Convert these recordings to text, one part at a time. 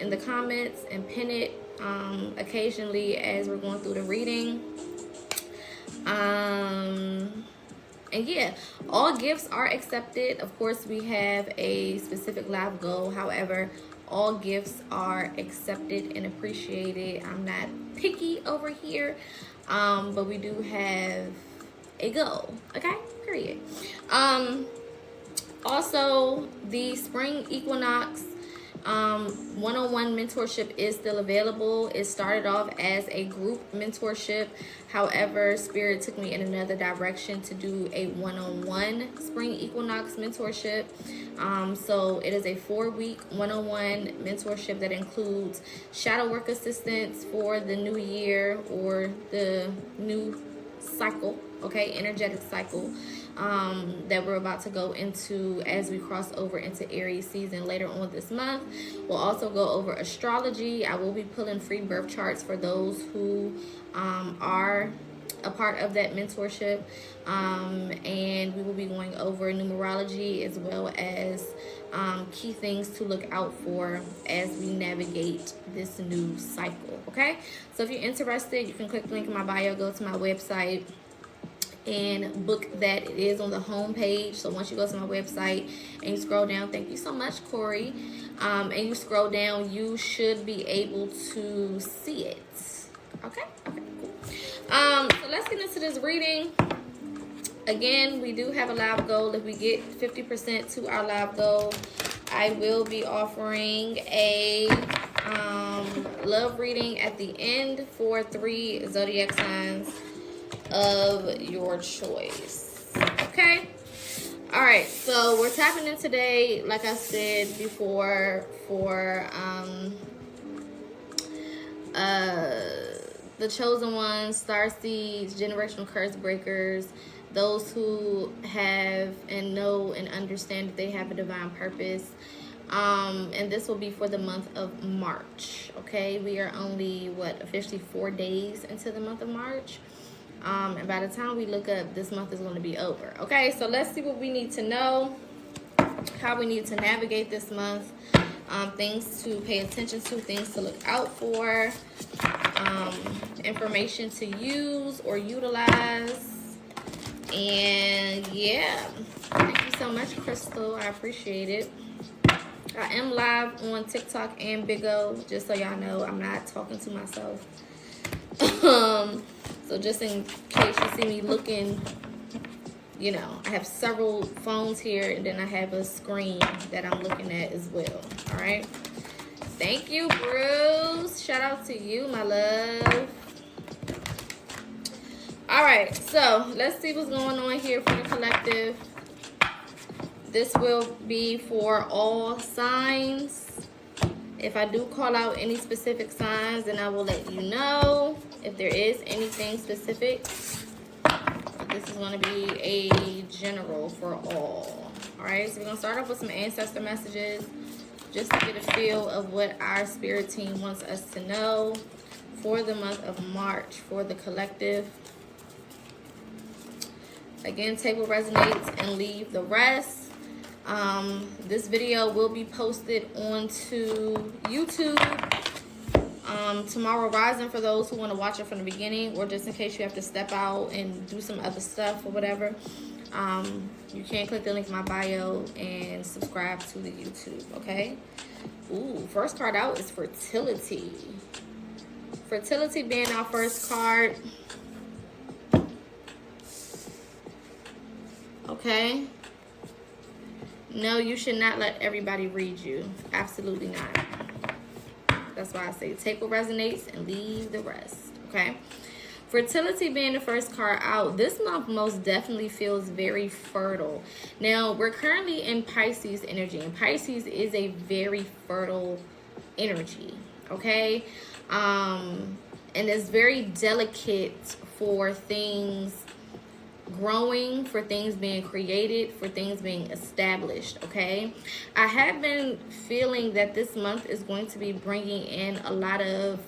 in the comments and pin it occasionally as we're going through the reading. And yeah, all gifts are accepted. Of course, we have a specific live goal. However, all gifts are accepted and appreciated. I'm not picky over here, but we do have a goal. Okay, period. Also, the spring equinox one-on-one mentorship is still available. It started off as a group mentorship. However, Spirit took me in another direction to do a one-on-one spring equinox mentorship. So it is a 4-week one-on-one mentorship that includes shadow work assistance for the new year or the new cycle, okay, energetic cycle that we're about to go into as we cross over into Aries season later on this month. We'll also go over astrology. I will be pulling free birth charts for those who are a part of that mentorship, and we will be going over numerology as well as key things to look out for as we navigate this new cycle. Okay, so if you're interested, you can click the link in my bio, go to my website and book that. It is on the home page. So once you go to my website and you scroll down, thank you so much, Corey, and you scroll down, you should be able to see it. Okay, cool. So let's get into this reading. Again, we do have a live goal. If we get 50% to our live goal, I will be offering a love reading at the end for 3 zodiac signs of your choice. Okay, all right, so we're tapping in today, like I said before, for the chosen ones, star seeds, generational curse breakers, those who have and know and understand that they have a divine purpose. And this will be for the month of March. Okay, we are only officially 4 days into the month of March. And by the time we look up, this month is going to be over. Okay, so let's see what we need to know, how we need to navigate this month, things to pay attention to, things to look out for, information to use or utilize. And yeah, thank you so much, Crystal. I appreciate it. I am live on TikTok and Big O, just so y'all know. I'm not talking to myself. So just in case you see me looking, you know, I have several phones here, and then I have a screen that I'm looking at as well. All right. Thank you, Bruce. Shout out to you, my love. All right. So let's see what's going on here for the collective. This will be for all signs. If I do call out any specific signs, then I will let you know. If there is anything specific, this is going to be a general for all. All right, so we're going to start off with some ancestor messages just to get a feel of what our spirit team wants us to know for the month of March for the collective. Again, take what resonates and leave the rest. This video will be posted onto YouTube tomorrow rising for those who want to watch it from the beginning, or just in case you have to step out and do some other stuff or whatever. You can click the link in my bio and subscribe to the YouTube. Okay. Ooh, first card out is Fertility. Fertility being our first card. Okay. No, you should not let everybody read you. Absolutely not. That's why I say take what resonates and leave the rest. Okay. Fertility being the first card out, this month most definitely feels very fertile. Now, we're currently in Pisces energy, and Pisces is a very fertile energy. Okay. And it's very delicate for things growing, for things being created, for things being established. Okay, I have been feeling that this month is going to be bringing in a lot of,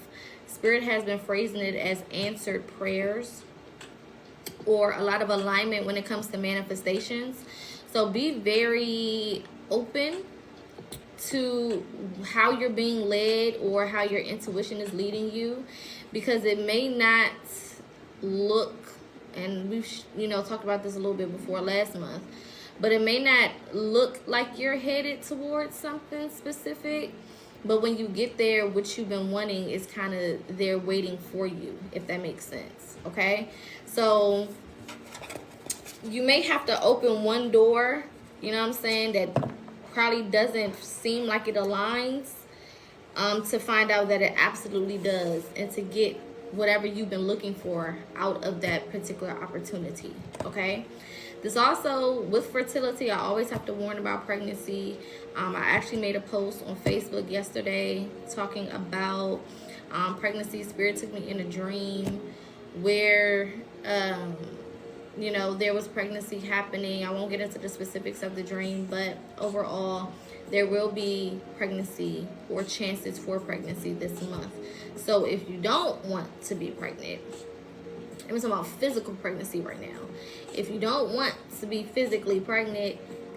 spirit has been phrasing it as answered prayers, or a lot of alignment when it comes to manifestations. So be very open to how you're being led or how your intuition is leading you, because it may not look, and we've talked about this a little bit before last month, but it may not look like you're headed towards something specific, but when you get there, what you've been wanting is kind of there waiting for you, if that makes sense. Okay, so you may have to open one door, you know what I'm saying, that probably doesn't seem like it aligns, to find out that it absolutely does, and to get whatever you've been looking for out of that particular opportunity. Okay, this also, with fertility, I always have to warn about pregnancy. I actually made a post on Facebook yesterday talking about pregnancy. Spirit took me in a dream where there was pregnancy happening. I won't get into the specifics of the dream, but overall, there will be pregnancy or chances for pregnancy this month. So if you don't want to be pregnant, I'm talking about physical pregnancy right now. If you don't want to be physically pregnant,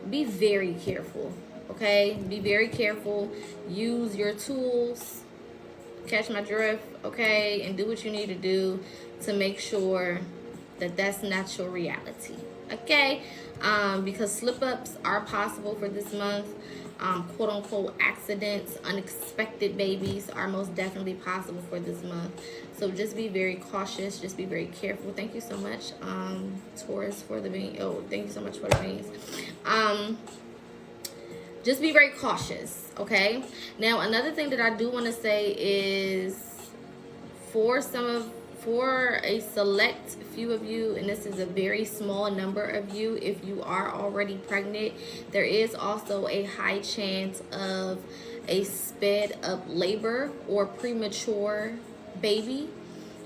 be very careful, okay? Be very careful. Use your tools, catch my drift, okay? And do what you need to do to make sure that that's not your reality, okay? Because slip-ups are possible for this month. Quote-unquote accidents, unexpected babies are most definitely possible for this month. So just be very cautious. Just be very careful. Thank you so much, Taurus, for the beans. Oh, thank you so much for the beans. Just be very cautious, okay? Now, another thing that I do want to say is for a select few of you, and this is a very small number of you, if you are already pregnant, there is also a high chance of a sped up labor or premature baby,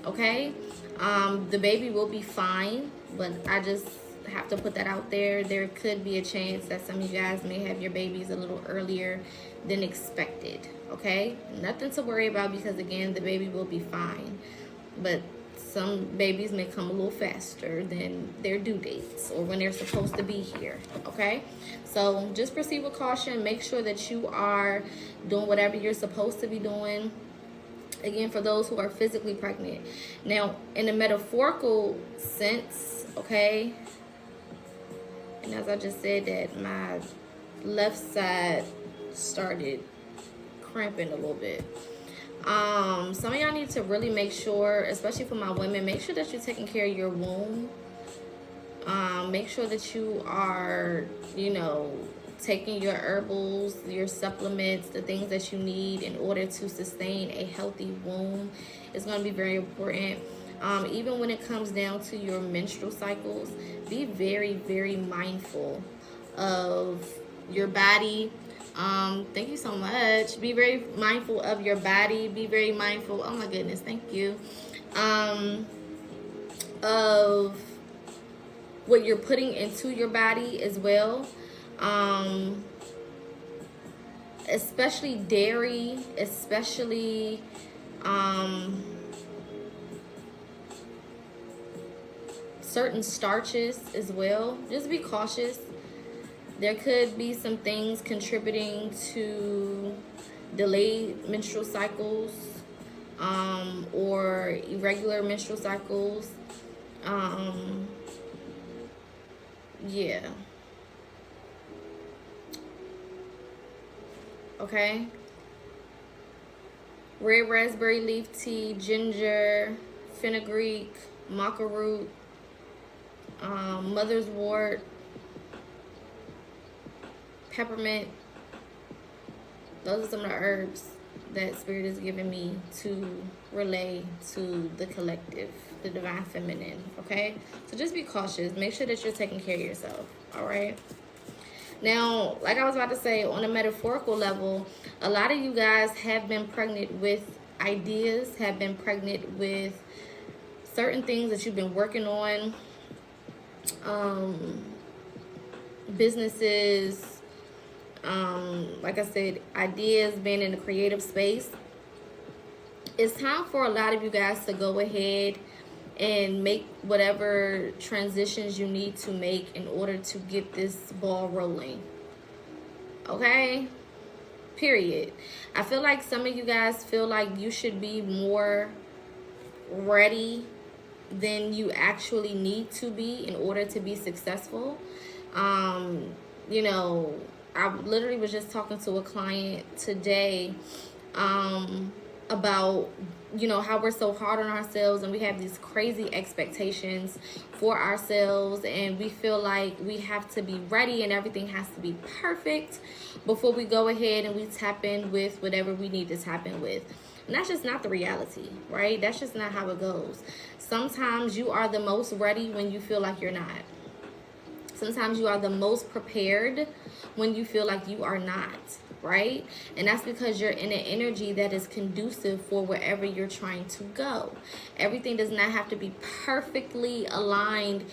okay? The baby will be fine, but I just have to put that out there. There could be a chance that some of you guys may have your babies a little earlier than expected, okay? Nothing to worry about, because again, the baby will be fine. But some babies may come a little faster than their due dates or when they're supposed to be here, okay? So just proceed with caution. Make sure that you are doing whatever you're supposed to be doing. Again, for those who are physically pregnant. Now, in a metaphorical sense, okay, and as I just said that my left side started cramping a little bit. Some of y'all need to really make sure, especially for my women, make sure that you're taking care of your womb. Make sure that you are, taking your herbals, your supplements, the things that you need in order to sustain a healthy womb. It's going to be very important. Even when it comes down to your menstrual cycles, be very, very mindful of your body. Thank you so much. Be very mindful of your body. Be very mindful, oh my goodness, thank you, of what you're putting into your body as well. Especially dairy, especially certain starches as well. Just be cautious. There could be some things contributing to delayed menstrual cycles, or irregular menstrual cycles. Yeah. Okay. Red raspberry leaf tea, ginger, fenugreek, maca root, mother's wort, peppermint. Those are some of the herbs that Spirit is giving me to relay to the collective, the divine feminine, okay? So just be cautious. Make sure that you're taking care of yourself, all right? Now, like I was about to say, on a metaphorical level, a lot of you guys have been pregnant with ideas, have been pregnant with certain things that you've been working on, businesses, like I said, ideas, being in a creative space. It's time for a lot of you guys to go ahead and make whatever transitions you need to make in order to get this ball rolling. Okay? period. I feel like some of you guys feel like you should be more ready than you actually need to be in order to be successful. You know, I literally was just talking to a client today about, you know, how we're so hard on ourselves and we have these crazy expectations for ourselves, and we feel like we have to be ready and everything has to be perfect before we go ahead and we tap in with whatever we need to tap in with. And that's just not the reality, right? That's just not how it goes. Sometimes you are the most ready when you feel like you're not. Sometimes you are the most prepared when you feel like you are not, right? And that's because you're in an energy that is conducive for wherever you're trying to go. Everything does not have to be perfectly aligned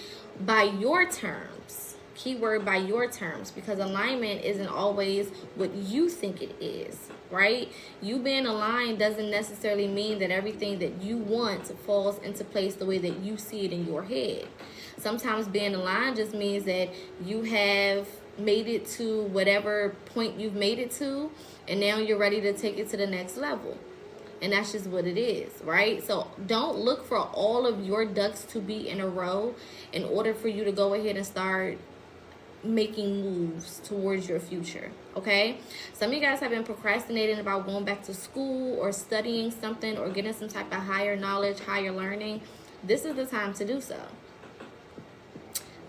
by your terms. Keyword, by your terms, because alignment isn't always what you think it is, right? You being aligned doesn't necessarily mean that everything that you want falls into place the way that you see it in your head. Sometimes being aligned just means that you have made it to whatever point you've made it to, and now you're ready to take it to the next level. And that's just what it is, right? So don't look for all of your ducks to be in a row in order for you to go ahead and start making moves towards your future, okay? Some of you guys have been procrastinating about going back to school or studying something or getting some type of higher knowledge, higher learning. This is the time to do so.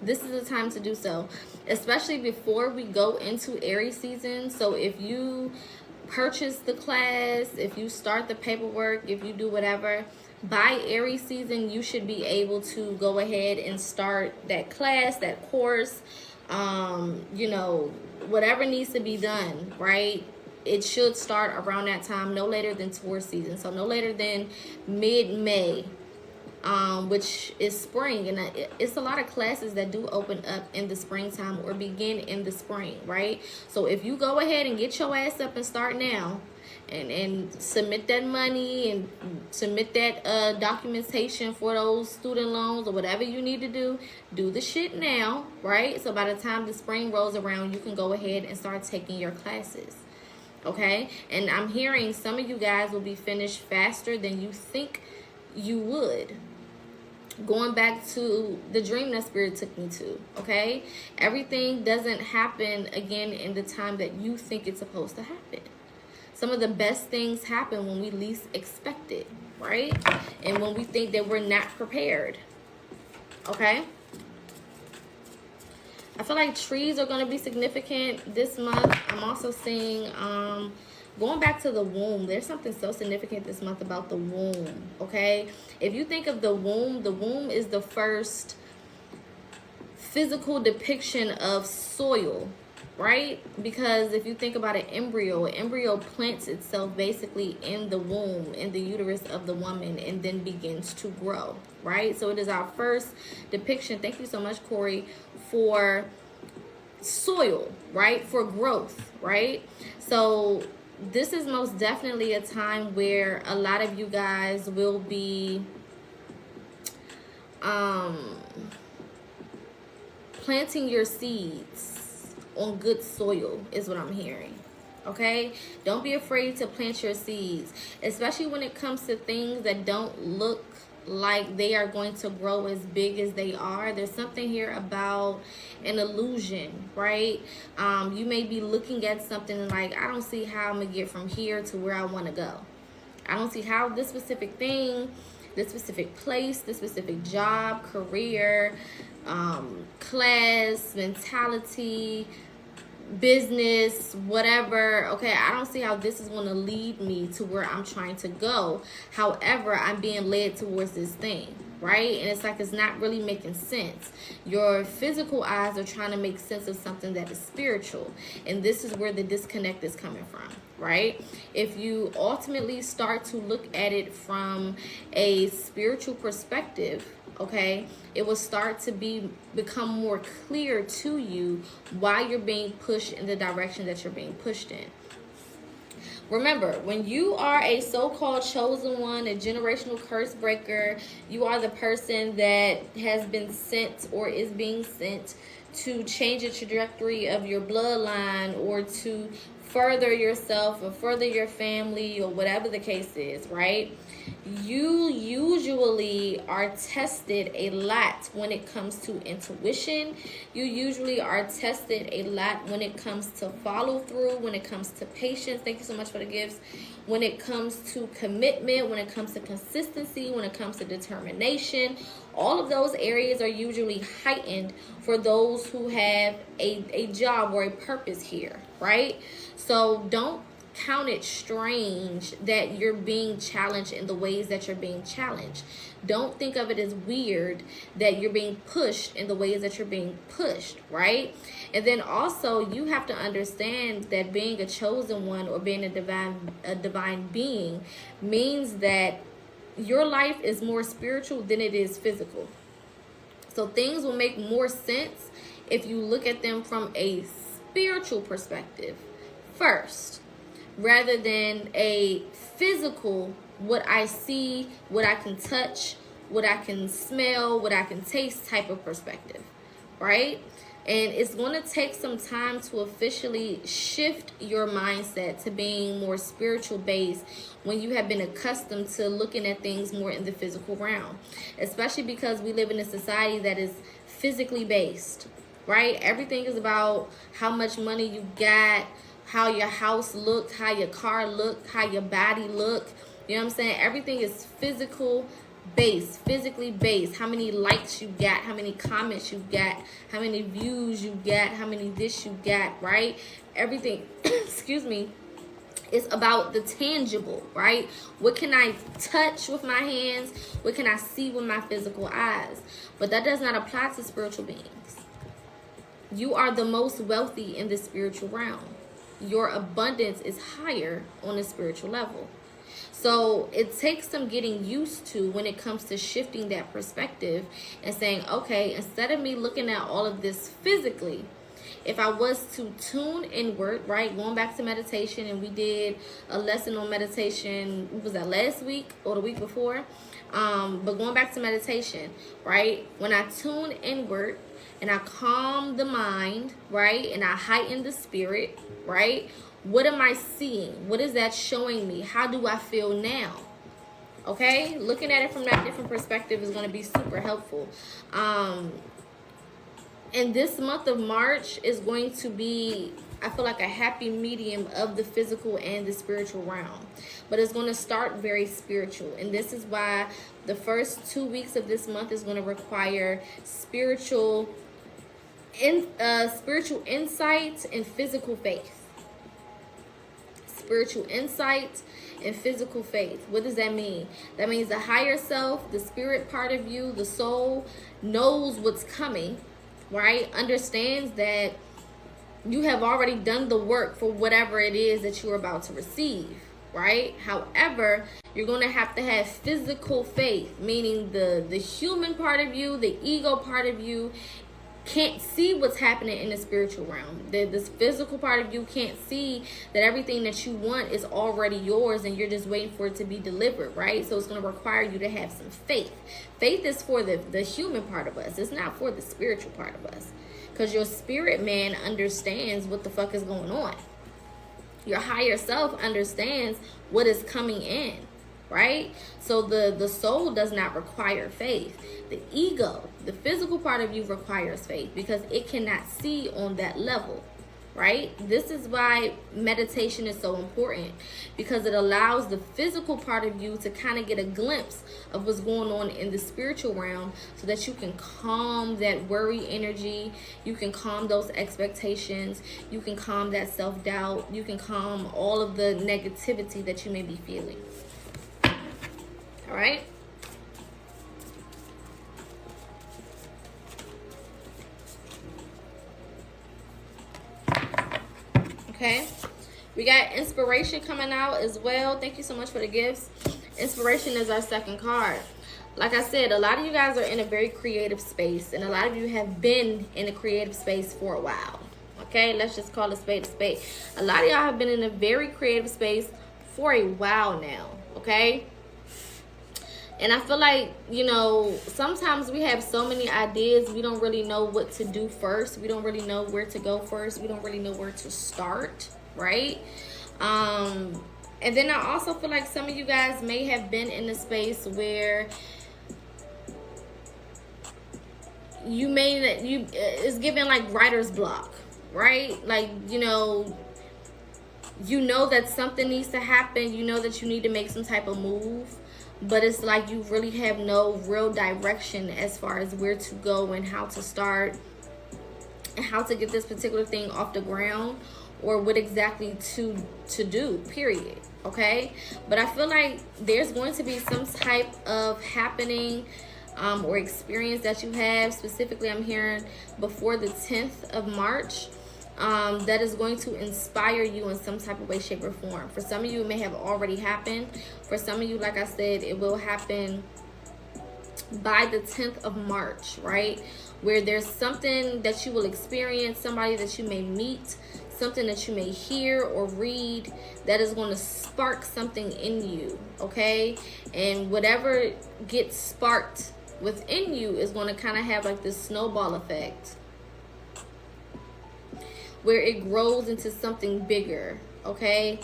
This is the time to do so, especially before we go into Aries season. So if you purchase the class, if you start the paperwork, if you do whatever, by Aries season, you should be able to go ahead and start that class, that course, you know, whatever needs to be done, right? It should start around that time, no later than Taurus season. So no later than mid-May, which is spring. And it's a lot of classes that do open up in the springtime or begin in the spring, right? So if you go ahead and get your ass up and start now, and submit that money and submit that documentation for those student loans or whatever you need to do the shit now, right? So by the time the spring rolls around, you can go ahead and start taking your classes, okay? And I'm hearing some of you guys will be finished faster than you think you would. Going back to the dream that Spirit took me to, okay? Everything doesn't happen again in the time that you think it's supposed to happen. Some of the best things happen when we least expect it, right? And when we think that we're not prepared, okay? I feel like trees are going to be significant this month. I'm also seeing, going back to the womb, there's something so significant this month about the womb, okay? If you think of the womb is the first physical depiction of soil, right? Because if you think about an embryo plants itself basically in the womb, in the uterus of the woman, and then begins to grow, right? So it is our first depiction, thank you so much, Corey, for soil, right? For growth, right? So this is most definitely a time where a lot of you guys will be planting your seeds on good soil is what I'm hearing, okay? Don't be afraid to plant your seeds, especially when it comes to things that don't look like they are going to grow as big as they are. There's something here about an illusion, right? You may be looking at something like, I don't see how I'm gonna get from here to where I want to go. I don't see how this specific thing, this specific place, this specific job, career, class, mentality, business, whatever, okay, I don't see how this is going to lead me to where I'm trying to go. However, I'm being led towards this thing, right? And it's like it's not really making sense. Your physical eyes are trying to make sense of something that is spiritual, and this is where the disconnect is coming from, right? If you ultimately start to look at it from a spiritual perspective, okay, it will start to become more clear to you why you're being pushed in the direction that you're being pushed in. Remember, when you are a so-called chosen one, a generational curse breaker, you are the person that has been sent or is being sent to change the trajectory of your bloodline or to further yourself or further your family or whatever the case is, right? You usually are tested a lot when it comes to intuition. You usually are tested a lot when it comes to follow through, when it comes to patience. Thank you so much for the gifts. When it comes to commitment, when it comes to consistency, when it comes to determination. All of those areas are usually heightened for those who have a job or a purpose here, right? So don't count it strange that you're being challenged in the ways that you're being challenged. Don't think of it as weird that you're being pushed in the ways that you're being pushed, right? And then also you have to understand that being a chosen one or being a divine being means that your life is more spiritual than it is physical. So things will make more sense if you look at them from a spiritual perspective first, rather than a physical, what I see, what I can touch, what I can smell, what I can taste type of perspective, right? And it's going to take some time to officially shift your mindset to being more spiritual based when you have been accustomed to looking at things more in the physical realm, especially because we live in a society that is physically based, right? Everything is about how much money you got, how your house looked, how your car looked, how your body looked. You know what I'm saying? Everything is physical based, physically based. How many likes you got, how many comments you got, how many views you got, how many this you got, right? Everything, excuse me, is about the tangible, right? What can I touch with my hands? What can I see with my physical eyes? But that does not apply to spiritual beings. You are the most wealthy in the spiritual realm. Your abundance is higher on a spiritual level. So it takes some getting used to when it comes to shifting that perspective and saying, okay, instead of me looking at all of this physically, if I was to tune inward, right, going back to meditation, and we did a lesson on meditation, was that last week or the week before? But going back to meditation, right, when I tune inward and I calm the mind, right, and I heighten the spirit, right, what am I seeing? What is that showing me? How do I feel now? Okay, looking at it from that different perspective is going to be super helpful. And this month of March is going to be, I feel like, a happy medium of the physical and the spiritual realm. But it's going to start very spiritual. And this is why the first 2 weeks of this month is going to require spiritual insight and physical faith. Spiritual insight and physical faith. What does that mean? That means the higher self, the spirit part of you, the soul, knows what's coming, right? Understands that you have already done the work for whatever it is that you're about to receive, right? However, you're going to have physical faith, meaning the human part of you, the ego part of you, can't see what's happening in the spiritual realm. This physical part of you can't see that everything that you want is already yours and you're just waiting for it to be delivered, right? So it's going to require you to have some faith. Faith is for the human part of us. It's not for the spiritual part of us. Because your spirit man understands what the fuck is going on. Your higher self understands what is coming in, right? So the soul does not require faith. The ego, the physical part of you, requires faith because it cannot see on that level, right? This is why meditation is so important, because it allows the physical part of you to kind of get a glimpse of what's going on in the spiritual realm so that you can calm that worry energy, you can calm those expectations, you can calm that self-doubt, you can calm all of the negativity that you may be feeling. All right? Okay, we got inspiration coming out as well. Thank you so much for the gifts. Inspiration is our second card. Like I said, a lot of you guys are in a very creative space, and a lot of you have been in a creative space for a while. Okay, let's just call a spade a spade. A lot of y'all have been in a very creative space for a while now. Okay, and I feel like, you know, sometimes we have so many ideas, we don't really know what to do first. We don't really know where to go first. We don't really know where to start, right? And then I also feel like some of you guys may have been in a space where it's given like writer's block, right? Like, you know that something needs to happen, you know that you need to make some type of move, but it's like you really have no real direction as far as where to go and how to start and how to get this particular thing off the ground, or what exactly to do, period. Okay, but I feel like there's going to be some type of happening or experience that you have. Specifically, I'm hearing before the 10th of March, that is going to inspire you in some type of way, shape, or form. For some of you, it may have already happened. For some of you, like I said, it will happen by the 10th of March, right? Where there's something that you will experience, somebody that you may meet, something that you may hear or read that is going to spark something in you, okay? And whatever gets sparked within you is going to kind of have like this snowball effect where it grows into something bigger, okay?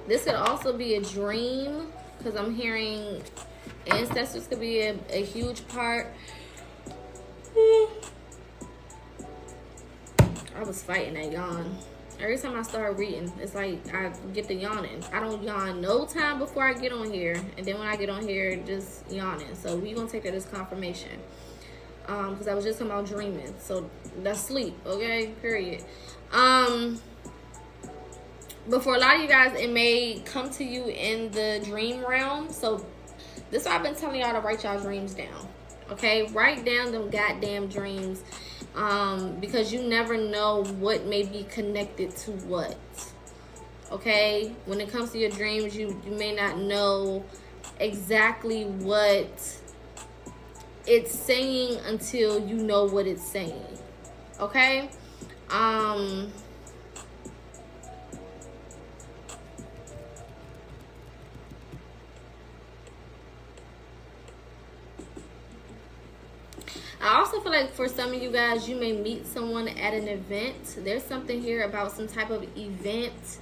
This could also be a dream, because I'm hearing ancestors could be a huge part. I was fighting that yawn. Every time I start reading, it's like I get the yawning. I don't yawn no time before I get on here, and then when I get on here, just yawning. So we gonna take that as confirmation, because I was just talking about dreaming. So that's sleep, okay? Period. But for a lot of you guys, it may come to you in the dream realm. So this is why I've been telling y'all to write y'all dreams down. Okay, write down them goddamn dreams, because you never know what may be connected to what. Okay, when it comes to your dreams, you may not know exactly what it's saying until you know what it's saying. Okay, I also feel like for some of you guys, you may meet someone at an event. There's something here about some type of event.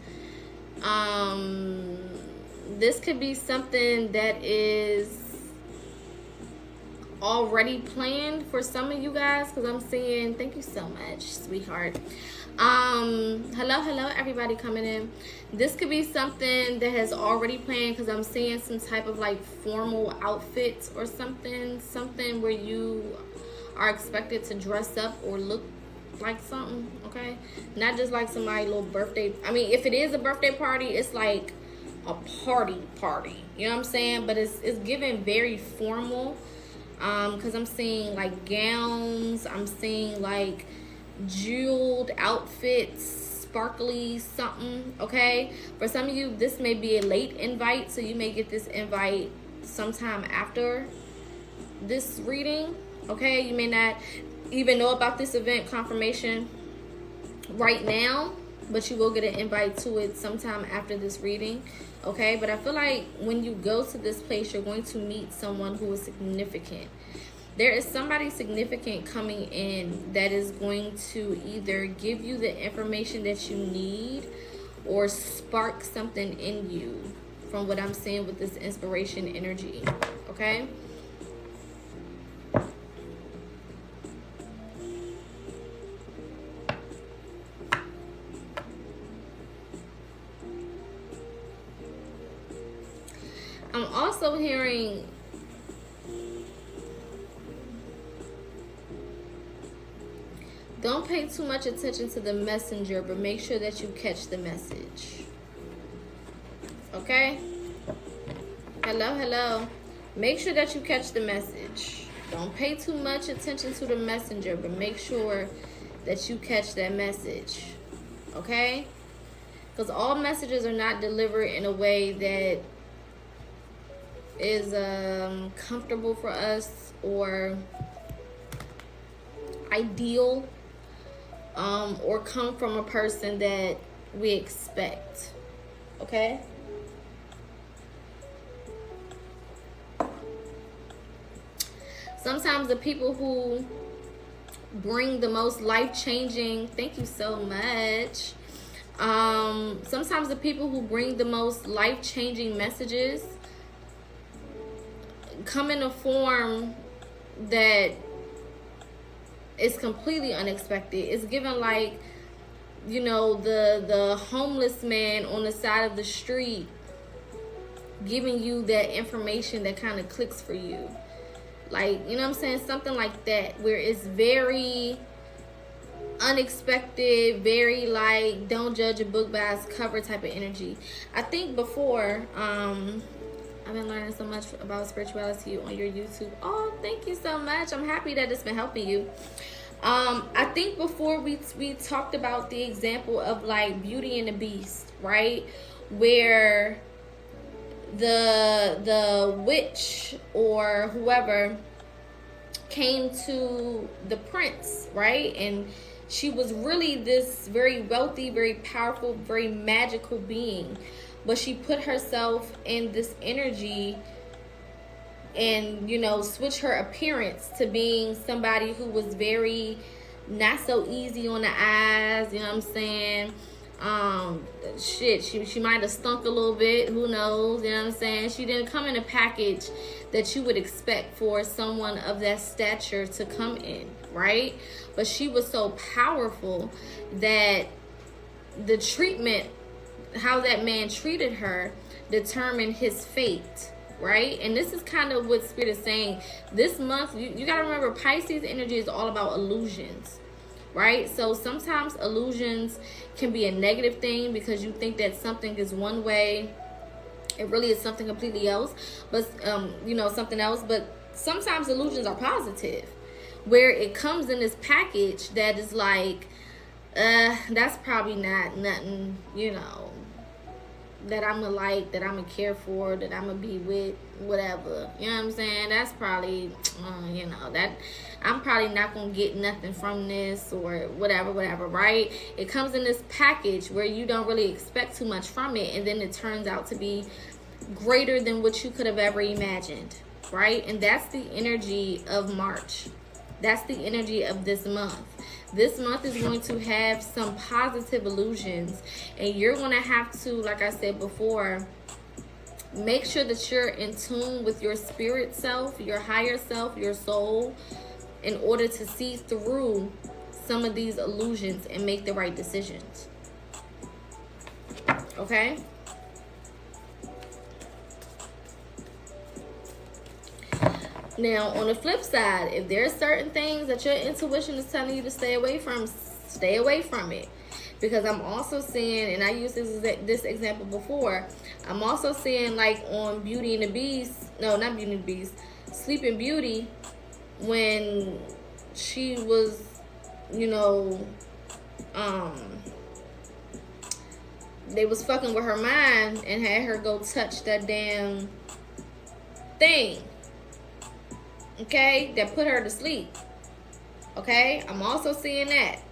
This could be something that is already planned for some of you guys, because I'm seeing, thank you so much, sweetheart. Hello everybody coming in. This could be something that has already planned, because I'm seeing some type of like formal outfits or something where you are expected to dress up or look like something, okay? Not just like somebody's little birthday. I mean, if it is a birthday party, it's like a party, you know what I'm saying? But it's given very formal, because I'm seeing like gowns, I'm seeing like jeweled outfits, sparkly something, okay? For some of you, this may be a late invite, so you may get this invite sometime after this reading, okay? You may not even know about this event confirmation right now, but you will get an invite to it sometime after this reading, okay? But I feel like when you go to this place, you're going to meet someone who is significant. There is somebody significant coming in that is going to either give you the information that you need or spark something in you, from what I'm seeing with this inspiration energy, okay? I'm also hearing don't pay too much attention to the messenger, but make sure that you catch the message. Okay? Hello. Make sure that you catch the message. Don't pay too much attention to the messenger, but make sure that you catch that message. Okay? Because all messages are not delivered in a way that is comfortable for us or ideal, or come from a person that we expect. Okay? Sometimes the people who bring the most life-changing, thank you so much. Sometimes the people who bring the most life-changing messages come in a form that is completely unexpected. It's given like, you know, the homeless man on the side of the street giving you that information that kind of clicks for you. Like, you know what I'm saying? Something like that, where it's very unexpected, very like, don't judge a book by its cover type of energy. I think before, I've been learning so much about spirituality on your YouTube. Oh, thank you so much. I'm happy that it's been helping you. I think before we talked about the example of like Beauty and the Beast, right? Where the witch or whoever came to the prince, right? And she was really this very wealthy, very powerful, very magical being. But she put herself in this energy and, you know, switch her appearance to being somebody who was very not so easy on the eyes, you know what I'm saying? She might have stunk a little bit, who knows, you know what I'm saying? She didn't come in a package that you would expect for someone of that stature to come in, right? But she was so powerful that the treatment, how that man treated her, determined his fate, right? And this is kind of what Spirit is saying. This month, you got to remember, Pisces energy is all about illusions, right? So sometimes illusions can be a negative thing because you think that something is one way. It really is something completely else, but you know, something else. But sometimes illusions are positive, where it comes in this package that is like, that's probably not nothing, you know, that I'm gonna like, that I'm gonna care for, that I'm gonna be with, whatever. You know what I'm saying? That's probably, you know, that I'm probably not gonna get nothing from this or whatever, right? It comes in this package where you don't really expect too much from it, and then it turns out to be greater than what you could have ever imagined, right? And that's the energy of March. That's the energy of this month. This month is going to have some positive illusions, and you're going to have to, like I said before, make sure that you're in tune with your spirit self, your higher self, your soul, in order to see through some of these illusions and make the right decisions. Okay? Now, on the flip side, if there are certain things that your intuition is telling you to stay away from it. Because I'm also seeing, and I used this example before, I'm also seeing like on Beauty and the Beast, no, not Beauty and the Beast, Sleeping Beauty, when she was, you know, they was fucking with her mind and had her go touch that damn thing. Okay, that put her to sleep. Okay, I'm also seeing that.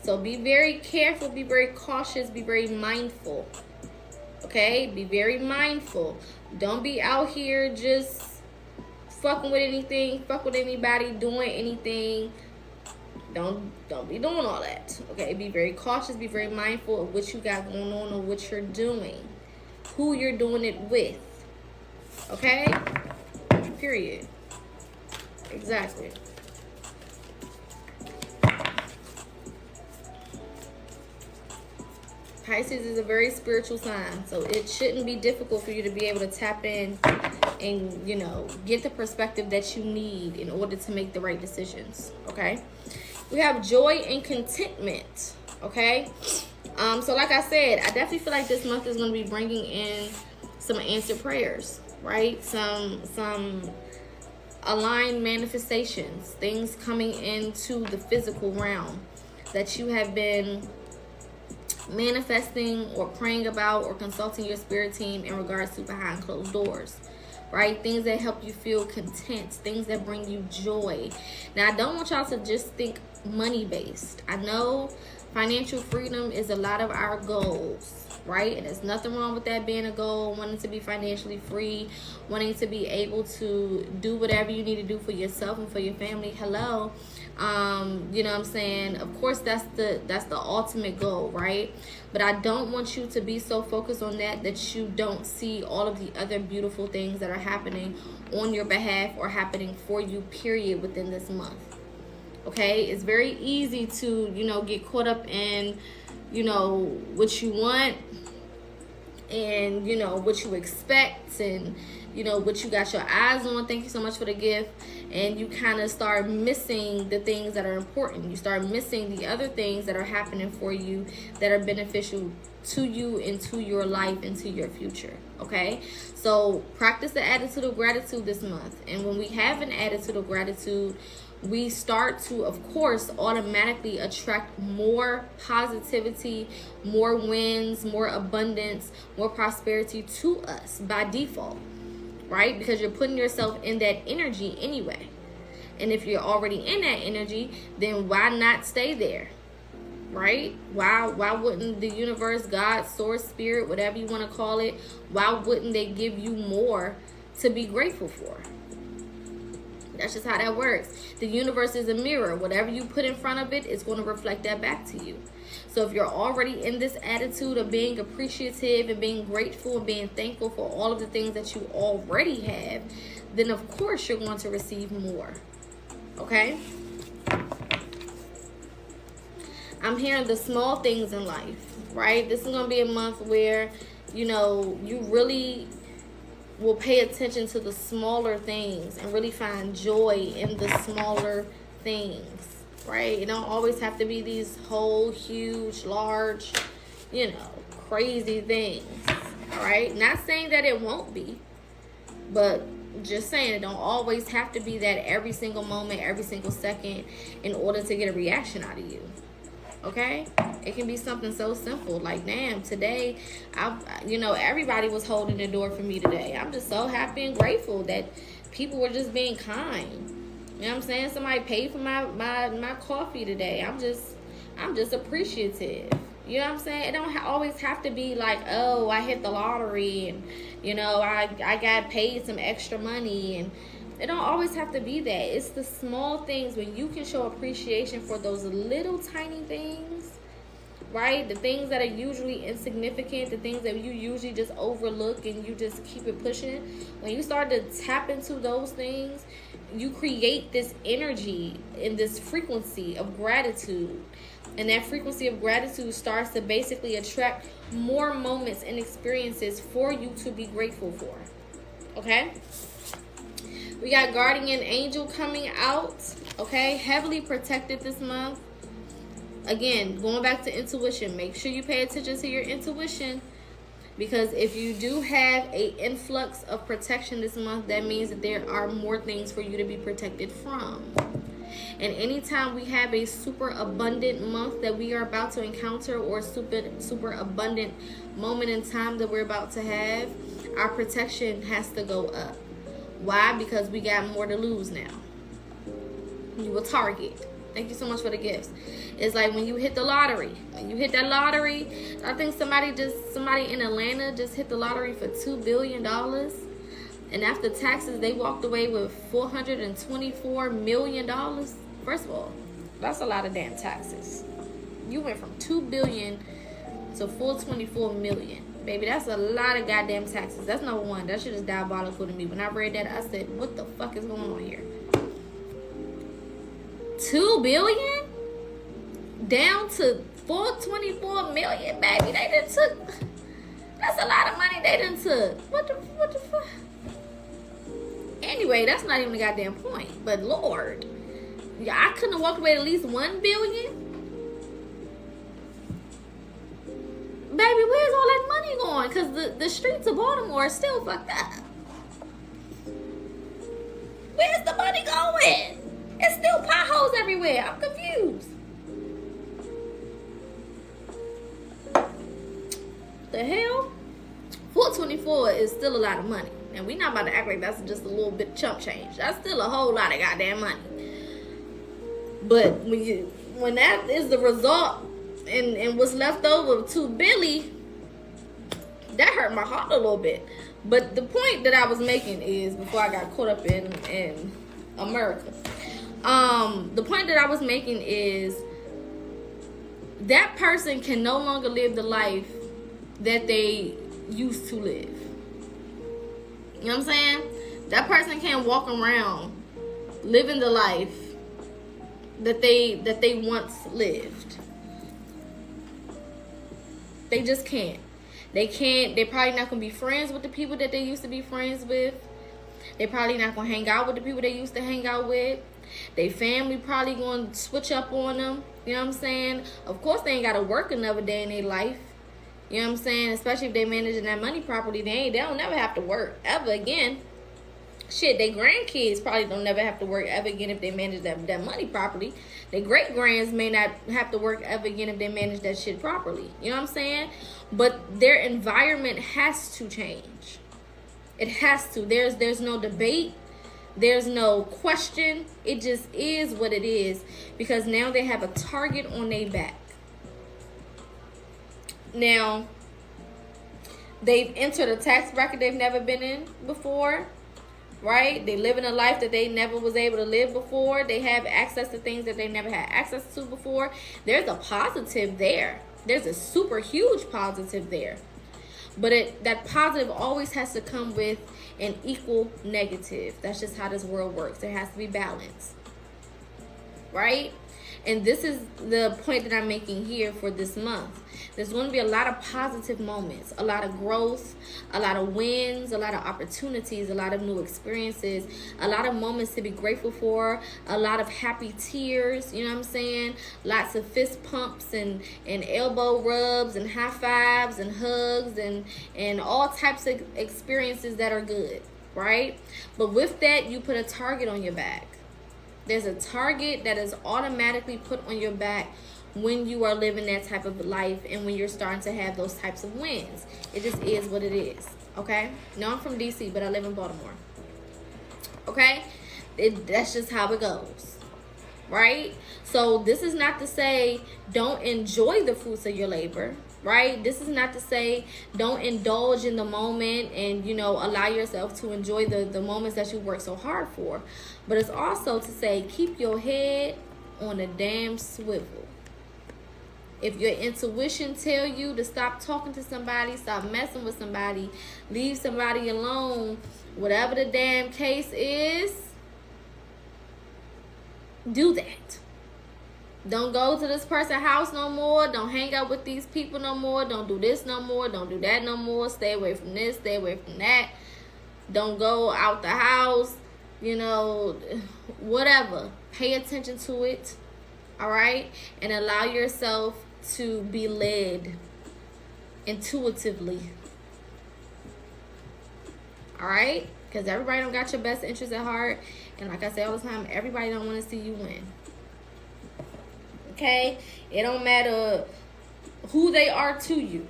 So be very careful, be very cautious, be very mindful. Okay, be very mindful. Don't be out here just fucking with anything, fuck with anybody, doing anything. Don't be doing all that. Okay, be very cautious, be very mindful of what you got going on or what you're doing, who you're doing it with. Okay, period. Exactly. Pisces is a very spiritual sign, so it shouldn't be difficult for you to be able to tap in and, you know, get the perspective that you need in order to make the right decisions. Okay, we have joy and contentment. Okay, so like I said, I definitely feel like this month is going to be bringing in some answered prayers, right? Some aligned manifestations, things coming into the physical realm that you have been manifesting or praying about or consulting your spirit team in regards to behind closed doors, right? Things that help you feel content, things that bring you joy. Now, I don't want y'all to just think money based. I know financial freedom is a lot of our goals, right? And there's nothing wrong with that being a goal, wanting to be financially free, wanting to be able to do whatever you need to do for yourself and for your family. Hello. You know what I'm saying? Of course, that's the ultimate goal, right? But I don't want you to be so focused on that you don't see all of the other beautiful things that are happening on your behalf or happening for you, period, within this month. Okay? It's very easy to, get caught up in, what you want and, what you expect and, what you got your eyes on. Thank you so much for the gift. And you kind of start missing the things that are important. You start missing the other things that are happening for you that are beneficial to you and to your life and to your future. Okay? So practice the attitude of gratitude this month. And when we have an attitude of gratitude, we start to, of course, automatically attract more positivity, more wins, more abundance, more prosperity to us by default, right? Because you're putting yourself in that energy anyway. And if you're already in that energy, then why not stay there, right? Why wouldn't the universe, God, source, spirit, whatever you want to call it, why wouldn't they give you more to be grateful for? That's just how that works. The universe is a mirror. Whatever you put in front of it, it's going to reflect that back to you. So if you're already in this attitude of being appreciative and being grateful and being thankful for all of the things that you already have, then of course you're going to receive more. Okay? I'm hearing the small things in life, right? This is going to be a month where, you really will pay attention to the smaller things and really find joy in the smaller things, right? It don't always have to be these whole, huge, large, crazy things, all right? Not saying that it won't be, but just saying it don't always have to be that every single moment, every single second in order to get a reaction out of you. Okay? It can be something so simple. Like, damn, today, everybody was holding the door for me today. I'm just so happy and grateful that people were just being kind. You know what I'm saying? Somebody paid for my coffee today. I'm just appreciative. You know what I'm saying? It don't always have to be like, oh, I hit the lottery and, I got paid some extra money. And it don't always have to be that. It's the small things when you can show appreciation for those little tiny things, right? The things that are usually insignificant, the things that you usually just overlook and you just keep it pushing. When you start to tap into those things, you create this energy and this frequency of gratitude. And that frequency of gratitude starts to basically attract more moments and experiences for you to be grateful for. Okay? We got Guardian Angel coming out, okay? Heavily protected this month. Again, going back to intuition, make sure you pay attention to your intuition, because if you do have an influx of protection this month, that means that there are more things for you to be protected from. And anytime we have a super abundant month that we are about to encounter, or super abundant moment in time that we're about to have, our protection has to go up. Why? Because we got more to lose now. You a target. Thank you so much for the gifts. It's like when you hit the lottery. When you hit that lottery, I think somebody in Atlanta just hit the lottery for $2 billion. And after taxes, they walked away with $424 million. First of all, that's a lot of damn taxes. You went from $2 billion to $424 million. Baby, that's a lot of goddamn taxes. That's number one. That shit is diabolical to me. When I read that, I said, what the fuck is going on here? $2 billion? Down to $424 million, baby. They done took... That's a lot of money they done took. What the fuck? Anyway, that's not even the goddamn point. But Lord, yeah, I couldn't have walked away at least $1 billion. Baby, where's all that money going? Because the streets of Baltimore are still fucked up. Where's the money going? It's still potholes everywhere. I'm confused. The hell? 424 is still a lot of money. And we not about to act like that's just a little bit of chump change. That's still a whole lot of goddamn money. But when that is the result and what's left over to Billy, that hurt my heart a little bit. But the point that I was making is, before I got caught up in America, The point that I was making is that person can no longer live the life that they used to live. You know what I'm saying? That person can't walk around living the life that they once lived. They just can't. They can't. They're probably not gonna be friends with the people that they used to be friends with. They're probably not gonna hang out with the people they used to hang out with. Their family probably gonna switch up on them. You know what I'm saying? Of course, they ain't gotta work another day in their life. You know what I'm saying? Especially if they managing that money properly, they don't never have to work ever again. Shit, their grandkids probably don't never have to work ever again if they manage that money properly. Their great grands may not have to work ever again if they manage that shit properly. You know what I'm saying? But their environment has to change. It has to. There's no debate. There's no question. It just is what it is, because now they have a target on their back. Now, they've entered a tax bracket they've never been in before, right? They live in a life that they never was able to live before. They have access to things that they never had access to before. There's a positive there. There's a super huge positive there. But that positive always has to come with an equal negative. That's just how this world works. There has to be balance, right? And this is the point that I'm making here for this month. There's going to be a lot of positive moments, a lot of growth, a lot of wins, a lot of opportunities, a lot of new experiences, a lot of moments to be grateful for, a lot of happy tears, you know what I'm saying? Lots of fist pumps and elbow rubs and high fives and hugs and all types of experiences that are good, right? But with that, you put a target on your back. There's a target that is automatically put on your back when you are living that type of life and when you're starting to have those types of wins. It just is what it is, okay? No, I'm from DC, but I live in Baltimore, okay? That's just how it goes, right? So this is not to say don't enjoy the fruits of your labor, right? This is not to say don't indulge in the moment and, you know, allow yourself to enjoy the moments that you work so hard for. But it's also to say keep your head on a damn swivel. If your intuition tell you to stop talking to somebody, stop messing with somebody, leave somebody alone, whatever the damn case is, do that. Don't go to this person's house no more. Don't hang out with these people no more. Don't do this no more. Don't do that no more. Stay away from this. Stay away from that. Don't go out the house. You know, whatever. Pay attention to it. All right? And allow yourself to be led intuitively. All right? Because everybody don't got your best interest at heart. And like I say all the time, everybody don't want to see you win. Okay? It don't matter who they are to you.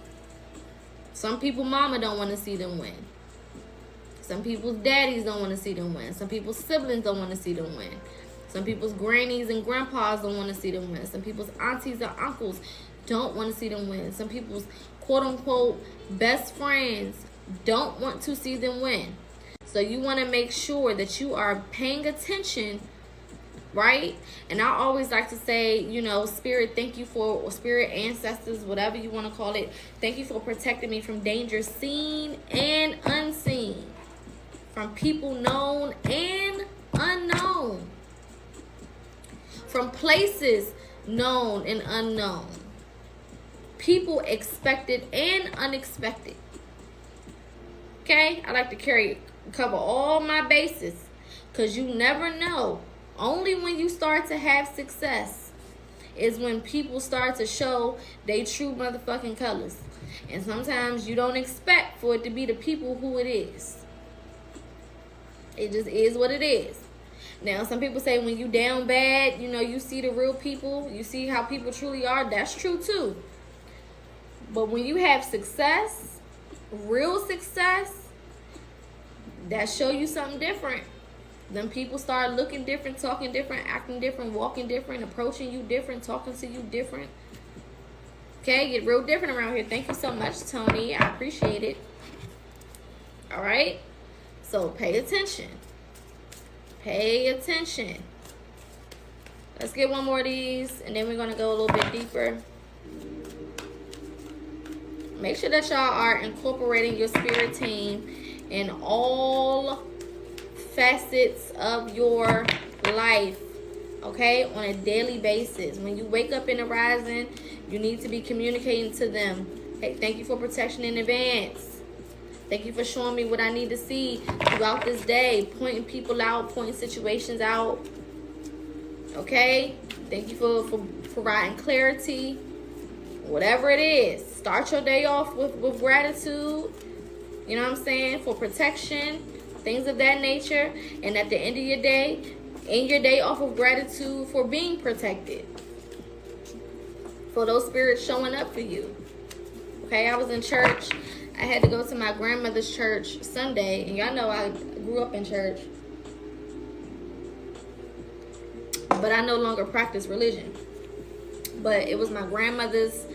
Some people mama don't want to see them win. Some people's daddies don't want to see them win. Some people's siblings don't want to see them win. Some people's grannies and grandpas don't want to see them win. Some people's aunties and uncles don't want to see them win. Some people's quote-unquote best friends don't want to see them win. So you want to make sure that you are paying attention, right? And I always like to say, you know, spirit, thank you for, or spirit, ancestors, whatever you want to call it, thank you for protecting me from danger seen and unseen, from people known and unknown, from places known and unknown, people expected and unexpected. Okay? I like to cover all my bases, because you never know. Only when you start to have success is when people start to show their true motherfucking colors. And sometimes you don't expect for it to be the people who it is. It just is what it is. Now, some people say when you down bad, you know, you see the real people. You see how people truly are. That's true too. But when you have success, real success, that show you something different. Then people start looking different, talking different, acting different, walking different, approaching you different, talking to you different. Okay, get real different around here. Thank you so much, Tony. I appreciate it. All right. So pay attention. Pay attention. Let's get one more of these, and then we're going to go a little bit deeper. Make sure that y'all are incorporating your spirit team in all facets of your life, okay, on a daily basis. When you wake up in the rising, you need to be communicating to them. Hey, thank you for protection in advance. Thank you for showing me what I need to see throughout this day, pointing people out, pointing situations out. Okay, thank you for providing clarity. Whatever it is, start your day off with gratitude. You know what I'm saying? For protection, things of that nature. And at the end of your day, end your day off of gratitude for being protected. For those spirits showing up for you. Okay, I was in church. I had to go to my grandmother's church Sunday. And y'all know I grew up in church. But I no longer practice religion. But it was my grandmother's.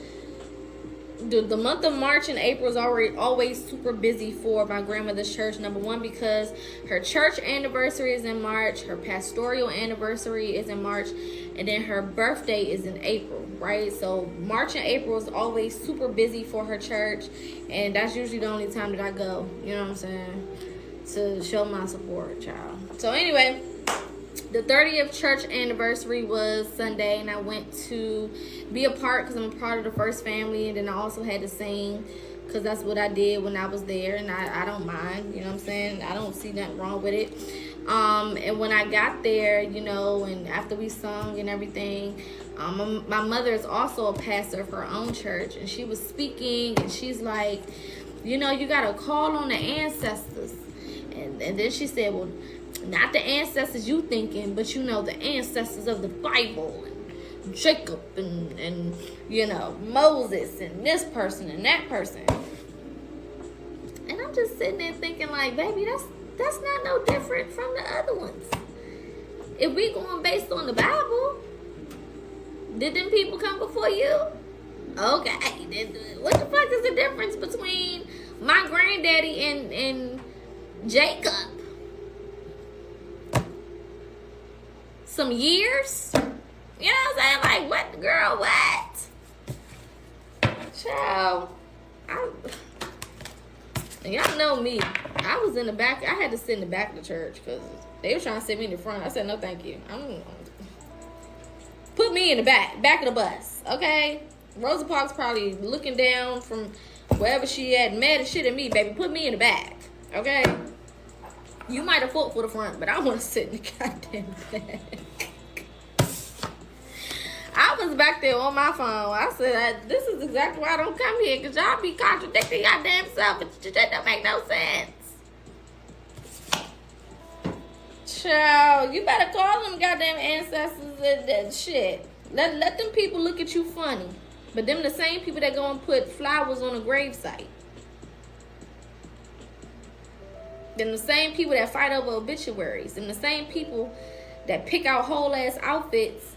The month of March and April is always super busy for my grandmother's church. Number one, because her church anniversary is in March, her pastoral anniversary is in March, and then her birthday is in April, right? So March and April is always super busy for her church, and that's usually the only time that I go, you know what I'm saying, to show my support, child. So anyway, the 30th church anniversary was Sunday, and I went to be a part because I'm a part of the first family, and then I also had to sing because that's what I did when I was there, and I don't mind, you know what I'm saying? I don't see nothing wrong with it. And when I got there, you know, and after we sung and everything, my mother is also a pastor of her own church, and she was speaking, and she's like, you know, you got to call on the ancestors. And then she said, well, not the ancestors you thinking, but you know, the ancestors of the Bible, and Jacob, and you know, Moses, and this person and that person. And I'm just sitting there thinking like, baby, that's not no different from the other ones. If we going based on the Bible, did them people come before you? Okay, what the fuck is the difference between my granddaddy and Jacob? Some years? You know what I'm saying? Like, what, girl, what? Child, y'all know me. I was in the back. I had to sit in the back of the church because they were trying to sit me in the front. I said, no, thank you. Put me in the back of the bus, okay? Rosa Parks probably looking down from wherever she at, mad as shit at me, baby. Put me in the back, okay? You might have fought for the front, but I want to sit in the goddamn back. I was back there on my phone. I said, this is exactly why I don't come here, because y'all be contradicting your damn self. That don't make no sense. Child, you better call them goddamn ancestors and shit. Let them people look at you funny. But them the same people that go and put flowers on a gravesite. Them the same people that fight over obituaries. Them the same people that pick out whole ass outfits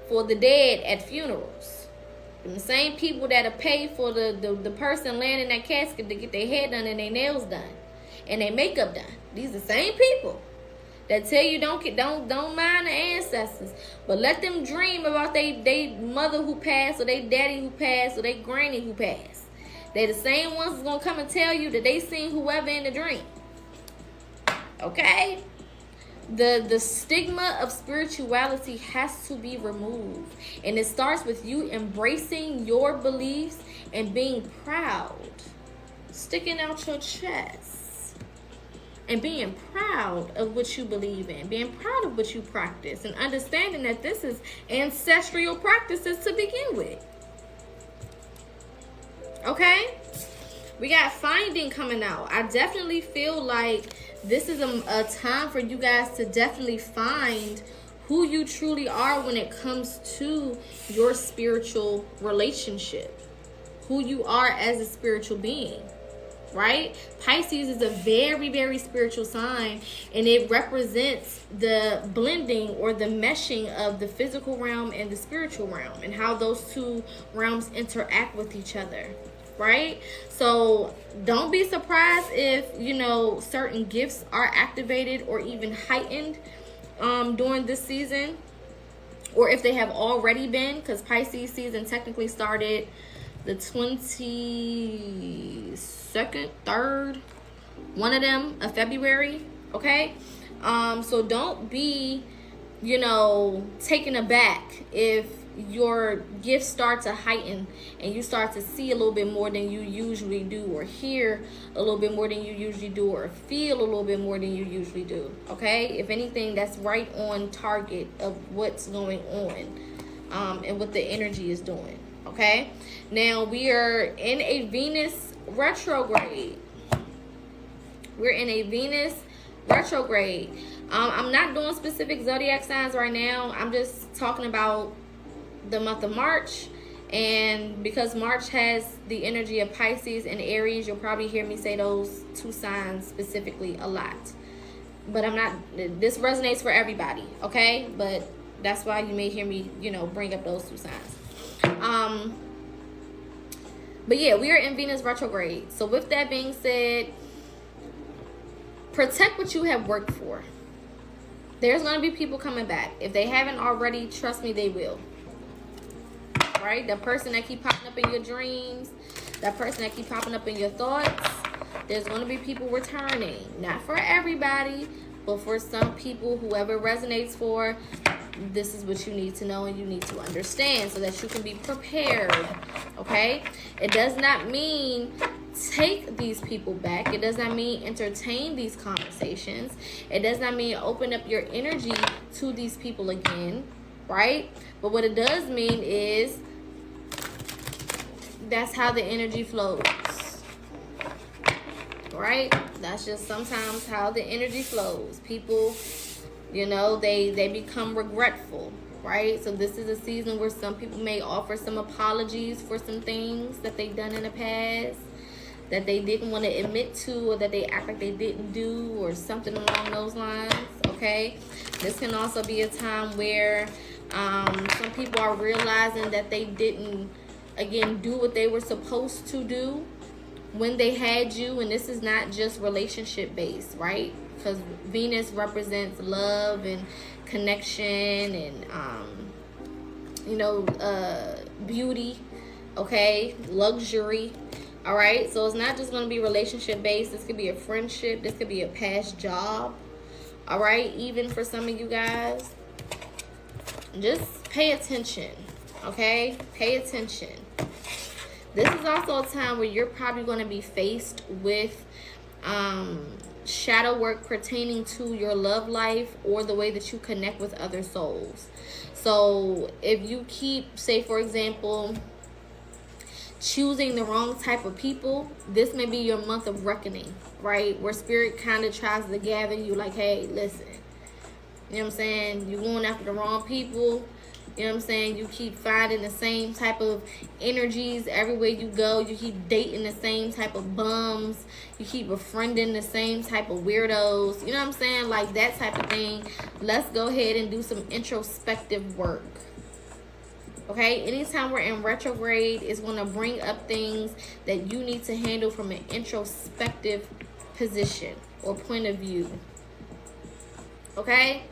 for the dead at funerals. Them the same people that'll pay for the person laying in that casket to get their hair done and their nails done and their makeup done. These the same people that tell you don't mind the ancestors, but let them dream about they mother who passed, or they daddy who passed, or they granny who passed. They the same ones that's gonna come and tell you that they seen whoever in the dream. Okay? The stigma of spirituality has to be removed. And it starts with you embracing your beliefs and being proud. Sticking out your chest. And being proud of what you believe in. Being proud of what you practice. And understanding that this is ancestral practices to begin with. Okay? We got finding coming out. I definitely feel like this is a time for you guys to definitely find who you truly are when it comes to your spiritual relationship. Who you are as a spiritual being, right? Pisces is a very, very spiritual sign, and it represents the blending or the meshing of the physical realm and the spiritual realm, and how those two realms interact with each other. Right? So don't be surprised if, you know, certain gifts are activated or even heightened during this season, or if they have already been, because Pisces season technically started the 22nd, 3rd, one of them, of February, okay? So don't be, you know, taken aback if your gifts start to heighten and you start to see a little bit more than you usually do, or hear a little bit more than you usually do, or feel a little bit more than you usually do, okay? If anything, that's right on target of what's going on, and what the energy is doing, okay? Now, we are in a Venus retrograde. We're in a Venus retrograde. I'm not doing specific zodiac signs right now. I'm just talking about the month of March, and because March has the energy of Pisces and Aries, you'll probably hear me say those two signs specifically a lot, but I'm not, this resonates for everybody, okay? But that's why you may hear me, you know, bring up those two signs. But yeah, we are in Venus retrograde. So with that being said, protect what you have worked for. There's going to be people coming back. If they haven't already, trust me, they will. Right? The person that keep popping up in your dreams, that person that keep popping up in your thoughts, there's going to be people returning. Not for everybody, but for some people, whoever resonates for, this is what you need to know and you need to understand so that you can be prepared, okay? It does not mean take these people back. It does not mean entertain these conversations. It does not mean open up your energy to these people again, right? But what it does mean is that's how the energy flows, right? That's just sometimes how the energy flows. People, you know, they become regretful, right? So this is a season where some people may offer some apologies for some things that they've done in the past that they didn't want to admit to, or that they act like they didn't do, or something along those lines, okay? This can also be a time where some people are realizing that they didn't, again, do what they were supposed to do when they had you. And this is not just relationship based, right? Because Venus represents love and connection and you know, beauty, okay, luxury. All right, so it's not just going to be relationship based. This could be a friendship. This could be a past job. All right, even for some of you guys, just pay attention, okay? Pay attention. This is also a time where you're probably going to be faced with shadow work pertaining to your love life or the way that you connect with other souls. So if you keep, say for example, choosing the wrong type of people, this may be your month of reckoning, right? Where spirit kind of tries to gather you like, hey, listen, you know what I'm saying? You're going after the wrong people. You know what I'm saying? You keep finding the same type of energies everywhere you go. You keep dating the same type of bums. You keep befriending the same type of weirdos. You know what I'm saying? Like that type of thing. Let's go ahead and do some introspective work. Okay? Anytime we're in retrograde, it's going to bring up things that you need to handle from an introspective position or point of view. Okay?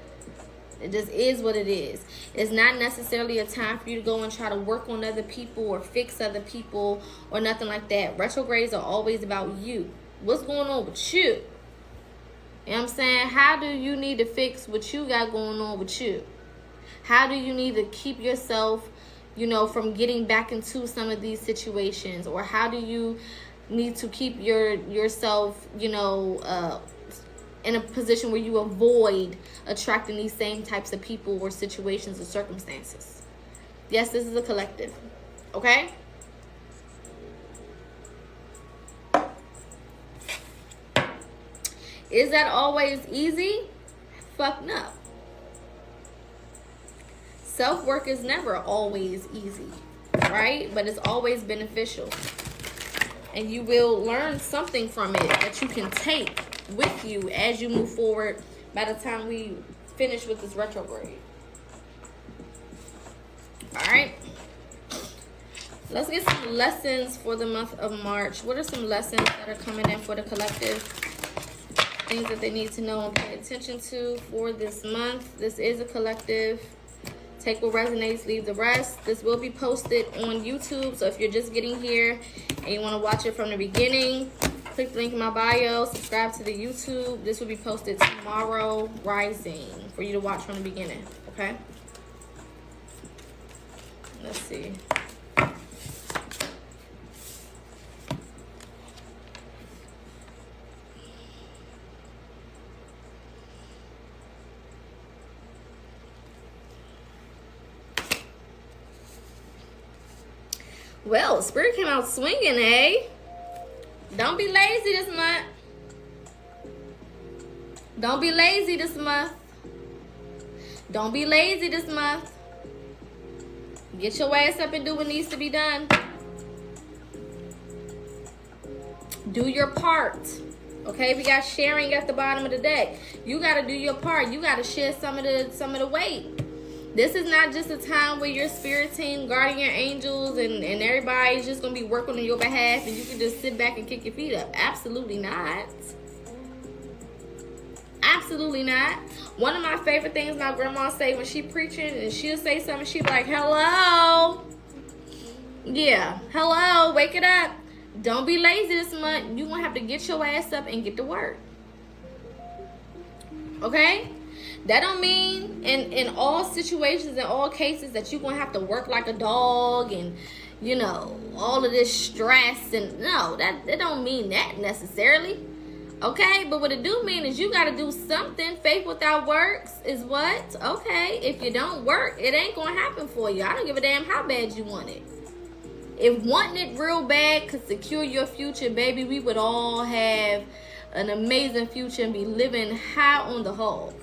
It just is what it is. It's not necessarily a time for you to go and try to work on other people or fix other people or nothing like that. Retrogrades are always about you. What's going on with you? You know what I'm saying? How do you need to fix what you got going on with you? How do you need to keep yourself, you know, from getting back into some of these situations? Or how do you need to keep yourself, you know, in a position where you avoid attracting these same types of people or situations or circumstances? Yes, this is a collective. Okay? Is that always easy? Fuck no. Self-work is never always easy, right? But it's always beneficial. And you will learn something from it that you can take with you as you move forward by the time we finish with this retrograde. All right, let's get some lessons for the month of March. What are some lessons that are coming in for the collective? Things that they need to know and pay attention to for this month. This is a collective. Take what resonates, leave the rest. This will be posted on YouTube, so if you're just getting here and you want to watch it from the beginning, click the link in my bio, subscribe to the YouTube. This will be posted tomorrow rising for you to watch from the beginning, okay? Let's see. Well, Spirit came out swinging, eh? Don't be lazy this month. Don't be lazy this month. Don't be lazy this month. Get your ass up and do what needs to be done. Do your part. Okay, we got sharing at the bottom of the deck. You got to do your part. You got to share some of the weight. This is not just a time where your spirit team, guardian angels, and everybody's just going to be working on your behalf and you can just sit back and kick your feet up. Absolutely not. Absolutely not. One of my favorite things my grandma say when she preaching, and she'll say something, she'll be like, hello. Yeah, hello, wake it up. Don't be lazy this month. You're going to have to get your ass up and get to work. Okay? That don't mean in all situations, in all cases, that you're going to have to work like a dog and, you know, all of this stress. And no, that don't mean that necessarily. Okay? But what it do mean is you got to do something. Faith without works is what? Okay. If you don't work, it ain't going to happen for you. I don't give a damn how bad you want it. If wanting it real bad could secure your future, baby, we would all have an amazing future and be living high on the hog.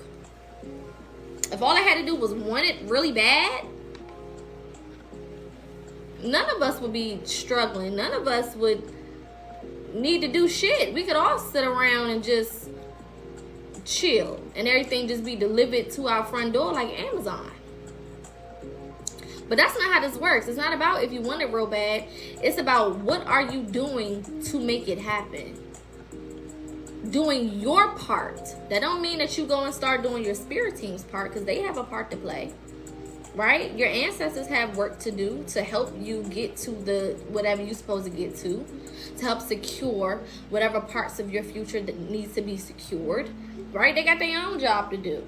If all I had to do was want it really bad, none of us would be struggling. None of us would need to do shit. We could all sit around and just chill and everything just be delivered to our front door like Amazon. But that's not how this works. It's not about if you want it real bad. It's about what are you doing to make it happen. Doing your part. That don't mean that you go and start doing your spirit team's part, because they have a part to play, right? Your ancestors have work to do to help you get to the whatever you're supposed to get to help secure whatever parts of your future that needs to be secured, right? They got their own job to do,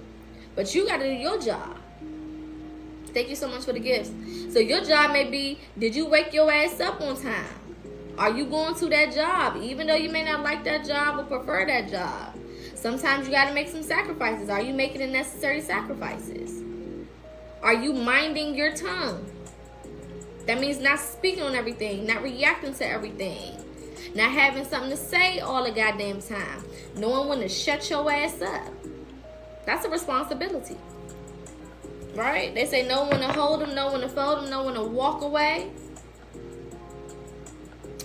but you got to do your job. Thank you so much for the gifts. So your job may be, did you wake your ass up on time? Are you going to that job, even though you may not like that job or prefer that job? Sometimes you got to make some sacrifices. Are you making the necessary sacrifices? Are you minding your tongue? That means not speaking on everything, not reacting to everything, not having something to say all the goddamn time, knowing when to shut your ass up. That's a responsibility, right? They say know when to hold them, know when to fold them, know when to walk away.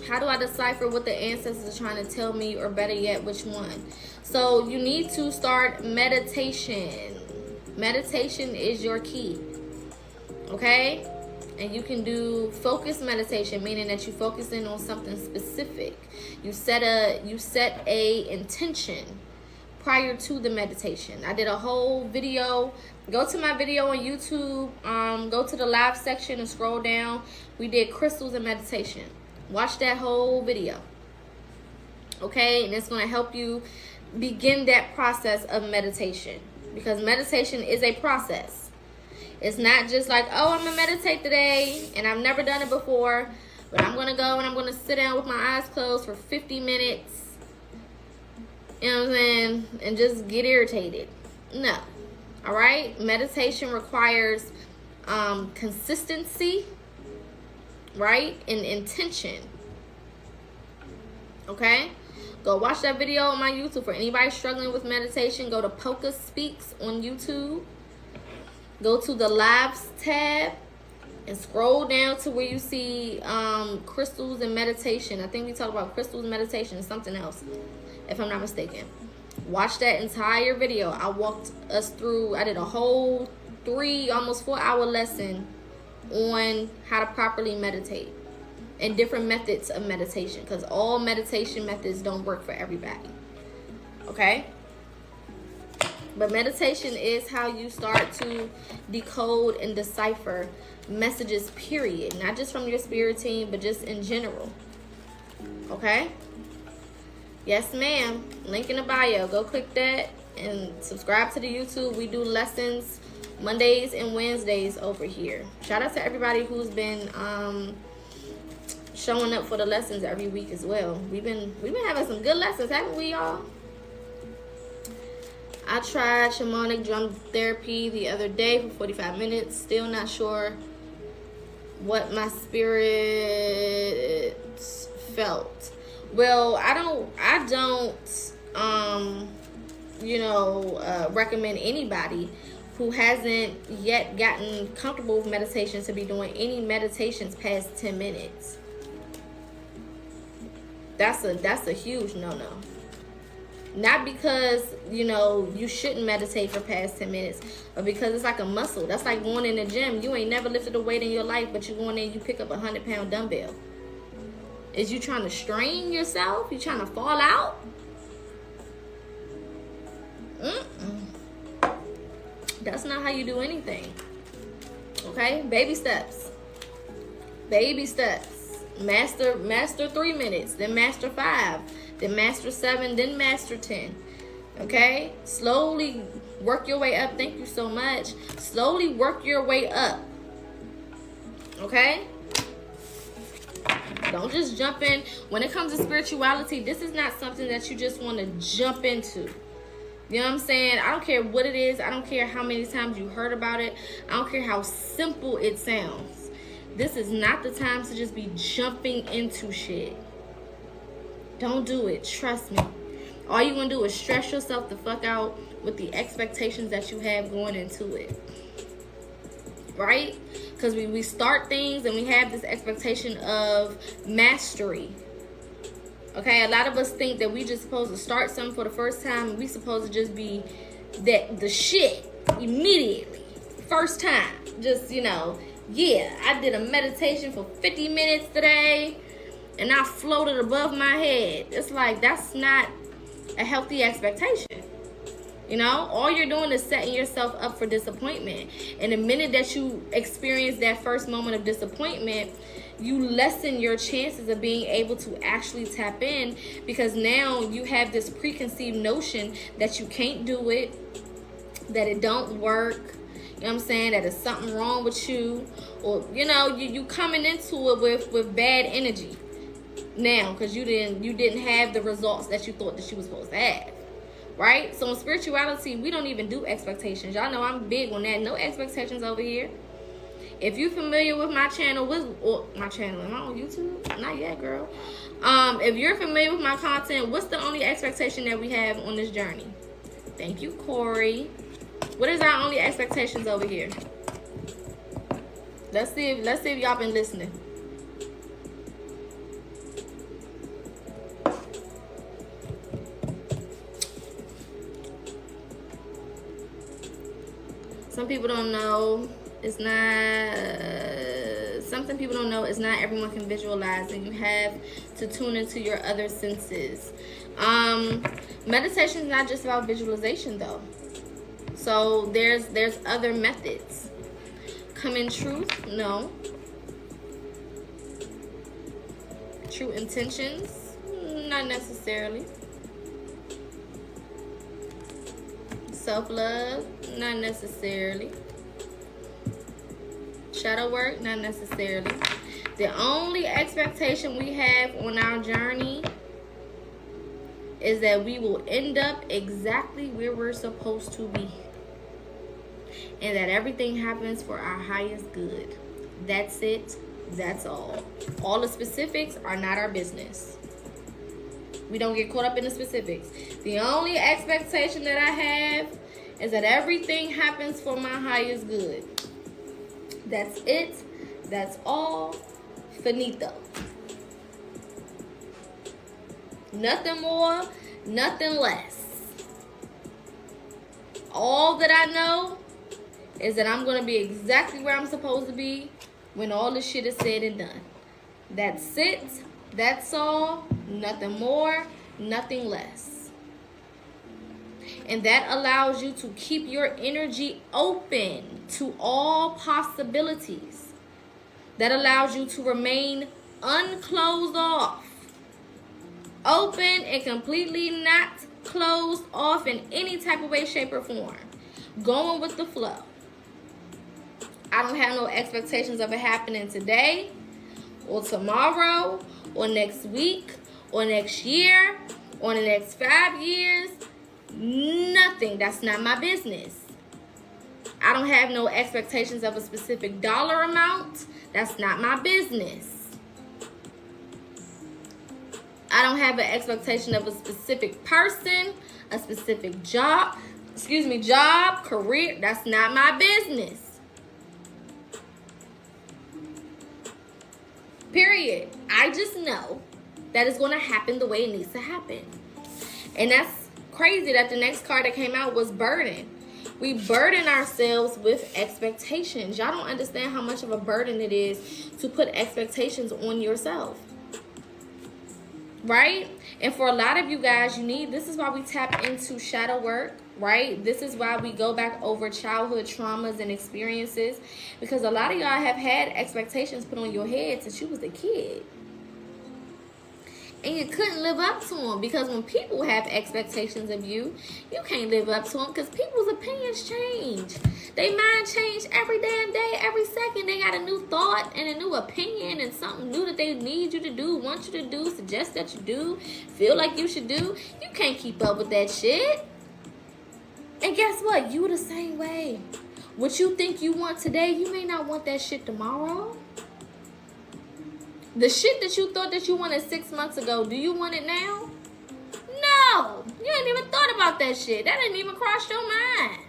How do I decipher what the ancestors are trying to tell me, or better yet, which one? So you need to start meditation. Meditation is your key. Okay? And you can do focused meditation, meaning that you focus in on something specific. You set a intention prior to the meditation. I did a whole video. Go to my video on YouTube. Go to the live section and scroll down. We did crystals and meditation. Watch that whole video. Okay? And it's going to help you begin that process of meditation. Because meditation is a process. It's not just like, oh, I'm going to meditate today, and I've never done it before, but I'm going to go and I'm going to sit down with my eyes closed for 50 minutes, you know what I'm saying, and just get irritated. No. All right? Meditation requires consistency, right, and intention. Okay? Go watch that video on my YouTube. For anybody struggling with meditation, go to PocaSPEAKS on YouTube. Go to the Lives tab and scroll down to where you see crystals and meditation. I think we talked about crystals and meditation and something else, if I'm not mistaken. Watch that entire video. I walked us through, I did a whole 3, almost 4-hour lesson on how to properly meditate and different methods of meditation, because all meditation methods don't work for everybody. Okay? But meditation is how you start to decode and decipher messages, period. Not just from your spirit team, but just in general. Okay? Yes, ma'am. Link in the bio. Go click that and subscribe to the YouTube. We do lessons Mondays and Wednesdays over here. Shout out to everybody who's been showing up for the lessons every week as well. We've been having some good lessons, haven't we, y'all? I tried shamanic drum therapy the other day for 45 minutes. Still not sure what my spirit felt. Well, I don't recommend anybody who hasn't yet gotten comfortable with meditation to be doing any meditations past 10 minutes. That's a huge no-no. Not because, you shouldn't meditate for past 10 minutes, but because it's like a muscle. That's like going in the gym. You ain't never lifted a weight in your life, but you go in there and you pick up a 100-pound dumbbell. Is you trying to strain yourself? You trying to fall out? That's not how you do anything. Okay? Baby steps. Baby steps. Master 3 minutes, then master 5, then master 7, then master 10. Okay? Slowly work your way up. Thank you so much. Slowly work your way up. Okay? Don't just jump in. When it comes to spirituality, this is not something that you just want to jump into. You know what I'm saying? I don't care what it is. I don't care how many times you heard about it. I don't care how simple it sounds. This is not the time to just be jumping into shit. Don't do it. Trust me. All you're going to do is stress yourself the fuck out with the expectations that you have going into it. Right? Because we start things and we have this expectation of mastery. Okay, a lot of us think that we just supposed to start something for the first time and we supposed to just be the shit immediately. First time. Just, yeah, I did a meditation for 50 minutes today and I floated above my head. It's like, that's not a healthy expectation. All you're doing is setting yourself up for disappointment. And the minute that you experience that first moment of disappointment, you lessen your chances of being able to actually tap in, because now you have this preconceived notion that you can't do it, that it don't work, you know what I'm saying, that there's something wrong with you, or, you coming into it with bad energy now because you didn't have the results that you thought that you was supposed to have. Right? So in spirituality, we don't even do expectations. Y'all know I'm big on that. No expectations over here. If you're familiar with my channel, am I on YouTube? Not yet, girl. If you're familiar with my content, what's the only expectation that we have on this journey? Thank you, Corey. What is our only expectations over here? Let's see if y'all been listening. Some people don't know. Something people don't know is not everyone can visualize, and you have to tune into your other senses. Meditation is not just about visualization, though. So there's other methods. Come in truth? No. True intentions? Not necessarily. Self-love? Not necessarily. Shadow work? Not necessarily. The only expectation we have on our journey is that we will end up exactly where we're supposed to be. And that everything happens for our highest good. That's it. That's all. All the specifics are not our business. We don't get caught up in the specifics. The only expectation that I have is that everything happens for my highest good. That's it. That's all. Finito. Nothing more, nothing less. All that I know is that I'm going to be exactly where I'm supposed to be when all this shit is said and done. That's it. That's all. Nothing more, nothing less. And that allows you to keep your energy open to all possibilities. That allows you to remain unclosed off. Open and completely not closed off in any type of way, shape, or form. Going with the flow. I don't have no expectations of it happening today or tomorrow or next week or next year or the next 5 years. Nothing. That's not my business. I don't have no expectations of a specific dollar amount. That's not my business. I don't have an expectation of a specific person, a specific job, career. That's not my business. Period. I just know that it's going to happen the way it needs to happen. And that's crazy that the next card that came out was burden. We burden ourselves with expectations. Y'all don't understand how much of a burden it is to put expectations on yourself. Right? And for a lot of you guys, this is why we tap into shadow work, right? This is why we go back over childhood traumas and experiences, because a lot of y'all have had expectations put on your head since you was a kid. And you couldn't live up to them, because when people have expectations of you, you can't live up to them, because people's opinions change. They mind change every damn day, every second. They got a new thought and a new opinion and something new that they need you to do, want you to do, suggest that you do, feel like you should do. You can't keep up with that shit. And guess what? You the same way. What you think you want today, you may not want that shit tomorrow. The shit that you thought that you wanted 6 months ago, do you want it now? No. You ain't even thought about that shit. That didn't even cross your mind.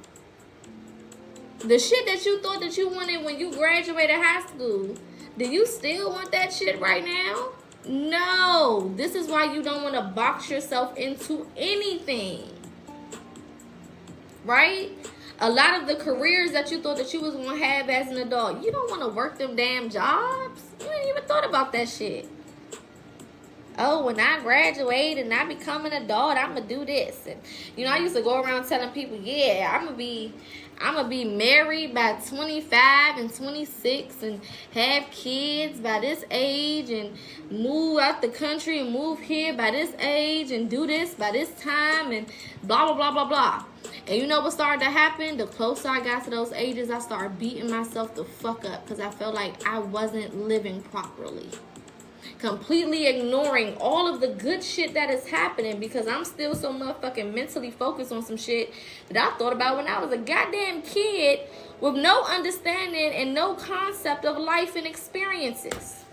The shit that you thought that you wanted when you graduated high school, do you still want that shit right now? No. This is why you don't want to box yourself into anything. Right? A lot of the careers that you thought that you was going to have as an adult, you don't want to work them damn jobs. You ain't even thought about that shit. Oh, when I graduate and I become an adult, I'm going to do this. And, I used to go around telling people, yeah, I'm going to be married by 25 and 26 and have kids by this age and move out the country and move here by this age and do this by this time and blah, blah, blah, blah, blah. And you know what started to happen? The closer I got to those ages, I started beating myself the fuck up because I felt like I wasn't living properly. Completely ignoring all of the good shit that is happening because I'm still so motherfucking mentally focused on some shit that I thought about when I was a goddamn kid with no understanding and no concept of life and experiences.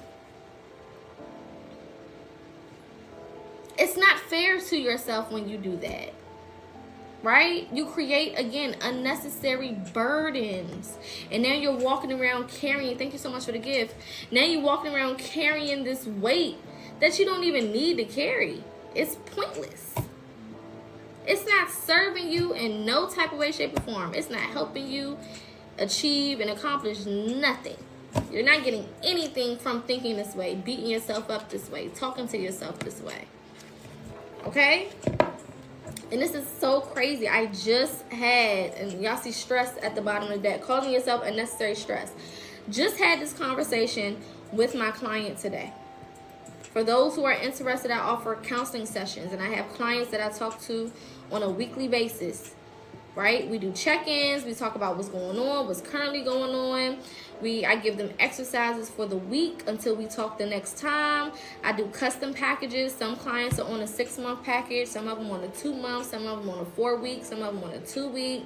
It's not fair to yourself when you do that. Right? You create, again, unnecessary burdens. And now you're walking around carrying, thank you so much for the gift. Now you're walking around carrying this weight that you don't even need to carry. It's pointless. It's not serving you in no type of way, shape, or form. It's not helping you achieve and accomplish nothing. You're not getting anything from thinking this way, beating yourself up this way, talking to yourself this way. Okay? And this is so crazy. I just had, and y'all see stress at the bottom of the deck, causing yourself unnecessary stress. Just had this conversation with my client today. For those who are interested, I offer counseling sessions, and I have clients that I talk to on a weekly basis. Right? We do check-ins. We talk about what's going on, what's currently going on. I give them exercises for the week until we talk the next time. I do custom packages. Some clients are on a 6-month package. Some of them on a 2-month. Some of them on a 4-week. Some of them on a 2-week.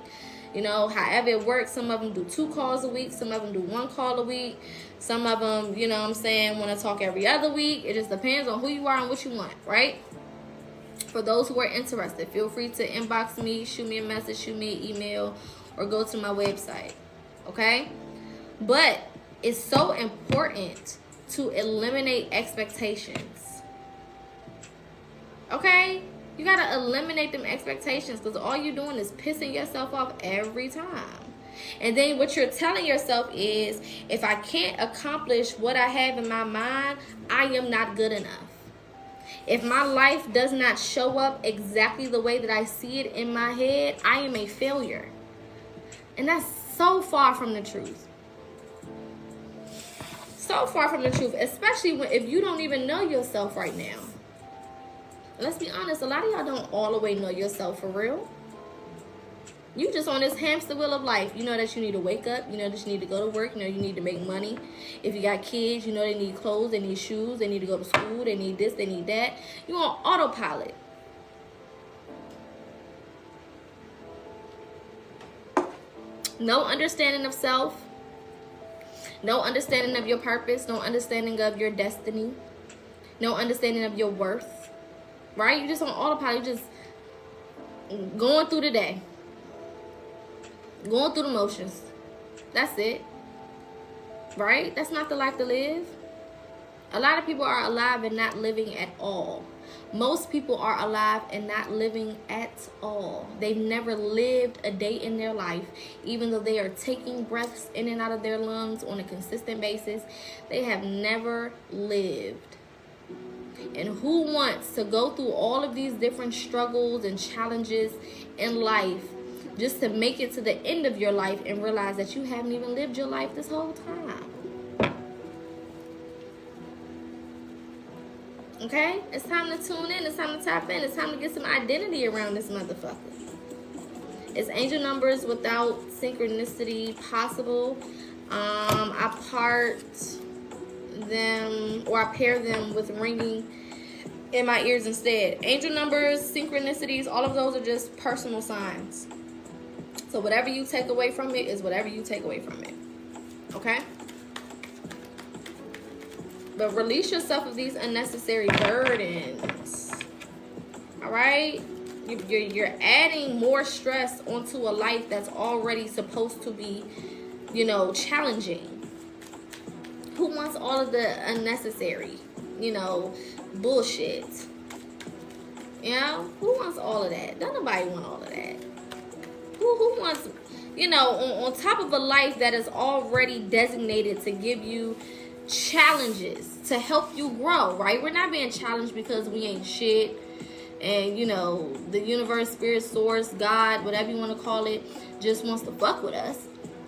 However it works. Some of them do 2 calls a week. Some of them do 1 call a week. Some of them, want to talk every other week. It just depends on who you are and what you want, right? For those who are interested, feel free to inbox me, shoot me a message, shoot me an email, or go to my website, okay? But it's so important to eliminate expectations, okay? You got to eliminate them expectations because all you're doing is pissing yourself off every time. And then what you're telling yourself is, if I can't accomplish what I have in my mind, I am not good enough. If my life does not show up exactly the way that I see it in my head, I am a failure. And that's so far from the truth. So far from the truth, especially if you don't even know yourself right now. Let's be honest, a lot of y'all don't all the way know yourself for real. You just on this hamster wheel of life. You know that you need to wake up. You know that you need to go to work. You know you need to make money. If you got kids, you know they need clothes, they need shoes, they need to go to school, they need this, they need that. You on autopilot. No understanding of self. No understanding of your purpose. No understanding of your destiny. No understanding of your worth. Right? You just on autopilot. You just going through the day. Going through the motions. That's it. Right? That's not the life to live. A lot of people are alive and not living at all. Most people are alive and not living at all. They've never lived a day in their life, even though they are taking breaths in and out of their lungs on a consistent basis. They have never lived. And who wants to go through all of these different struggles and challenges in life just to make it to the end of your life and realize that you haven't even lived your life this whole time? Okay? It's time to tune in. It's time to tap in. It's time to get some identity around this motherfucker. Is angel numbers without synchronicity possible? I part them, or I pair them with ringing in my ears instead. Angel numbers, synchronicities, all of those are just personal signs. So whatever you take away from it is whatever you take away from it. Okay? But release yourself of these unnecessary burdens. All right? You're adding more stress onto a life that's already supposed to be, you know, challenging. Who wants all of the unnecessary, you know, bullshit? You know? Who wants all of that? Don't nobody want all of that. Who wants, you know, on top of a life that is already designated to give you challenges to help you grow, right? We're not being challenged because we ain't shit, and you know the universe, spirit, source, God, whatever you want to call it, just wants to fuck with us,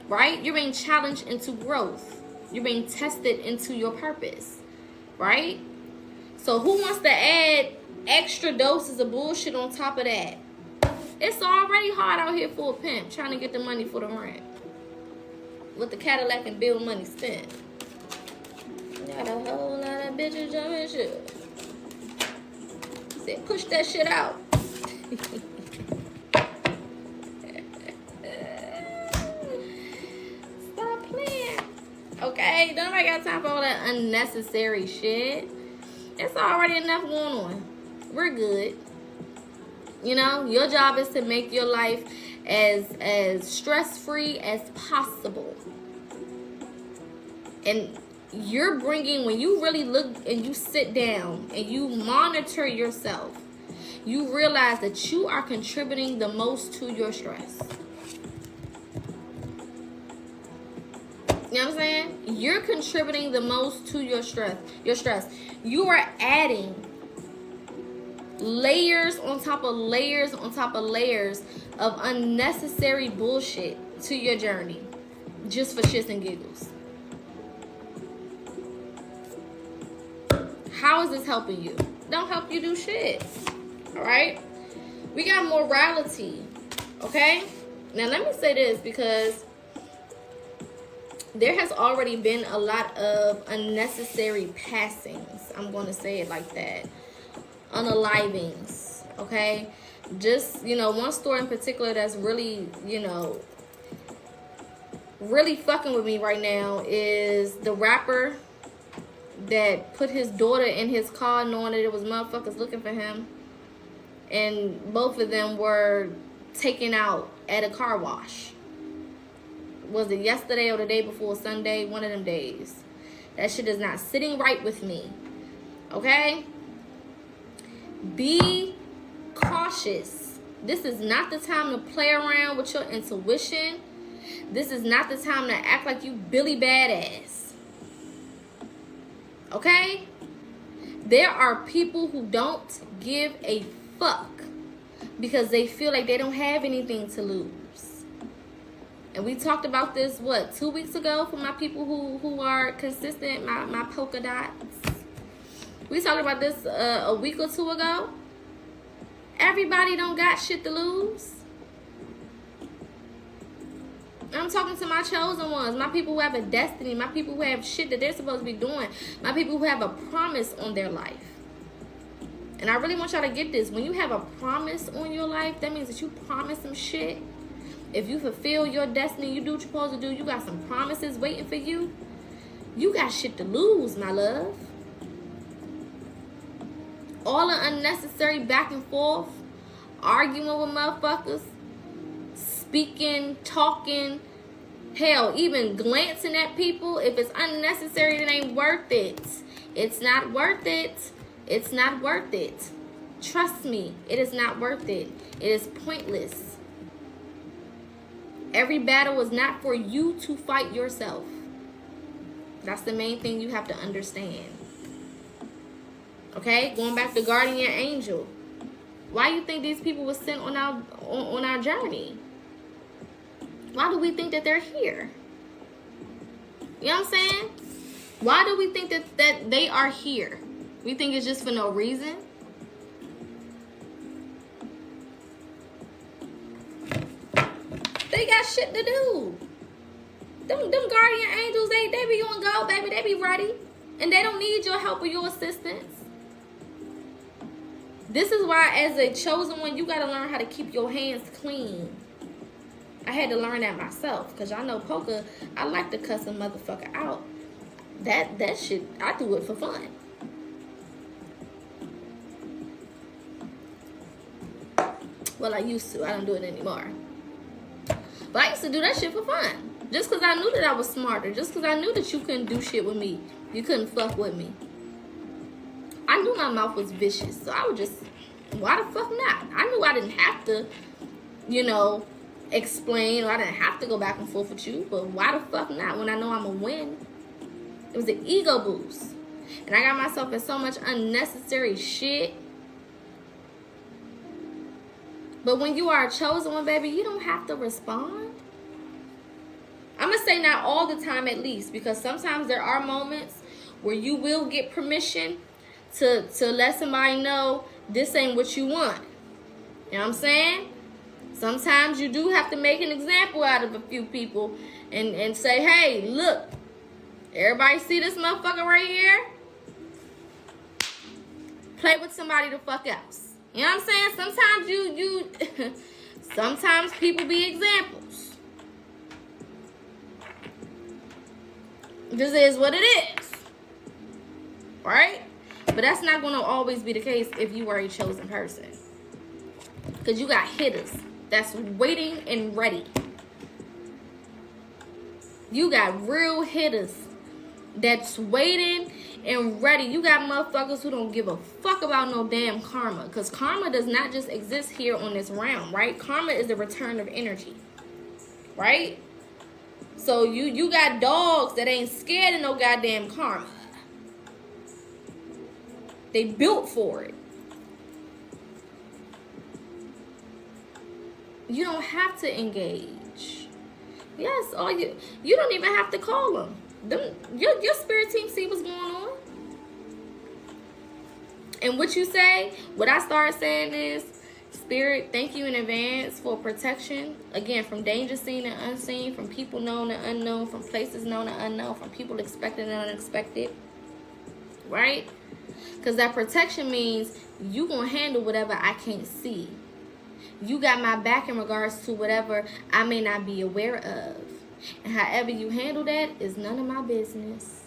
right? You're being challenged into growth. You're being tested into your purpose, right? So who wants to add extra doses of bullshit on top of that? It's already hard out here for a pimp trying to get the money for the rent with the Cadillac and bill money spent. Got a whole lot of bitches jumping shit. Said, push that shit out. Stop playing. Okay? Nobody got time for all that unnecessary shit. It's already enough going on. We're good. You know, your job is to make your life as stress-free as possible. And you're bringing, when you really look and you sit down and you monitor yourself, you realize that you are contributing the most to your stress. You know what I'm saying? You're contributing the most to your stress. You are adding layers on top of layers on top of layers of unnecessary bullshit to your journey just for shits and giggles. How is this helping you? Don't help you do shit. Alright? We got morality. Okay? Now let me say this, because there has already been a lot of unnecessary passings. I'm going to say it like that. Unalivings. Okay? Just, you know, one story in particular that's really, you know, really fucking with me right now is the rapper that put his daughter in his car knowing that it was motherfuckers looking for him. And both of them were taken out at a car wash. Was it yesterday or the day before? Sunday? One of them days. That shit is not sitting right with me. Okay? Be cautious. This is not the time to play around with your intuition. This is not the time to act like you Billy Badass. Okay? There are people who don't give a fuck because they feel like they don't have anything to lose. And we talked about this, 2 weeks ago, for my people who are consistent, my polka dots. We talked about this a week or two ago. Everybody don't got shit to lose. I'm talking to my chosen ones, my people who have a destiny, my people who have shit that they're supposed to be doing, my people who have a promise on their life. And I really want y'all to get this. When you have a promise on your life, that means that you promise some shit. If you fulfill your destiny, you do what you're supposed to do, you got some promises waiting for you, you got shit to lose, my love. All the unnecessary back and forth, arguing with motherfuckers, speaking, talking, hell, even glancing at people, if it's unnecessary, it ain't worth it. It's not worth it. It's not worth it. Trust me, it is not worth it. It is pointless. Every battle is not for you to fight yourself. That's the main thing you have to understand. Okay, going back to guardian angel. Why do you think these people were sent on our journey? Why do we think that they're here? You know what I'm saying? Why do we think that they are here? We think it's just for no reason? They got shit to do. Them guardian angels, they be on go, baby. They be ready. And they don't need your help or your assistance. This is why, as a chosen one, you got to learn how to keep your hands clean. I had to learn that myself, because y'all know Poca, I like to cuss a motherfucker out. That shit, I do it for fun. Well, I used to. I don't do it anymore. But I used to do that shit for fun. Just because I knew that I was smarter. Just because I knew that you couldn't do shit with me. You couldn't fuck with me. I knew my mouth was vicious. So I would just, why the fuck not? I knew I didn't have to, explain, or I didn't have to go back and forth with you. But why the fuck not when I know I'm going to win? It was an ego boost. And I got myself in so much unnecessary shit. But when you are a chosen one, baby, you don't have to respond. I'm going to say not all the time, at least, because sometimes there are moments where you will get permission to let somebody know this ain't what you want. You know what I'm saying? Sometimes you do have to make an example out of a few people and say, hey, look, everybody see this motherfucker right here? Play with somebody the fuck else. You know what I'm saying? Sometimes you sometimes people be examples. This is what it is. Right? But that's not going to always be the case if you are a chosen person. Because you got hitters that's waiting and ready. You got real hitters that's waiting and ready. You got motherfuckers who don't give a fuck about no damn karma. Because karma does not just exist here on this realm, right? Karma is the return of energy. Right? So you got dogs that ain't scared of no goddamn karma. They built for it. You don't have to engage. Yes, you don't even have to call them. Your spirit team see what's going on. And what you say, what I start saying is, Spirit, thank you in advance for protection. Again, from danger seen and unseen, from people known and unknown, from places known and unknown, from people expected and unexpected. Right? Because that protection means you gonna handle whatever I can't see. You got my back in regards to whatever I may not be aware of. And however you handle that is none of my business.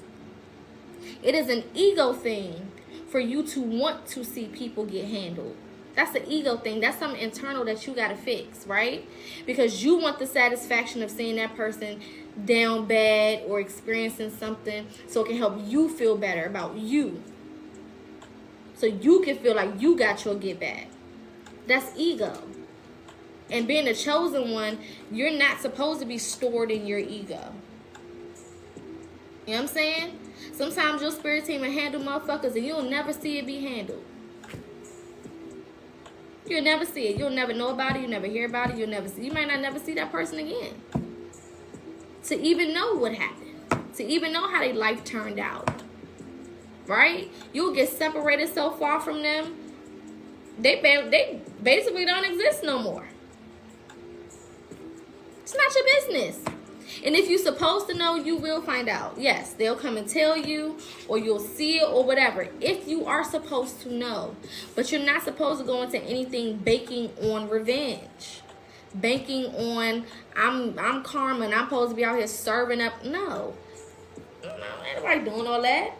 It is an ego thing for you to want to see people get handled. That's an ego thing. That's something internal that you got to fix, right? Because you want the satisfaction of seeing that person down bad or experiencing something so it can help you feel better about you. So you can feel like you got your get back. That's ego. And being a chosen one, you're not supposed to be stored in your ego. You know what I'm saying? Sometimes your spirit team will handle motherfuckers and you'll never see it be handled. You'll never see it. You'll never know about it. You'll never hear about it. You'll never see. You might not never see that person again. To even know what happened. To even know how their life turned out. Right? You'll get separated so far from them. They basically don't exist no more. It's not your business. And if you're supposed to know, you will find out. Yes, they'll come and tell you, or you'll see it, or whatever. If you are supposed to know. But you're not supposed to go into anything banking on revenge. Banking on, I'm karma and I'm supposed to be out here serving up. No. Ain't nobody doing all that.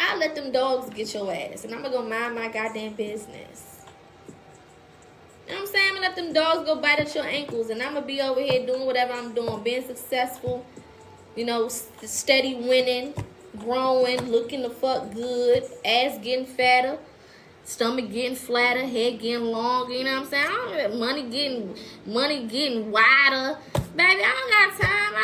I'll let them dogs get your ass. And I'm going to go mind my goddamn business. You know what I'm saying? I'm going to let them dogs go bite at your ankles. And I'm going to be over here doing whatever I'm doing. Being successful. You know, steady winning. Growing. Looking the fuck good. Ass getting fatter. Stomach getting flatter. Head getting longer. You know what I'm saying? Money getting wider. Baby, I don't got time.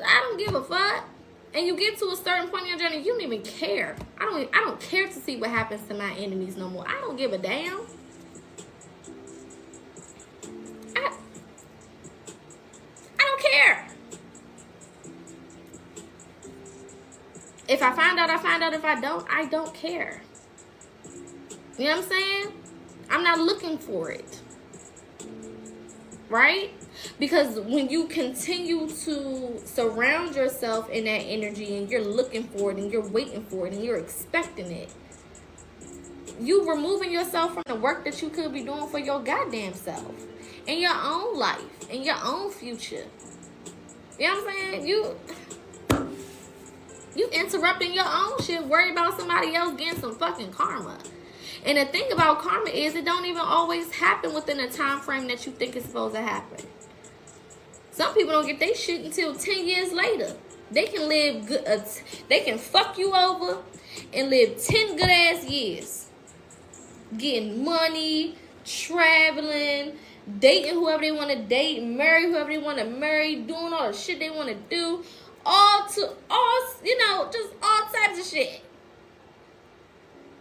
I don't give a fuck. And you get to a certain point in your journey, you don't even care. I don't care to see what happens to my enemies no more. I don't give a damn. I don't care. If I find out, I find out. If I don't care. You know what I'm saying? I'm not looking for it. Right? Because when you continue to surround yourself in that energy and you're looking for it and you're waiting for it and you're expecting it, you removing yourself from the work that you could be doing for your goddamn self in your own life, in your own future. You know what I'm saying? You interrupting your own shit, worried about somebody else getting some fucking karma. And the thing about karma is it don't even always happen within the time frame that you think it's supposed to happen. Some people don't get their shit until 10 years later. They can live good. They can fuck you over and live 10 good ass years. Getting money, traveling, dating whoever they want to date, marry whoever they want to marry, doing all the shit they want to do. Just all types of shit.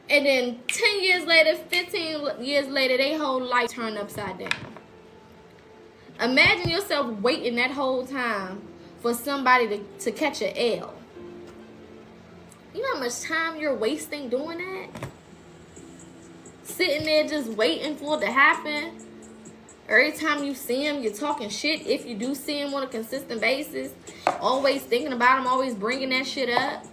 And then 10 years later, 15 years later, their whole life turned upside down. Imagine yourself waiting that whole time for somebody to catch an L. You know how much time you're wasting doing that? Sitting there just waiting for it to happen. Every time you see him, you're talking shit. If you do see him on a consistent basis, always thinking about him, always bringing that shit up.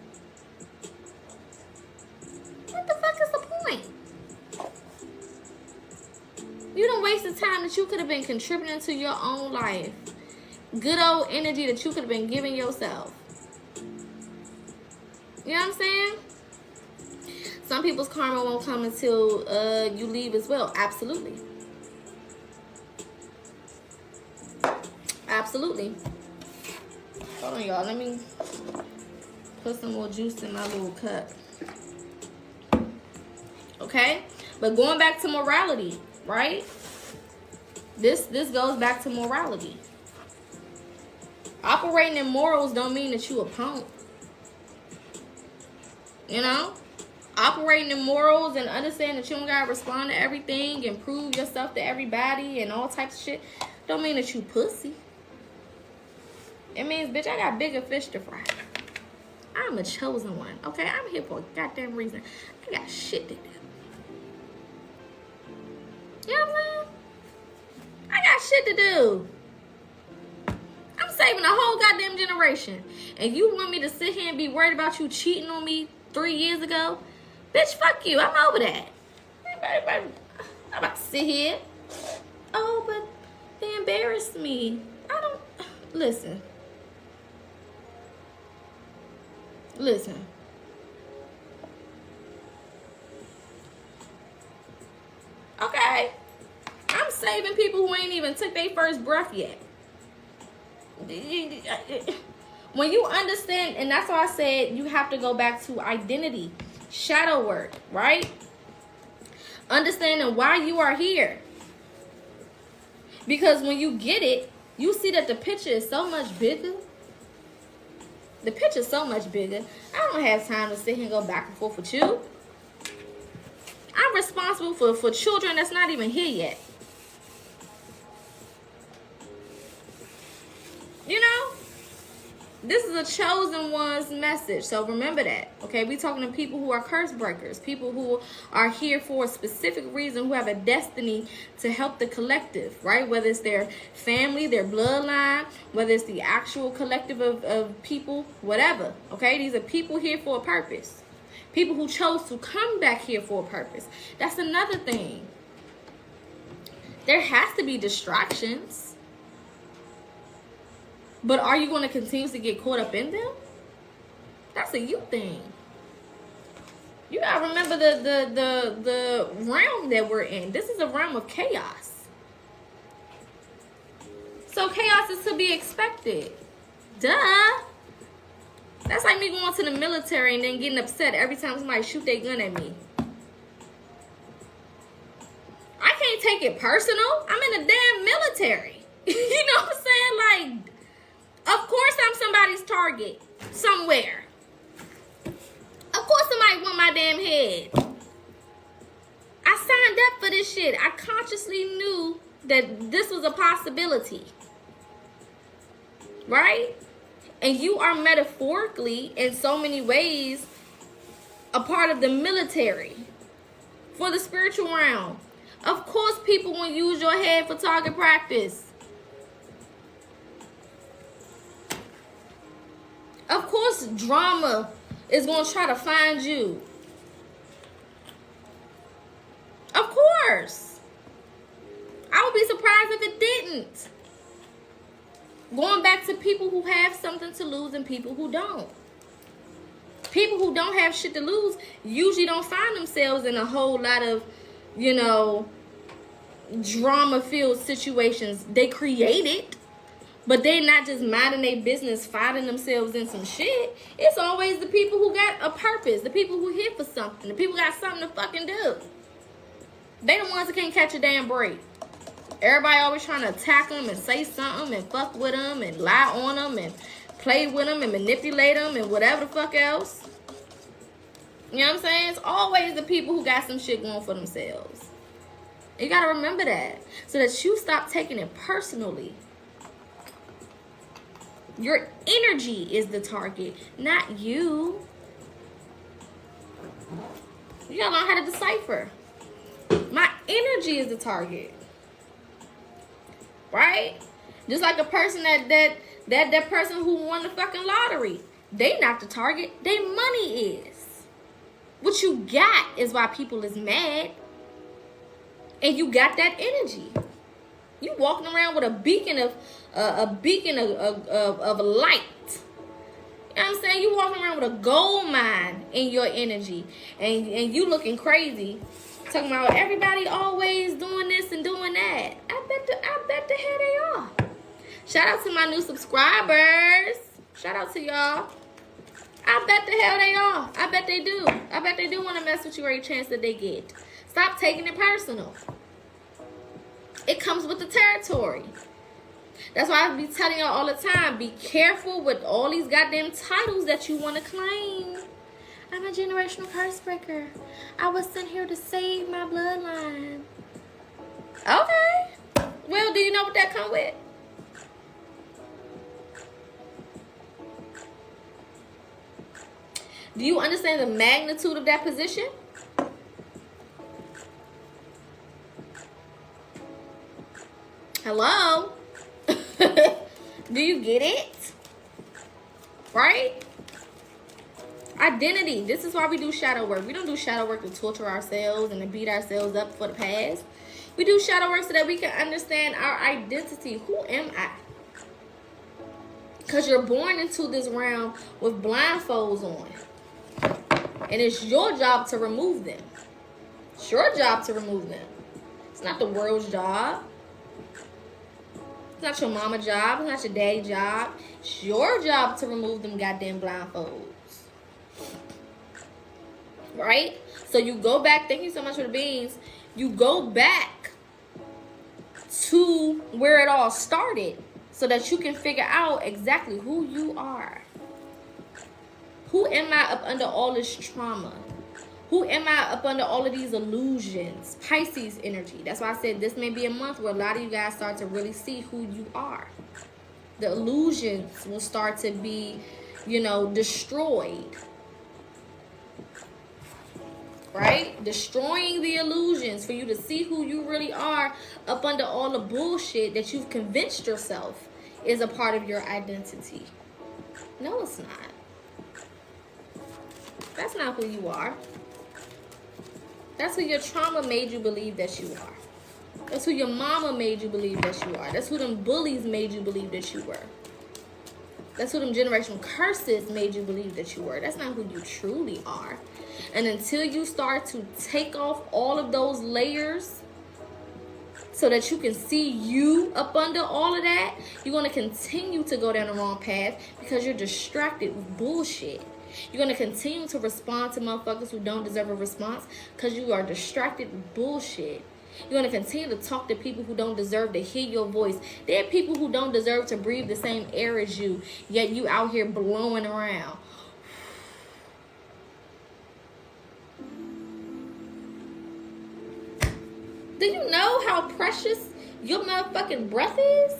What the fuck is the point? You don't waste the time that you could have been contributing to your own life. Good old energy that you could have been giving yourself. You know what I'm saying? Some people's karma won't come until you leave as well. Absolutely. Absolutely. Hold on, y'all. Let me put some more juice in my little cup. Okay? But going back to morality, right? This goes back to morality. Operating in morals don't mean that you a punk. You know? Operating in morals and understanding that you don't gotta respond to everything and prove yourself to everybody and all types of shit don't mean that you pussy. It means, bitch, I got bigger fish to fry. I'm a chosen one, okay? I'm here for a goddamn reason. I got shit to do. You know what I'm saying? I got shit to do. I'm saving a whole goddamn generation. And you want me to sit here and be worried about you cheating on me 3 years ago? Bitch, fuck you. I'm over that. I'm about to sit here. Oh, but they embarrassed me. I don't... Listen. Okay. I'm saving people who ain't even took their first breath yet. When you understand, and that's why I said you have to go back to identity, shadow work, right? Understanding why you are here. Because when you get it, you see that the picture is so much bigger. The picture's so much bigger. I don't have time to sit here and go back and forth with you. I'm responsible for children that's not even here yet. You know? This is a chosen one's message. So remember that. Okay? We talking to people who are curse breakers. People who are here for a specific reason, who have a destiny to help the collective, right? Whether it's their family, their bloodline, whether it's the actual collective of people, whatever. Okay? These are people here for a purpose. People who chose to come back here for a purpose. That's another thing. There has to be distractions. But are you going to continue to get caught up in them? That's a you thing. You got to remember the realm that we're in. This is a realm of chaos. So chaos is to be expected. Duh. That's like me going to the military and then getting upset every time somebody shoot their gun at me. I can't take it personal. I'm in the damn military. You know what I'm saying? Like, of course I'm somebody's target somewhere. Of course somebody want my damn head. I signed up for this shit. I consciously knew that this was a possibility. Right? And you are metaphorically, in so many ways, a part of the military for the spiritual realm. Of course people want to use your head for target practice. Of course drama is going to try to find you. Of course. I would be surprised if it didn't. Going back to people who have something to lose and people who don't. People who don't have shit to lose usually don't find themselves in a whole lot of, you know, drama-filled situations. They create it. But they not just minding their business, finding themselves in some shit. It's always the people who got a purpose. The people who here for something. The people who got something to fucking do. They the ones that can't catch a damn break. Everybody always trying to attack them and say something and fuck with them and lie on them and play with them and manipulate them and whatever the fuck else. You know what I'm saying? It's always the people who got some shit going for themselves. You got to remember that. So that you stop taking it personally. Your energy is the target, not you. You gotta learn how to decipher. My energy is the target. Right? Just like a person that person who won the fucking lottery. They not the target. Their money is. What you got is why people is mad. And you got that energy. You walking around with a beacon of light. You know what I'm saying? You walking around with a gold mine in your energy, and you looking crazy, talking about everybody always doing this and doing that. I bet the hell they are. Shout out to my new subscribers. Shout out to y'all. I bet the hell they are. I bet they do. I bet they do want to mess with you every chance that they get. Stop taking it personal. It comes with the territory. That's why I be telling y'all all the time, be careful with all these goddamn titles that you want to claim. I'm a generational curse breaker. I was sent here to save my bloodline. Okay. Well, do you know what that come with? Do you understand the magnitude of that position? Hello? Do you get it? Right? Identity. This is why we do shadow work. We don't do shadow work to torture ourselves and to beat ourselves up for the past. We do shadow work so that we can understand our identity. Who am I? Because you're born into this realm with blindfolds on. And it's your job to remove them. It's your job to remove them. It's not the world's job. It's not your mama's job. It's not your daddy's job. It's your job to remove them goddamn blindfolds. Right? So you go back. Thank you so much for the beans. You go back to where it all started so that you can figure out exactly who you are. Who am I up under all this trauma? Who am I up under all of these illusions? Pisces energy. That's why I said this may be a month where a lot of you guys start to really see who you are. The illusions will start to be, you know, destroyed. Right? Destroying the illusions for you to see who you really are up under all the bullshit that you've convinced yourself is a part of your identity. No, it's not. That's not who you are. That's who your trauma made you believe that you are. That's who your mama made you believe that you are. That's who them bullies made you believe that you were. That's who them generational curses made you believe that you were. That's not who you truly are. And until you start to take off all of those layers so that you can see you up under all of that, you're going to continue to go down the wrong path because you're distracted with bullshit. You're going to continue to respond to motherfuckers who don't deserve a response because you are distracted with bullshit. You're going to continue to talk to people who don't deserve to hear your voice. There are people who don't deserve to breathe the same air as you, yet you out here blowing around. Do you know how precious your motherfucking breath is?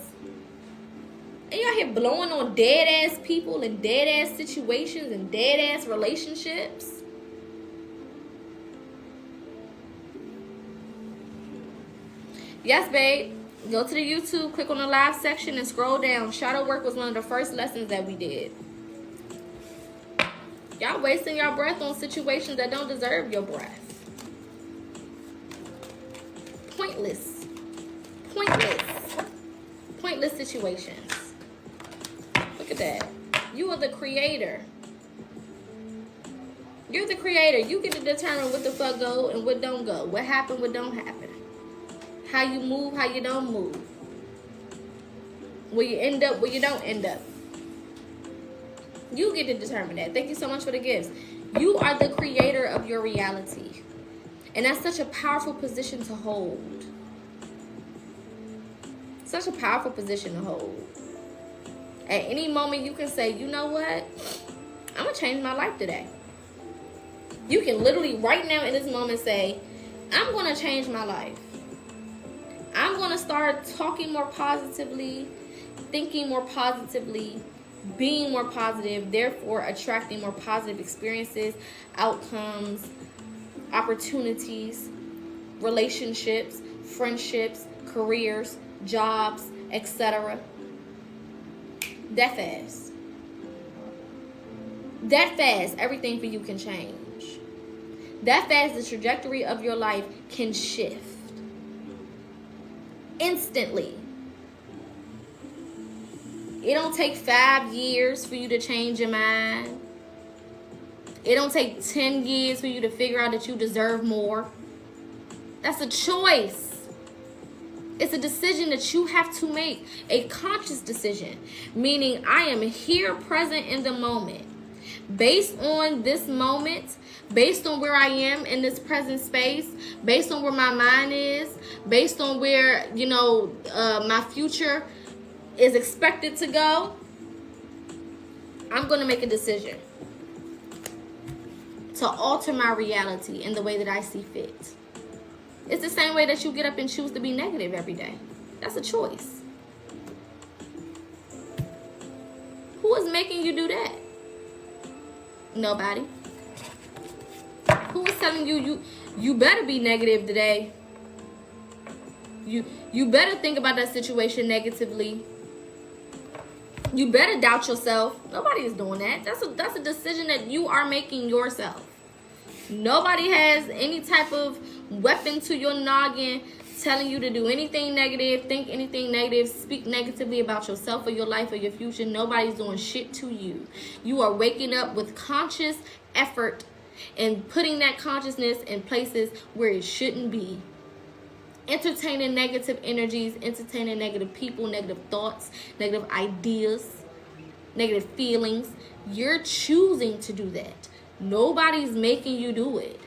And you out here blowing on dead ass people and dead ass situations and dead ass relationships. Yes, babe. Go to the YouTube, click on the live section and scroll down. Shadow work was one of the first lessons that we did. Y'all wasting your breath on situations that don't deserve your breath. Pointless. Pointless situations. Look at that. You are the creator. You're the creator. You get to determine what the fuck go and what don't go. What happened, what don't happen. How you move, how you don't move. Where you end up, where you don't end up. You get to determine that. Thank you so much for the gifts. You are the creator of your reality. And that's such a powerful position to hold. Such a powerful position to hold. At any moment you can say, you know what? I'm going to change my life today. You can literally right now in this moment say, I'm going to change my life. I'm going to start talking more positively, thinking more positively, being more positive, therefore attracting more positive experiences, outcomes, opportunities, relationships, friendships, careers, jobs, etc. That fast. That fast, everything for you can change. That fast, the trajectory of your life can shift. Instantly. It don't take 5 years for you to change your mind. It don't take 10 years for you to figure out that you deserve more. That's a choice. It's a decision that you have to make. A conscious decision. Meaning I am here present in the moment. Based on this moment, based on where I am in this present space, based on where my mind is, based on where, you know, my future is expected to go, I'm going to make a decision to alter my reality in the way that I see fit. It's the same way that you get up and choose to be negative every day. That's a choice. Who is making you do that? Nobody. Who is telling you better be negative today? You better think about that situation negatively. You better doubt yourself. Nobody is doing that. That's a decision that you are making yourself. Nobody has any type of weapon to your noggin telling you to do anything negative, think anything negative, speak negatively about yourself or your life or your future. Nobody's doing shit to you. You are waking up with conscious effort and putting that consciousness in places where it shouldn't be. Entertaining negative energies, entertaining negative people, negative thoughts, negative ideas, negative feelings. You're choosing to do that. Nobody's making you do it.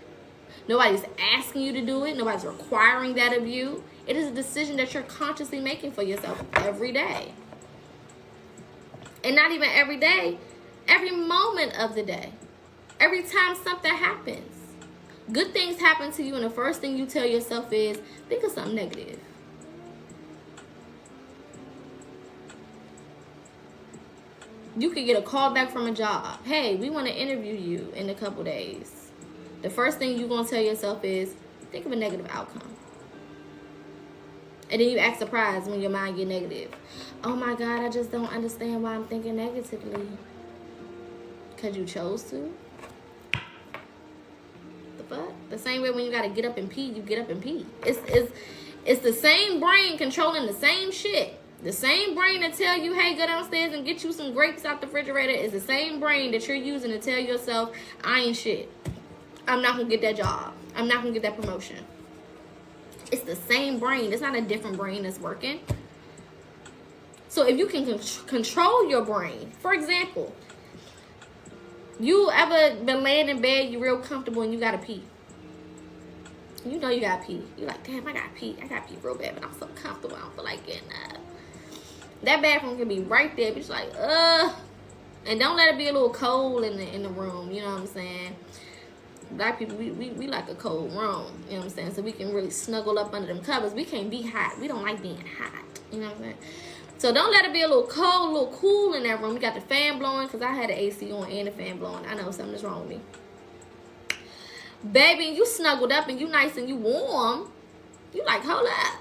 Nobody's asking you to do it. Nobody's requiring that of you. It is a decision that you're consciously making for yourself every day. And not even every day. Every moment of the day. Every time something happens. Good things happen to you, and the first thing you tell yourself is, think of something negative. You could get a call back from a job. Hey, we want to interview you in a couple days. The first thing you're going to tell yourself is, think of a negative outcome. And then you act surprised when your mind get negative. Oh my God, I just don't understand why I'm thinking negatively. Because you chose to. The fuck? The same way when you got to get up and pee, you get up and pee. It's the same brain controlling the same shit. The same brain that tell you, hey, go downstairs and get you some grapes out the refrigerator is the same brain that you're using to tell yourself, I ain't shit. I'm not going to get that job. I'm not going to get that promotion. It's the same brain. It's not a different brain that's working. So if you can control your brain, for example, you ever been laying in bed, you're real comfortable and you got to pee. You know you got to pee. You're like, damn, I got to pee. I got to pee real bad, but I'm so comfortable. I don't feel like getting up. That bathroom can be right there, but it's like, and don't let it be a little cold in the room, you know what I'm saying? Black people, we like a cold room, you know what I'm saying? So we can really snuggle up under them covers. We can't be hot. We don't like being hot, you know what I'm saying? So don't let it be a little cold, a little cool in that room. You got the fan blowing, because I had the AC on and the fan blowing. I know something's wrong with me. Baby, you snuggled up and you nice and you warm. You like, hold up.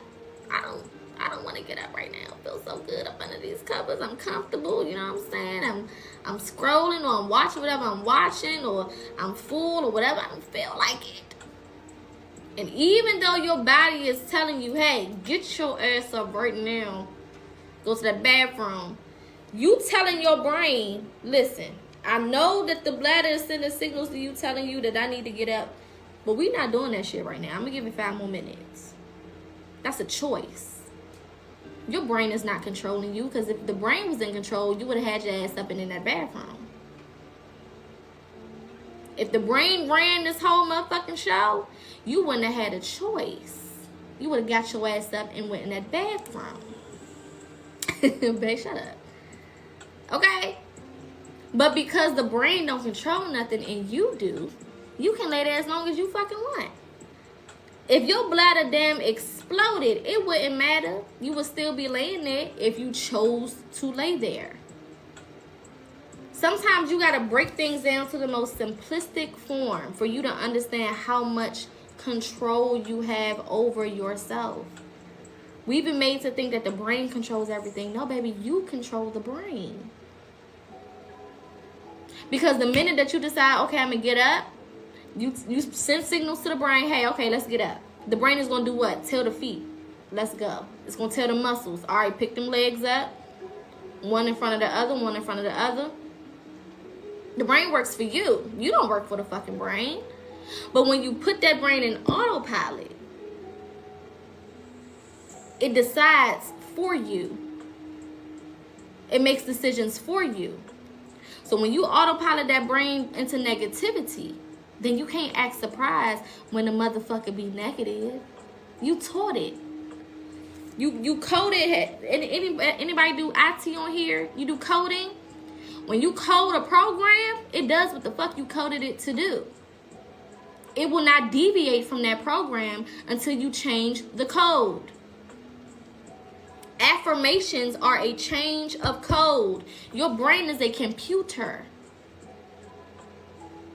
I don't want to get up right now. I feel so good up under these covers. I'm comfortable, you know what I'm saying? I'm scrolling, or I'm watching whatever I'm watching, or I'm full or whatever. I don't feel like it. And even though your body is telling you, hey, get your ass up right now, go to that bathroom, you telling your brain, listen, I know that the bladder is sending signals to you telling you that I need to get up, but we're not doing that shit right now. I'm going to give you 5 more minutes. That's a choice. Your brain is not controlling you, because if the brain was in control, you would have had your ass up and in that bathroom. If the brain ran this whole motherfucking show, you wouldn't have had a choice. You would have got your ass up and went in that bathroom. Babe, shut up. Okay? But because the brain don't control nothing and you do, you can lay there as long as you fucking want. If your bladder dam exploded, it wouldn't matter. You would still be laying there if you chose to lay there. Sometimes you got to break things down to the most simplistic form for you to understand how much control you have over yourself. We've been made to think that the brain controls everything. No, baby, you control the brain. Because the minute that you decide, okay, I'm going to get up, you send signals to the brain, hey, okay, let's get up. The brain is going to do what? Tell the feet, let's go. It's going to tell the muscles, all right, pick them legs up. One in front of the other, one in front of the other. The brain works for you. You don't work for the fucking brain. But when you put that brain in autopilot, it decides for you. It makes decisions for you. So when you autopilot that brain into negativity, then you can't act surprised when the motherfucker be negative. You taught it. You coded it. Anybody do IT on here? You do coding? When you code a program, it does what the fuck you coded it to do. It will not deviate from that program until you change the code. Affirmations are a change of code. Your brain is a computer.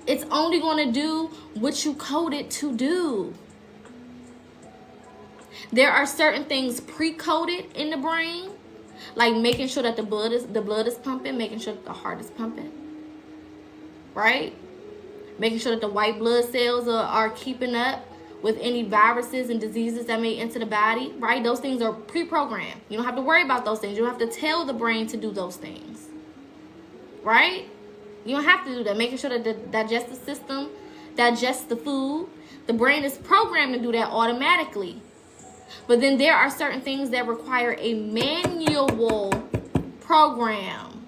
It's only going to do what you code it to do. There are certain things pre-coded in the brain, like making sure that the blood is pumping, making sure that the heart is pumping, right? Making sure that the white blood cells are keeping up with any viruses and diseases that may enter the body, right? Those things are pre-programmed. You don't have to worry about those things. You don't have to tell the brain to do those things, right? You don't have to do that. Making sure that the digestive system digests the food. The brain is programmed to do that automatically. But then there are certain things that require a manual program,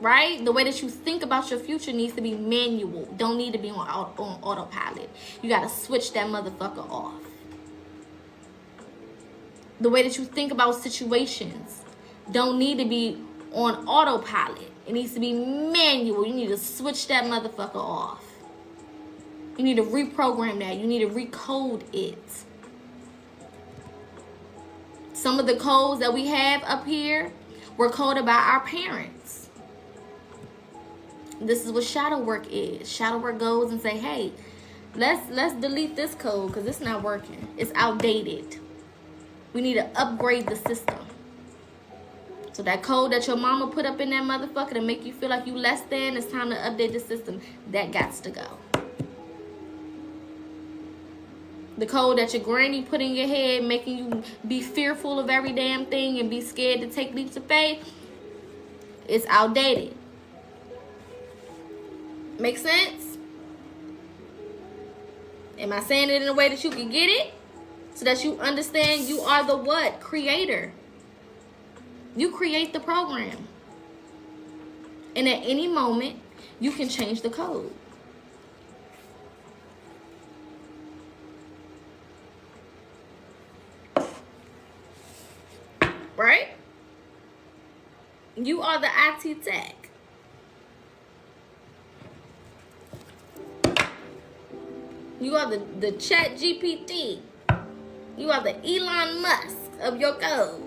right? The way that you think about your future needs to be manual. Don't need to be on autopilot. You got to switch that motherfucker off. The way that you think about situations don't need to be on autopilot. It needs to be manual. You need to switch that motherfucker off. You need to reprogram that. You need to recode it. Some of the codes that we have up here were coded by our parents. This is what shadow work is. Shadow work goes and say, hey, let's delete this code because it's not working. It's outdated. We need to upgrade the system. So that code that your mama put up in that motherfucker to make you feel like you less than, it's time to update the system. That gots to go. The code that your granny put in your head, making you be fearful of every damn thing and be scared to take leaps of faith, it's outdated. Make sense? Am I saying it in a way that you can get it? So that you understand you are the what? Creator. You create the program. And at any moment, you can change the code. Right? You are the IT tech. You are the Chat GPT. You are the Elon Musk of your code.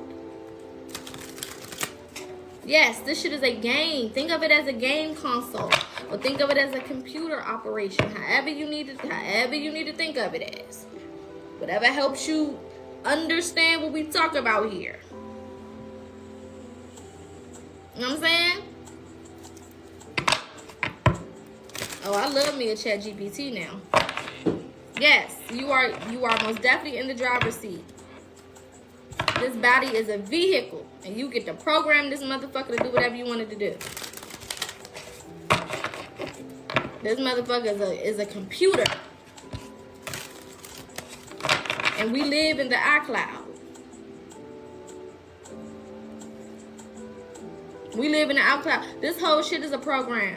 Yes, this shit is a game. Think of it as a game console. Or think of it as a computer operation. However you need to think of it as. Whatever helps you understand what we talk about here. You know what I'm saying? Oh, I love me a Chat GPT now. Yes, you are most definitely in the driver's seat. This body is a vehicle, and you get to program this motherfucker to do whatever you want it to do. This motherfucker is a computer. And we live in the iCloud. We live in the iCloud. This whole shit is a program.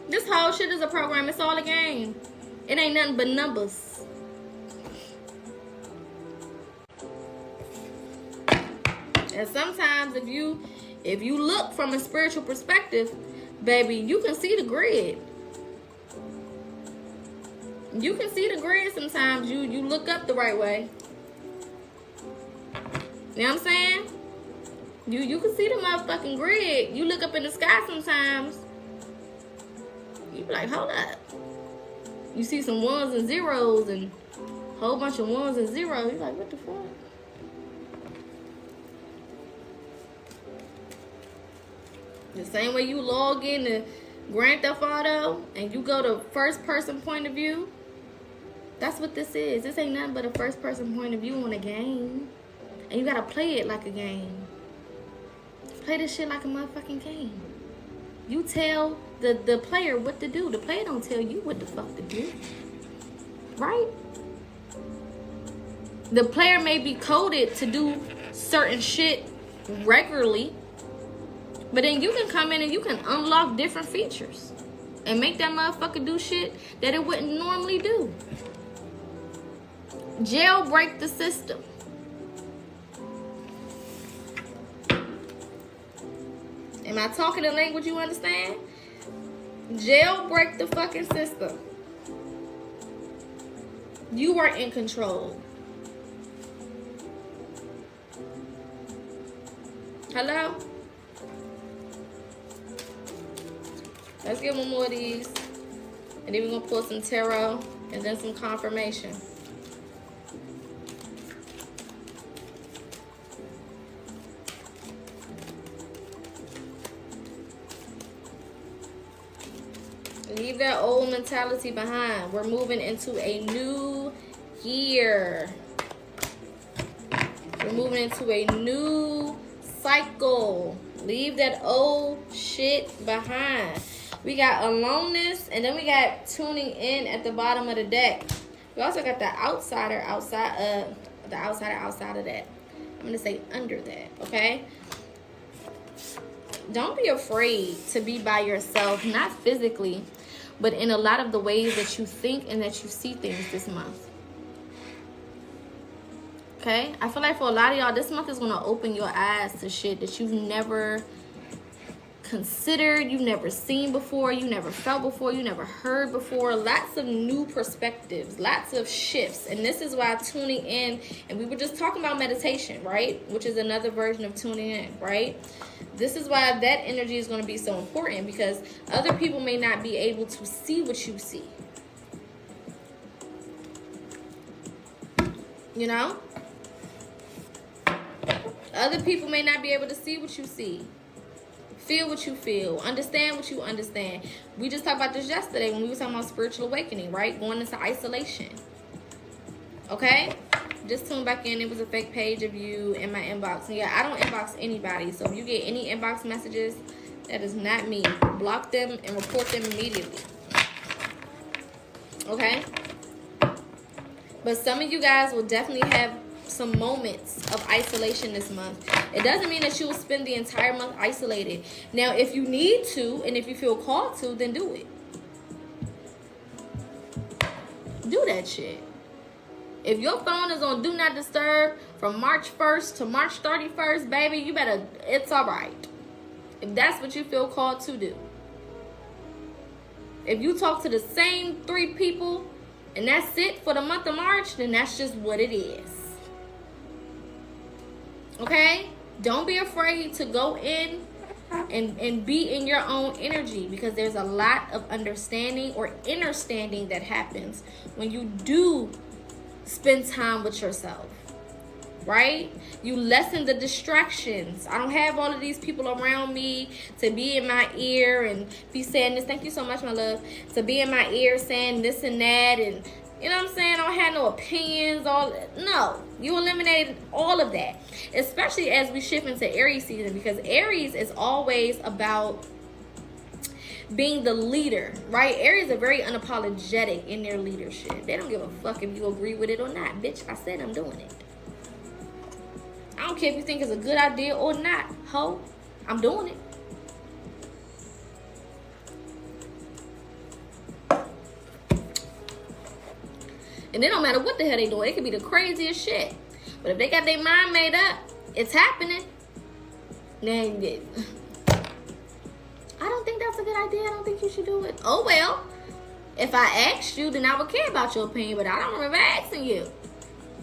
This whole shit is a program. It's all a game. It ain't nothing but numbers. And sometimes if you look from a spiritual perspective, baby, you can see the grid. You can see the grid sometimes. You look up the right way. You know what I'm saying? You can see the motherfucking grid. You look up in the sky sometimes. You be like, hold up. You see some ones and zeros and a whole bunch of ones and zeros. You're like, what the fuck? The same way you log in to Grand Theft Auto and you go to first person point of view. That's what this is. This ain't nothing but a first person point of view on a game. And you gotta play it like a game. Play this shit like a motherfucking game. You tell the player what to do. The player don't tell you what the fuck to do. Right? The player may be coded to do certain shit regularly. But then you can come in and you can unlock different features. And make that motherfucker do shit that it wouldn't normally do. Jailbreak the system. Am I talking a language you understand? Jailbreak the fucking system. You are in control. Hello? Let's get one more of these. And then we're going to pull some tarot and then some confirmation. Leave that old mentality behind. We're moving into a new year. We're moving into a new cycle. Leave that old shit behind. We got aloneness, and then we got tuning in at the bottom of the deck. We also got the outsider outside of that. I'm going to say under that, okay? Don't be afraid to be by yourself, not physically, but in a lot of the ways that you think and that you see things this month. Okay? I feel like for a lot of y'all, this month is going to open your eyes to shit that you've never considered, you've never seen before, you never felt before, you never heard before. Lots of new perspectives, lots of shifts. And this is why tuning in, and we were just talking about meditation, right? Which is another version of tuning in, right? This is why that energy is going to be so important, because other people may not be able to see what you see. You know? Other people may not be able to see what you see. Feel what you feel. Understand what you understand. We just talked about this yesterday when we were talking about spiritual awakening, right? Going into isolation. Okay? Just tune back in. It was a fake page of you in my inbox. And yeah, I don't inbox anybody. So if you get any inbox messages, that is not me. Block them and report them immediately. Okay? But some of you guys will definitely have some moments of isolation this month. It doesn't mean that you will spend the entire month isolated. Now, if you need to, and if you feel called to, then do it. Do that shit. If your phone is on Do Not Disturb from March 1st to March 31st, baby, you better, it's all right. If that's what you feel called to do. If you talk to the same 3 people and that's it for the month of March, then that's just what it is. Okay? Don't be afraid to go in and be in your own energy, because there's a lot of understanding or understanding that happens when you do spend time with yourself. Right? You lessen the distractions. I don't have all of these people around me to be in my ear and be saying this. Thank you so much, my love. To be in my ear saying this and that, and you know what I'm saying? I don't have no opinions. No, you eliminated all of that. Especially as we shift into Aries season, because Aries is always about being the leader, right? Aries are very unapologetic in their leadership. They don't give a fuck if you agree with it or not. Bitch, I said I'm doing it. I don't care if you think it's a good idea or not, ho. I'm doing it. And it don't matter what the hell they doing. It could be the craziest shit. But if they got their mind made up, it's happening. Then I don't think that's a good idea. I don't think you should do it. Oh, well. If I asked you, then I would care about your opinion. But I don't remember asking you.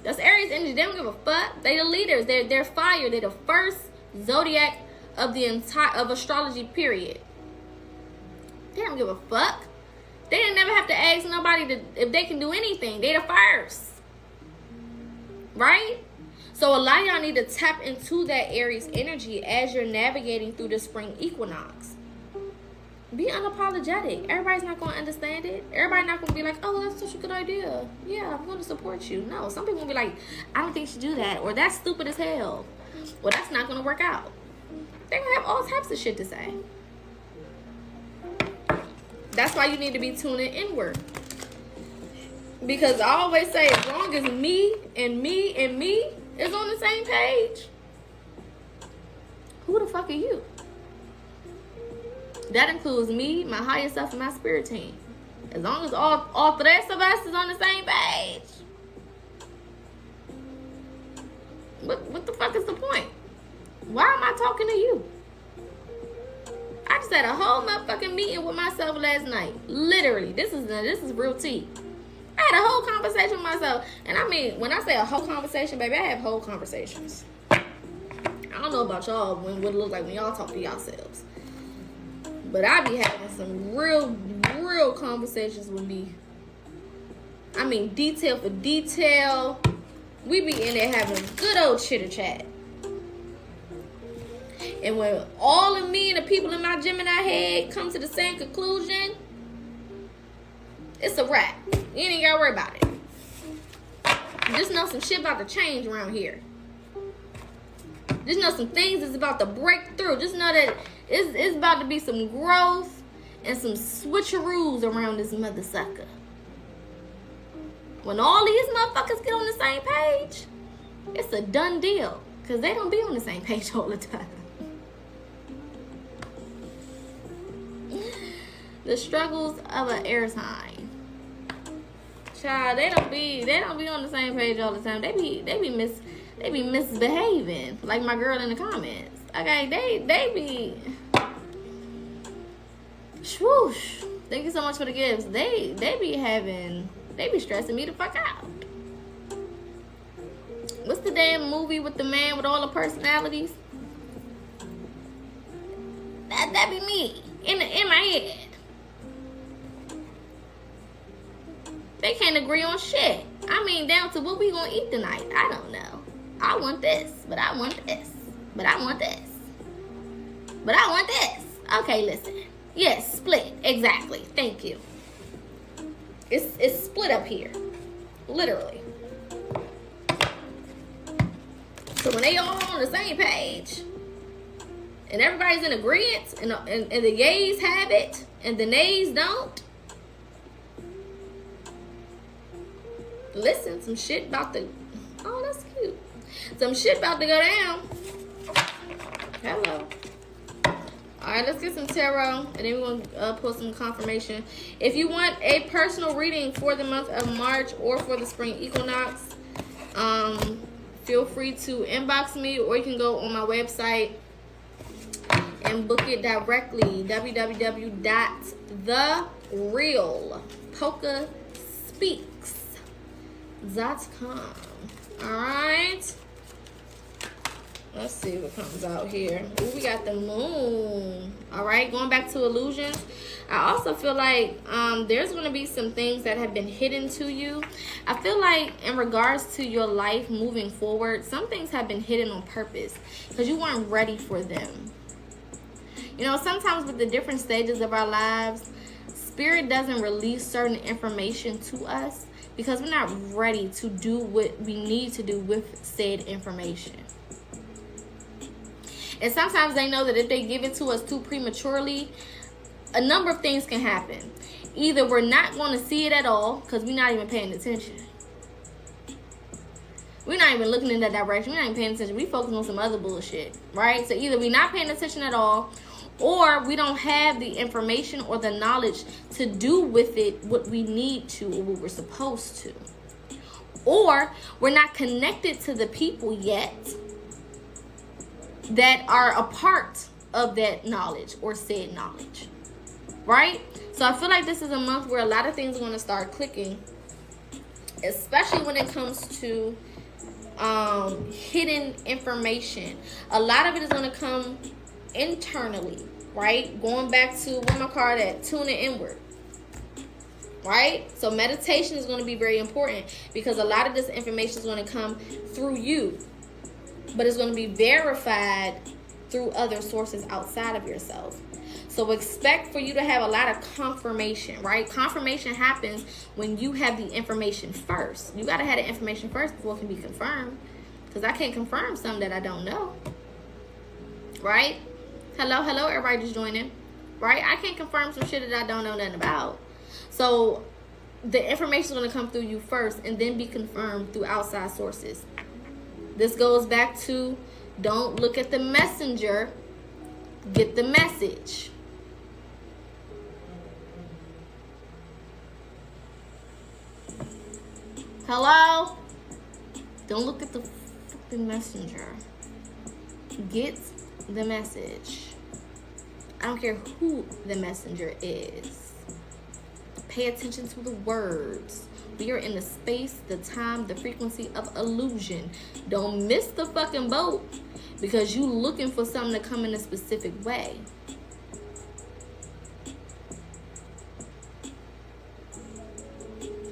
That's Aries energy. They don't give a fuck. They the leaders. They're fire. They're the first zodiac of the entire astrology period. They don't give a fuck. They didn't never have to ask nobody if they can do anything. They the first. Right? So a lot of y'all need to tap into that Aries energy as you're navigating through the spring equinox. Be unapologetic. Everybody's not going to understand it. Everybody's not going to be like, oh, that's such a good idea. Yeah, I'm going to support you. No, some people will be like, I don't think you should do that. Or that's stupid as hell. Well, that's not going to work out. They're going to have all types of shit to say. That's why you need to be tuning inward. Because I always say, as long as me and me and me is on the same page, who the fuck are you? That includes me, my higher self, and my spirit team. As long as all the rest of us is on the same page, what the fuck is the point? Why am I talking to you? I just had a whole motherfucking meeting with myself last night. Literally, this is real tea. I had a whole conversation with myself. And I mean, when I say a whole conversation, baby, I have whole conversations. I don't know about y'all, what it looks like when y'all talk to yourselves. But I be having some real conversations with me. I mean, detail for detail. We be in there having a good old chitter chat. And when all of me and the people in my Gemini head come to the same conclusion, it's a wrap. You ain't gotta worry about it. Just know some shit about to change around here. Just know some things is about to break through. Just know that it's about to be some growth and some switcheroos around this mother sucker. When all these motherfuckers get on the same page, it's a done deal. Because they don't be on the same page all the time. The struggles of an air sign. Child, they don't be on the same page all the time. They be misbehaving, like my girl in the comments. Okay, they be swoosh. Thank you so much for the gifts. They be stressing me the fuck out. What's the damn movie with the man with all the personalities? That be me in my head. They can't agree on shit. I mean, down to what we gonna eat tonight. I don't know. I want this, but I want this, but I want this, but I want this. Okay, listen. Yes, split. Exactly. Thank you. It's split up here, literally. So when they all on the same page, and everybody's in agreement, and the yays have it, and the nays don't. Listen, some shit about to... Oh, that's cute. Some shit about to go down. Hello. Alright, let's get some tarot, and then we're going to pull some confirmation. If you want a personal reading for the month of March or for the spring equinox, feel free to inbox me, or you can go on my website and book it directly. www.therealPocaSPEAKS.com. Alright. Let's see what comes out here. Ooh, we got the moon. Alright, going back to illusions. I also feel like there's going to be some things that have been hidden to you. I feel like in regards to your life moving forward, some things have been hidden on purpose because you weren't ready for them. You know, sometimes with the different stages of our lives, Spirit doesn't release certain information to us because we're not ready to do what we need to do with said information. And sometimes they know that if they give it to us too prematurely, a number of things can happen. Either we're not going to see it at all because we're not even paying attention. We're not even looking in that direction. We're not even paying attention. We focus on some other bullshit, right? So either we're not paying attention at all, or we don't have the information or the knowledge to do with it what we need to or what we're supposed to. Or we're not connected to the people yet that are a part of that knowledge or said knowledge, right? So I feel like this is a month where a lot of things are going to start clicking, especially when it comes to hidden information. A lot of it is going to come internally, right? Going back to what my card at, tune it inward, right? So meditation is going to be very important because a lot of this information is going to come through you, but it's going to be verified through other sources outside of yourself. So expect for you to have a lot of confirmation, right? Confirmation happens when you have the information first. You got to have the information first before it can be confirmed, because I can't confirm something that I don't know, right? Hello, everybody just joining, right? I can't confirm some shit that I don't know nothing about. So the information is going to come through you first and then be confirmed through outside sources. This goes back to don't look at the messenger, get the message. Hello? Don't look at the fucking messenger. Get the message. I don't care who the messenger is. Pay attention to the words. We are in the space, the time, the frequency of illusion. Don't miss the fucking boat because you looking for something to come in a specific way.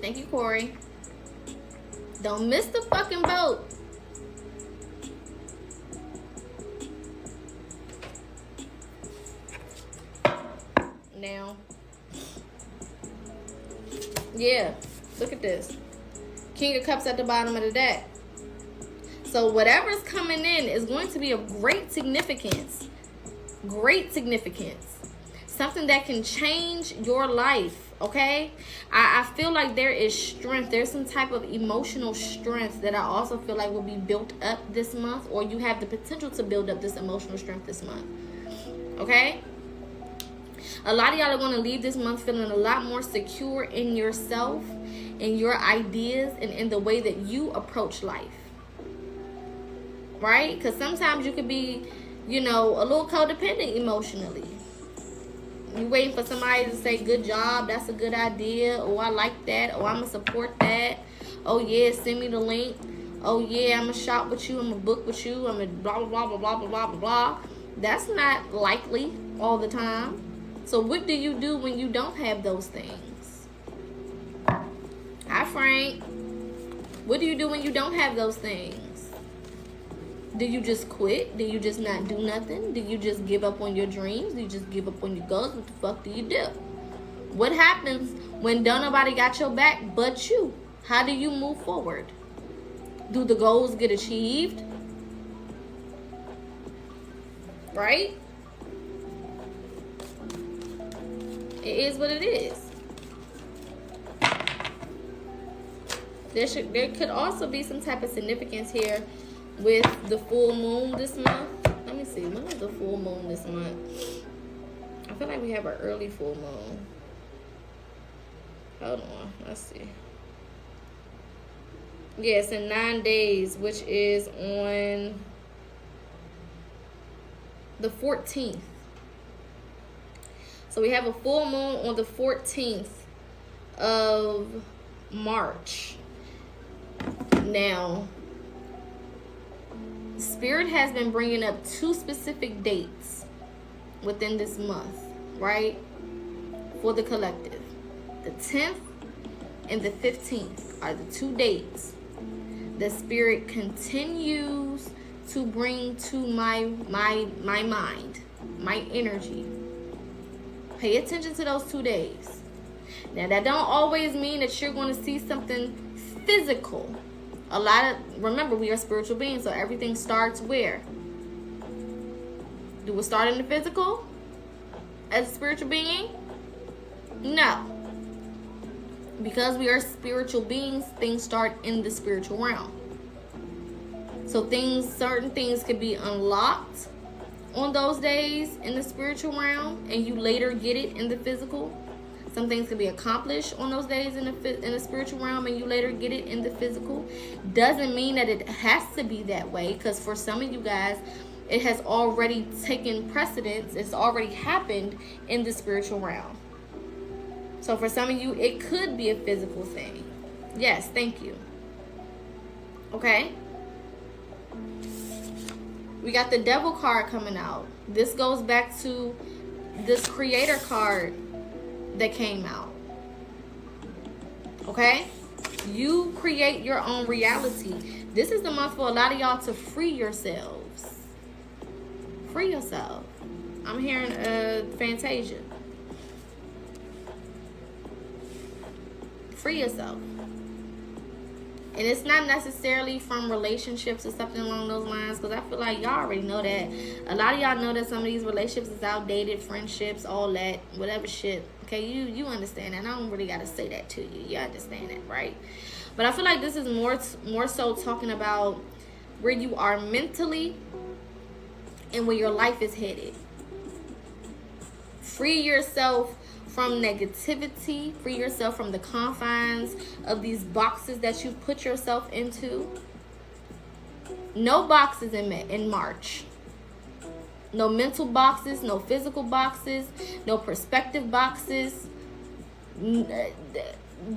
Thank you, Corey. Don't miss the fucking boat. Now, yeah, look at this. King of Cups at the bottom of the deck. So whatever's coming in is going to be of great significance. Great significance. Something that can change your life, okay? I feel like there is strength. There's some type of emotional strength that I also feel like will be built up this month, or you have the potential to build up this emotional strength this month, okay? A lot of y'all are going to leave this month feeling a lot more secure in yourself in your ideas and in the way that you approach life. Right? Because sometimes you could be, you know, a little codependent emotionally. You waiting for somebody to say, good job, that's a good idea. Oh, I like that. Oh, I'm going to support that. Oh, yeah, send me the link. Oh, yeah, I'm going to shop with you. I'm going to book with you. I'm going to blah, blah, blah, blah, blah, blah, blah, blah. That's not likely all the time. So what do you do when you don't have those things? Hi, Frank. What do you do when you don't have those things? Do you just quit? Do you just not do nothing? Do you just give up on your dreams? Do you just give up on your goals? What the fuck do you do? What happens when don't nobody got your back but you? How do you move forward? Do the goals get achieved? Right? It is what it is. There could also be some type of significance here with the full moon this month. Let me see. When is the full moon this month? I feel like we have an early full moon. Hold on. Let's see. Yes, in 9 days, which is on the 14th. So we have a full moon on the 14th of March. Now, Spirit has been bringing up 2 specific dates within this month, right? For the collective. The 10th and the 15th are the 2 dates that Spirit continues to bring to my mind, my energy. Pay attention to those 2 days. Now, that don't always mean that you're going to see something physical. Remember, we are spiritual beings, so everything starts where? Do it start in the physical as a spiritual being? No. Because we are spiritual beings, things start in the spiritual realm. So certain things could be unlocked on those days in the spiritual realm, and you later get it in the physical. Some things can be accomplished on those days in the spiritual realm, and you later get it in the physical. Doesn't mean that it has to be that way, because for some of you guys, it has already taken precedence. It's already happened in the spiritual realm. So for some of you, it could be a physical thing. Yes, thank you. Okay? We got the Devil card coming out. This goes back to this Creator card that came out. Okay? You create your own reality. This is the month for a lot of y'all to free yourselves. Free yourself. I'm hearing Fantasia. Free yourself. And it's not necessarily from relationships or something along those lines, because I feel like y'all already know that. A lot of y'all know that some of these relationships is outdated, friendships, all that, whatever shit. Okay, you understand that. I don't really got to say that to you. You understand that, right? But I feel like this is more so talking about where you are mentally and where your life is headed. Free yourself from negativity. Free yourself from the confines of these boxes that you put yourself into. No boxes in March. No mental boxes, no physical boxes, no perspective boxes.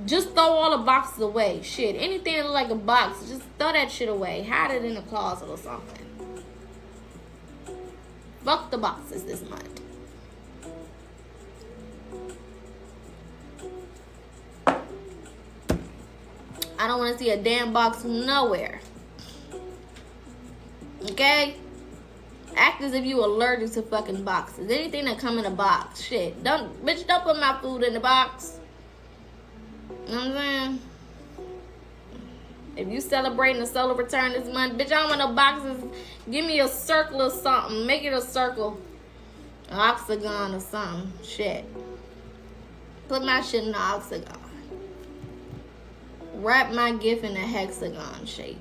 Just throw all the boxes away. Shit, anything that look like a box, just throw that shit away. Hide it in a closet or something. Fuck the boxes this month. I don't want to see a damn box nowhere. Okay? Act as if you allergic to fucking boxes. Anything that come in a box. Shit. Don't put my food in the box. You know what I'm saying? If you celebrating the solar return this month, bitch, I don't want no boxes. Give me a circle or something. Make it a circle. An octagon or something. Shit. Put my shit in the octagon. Wrap my gift in a hexagon shape.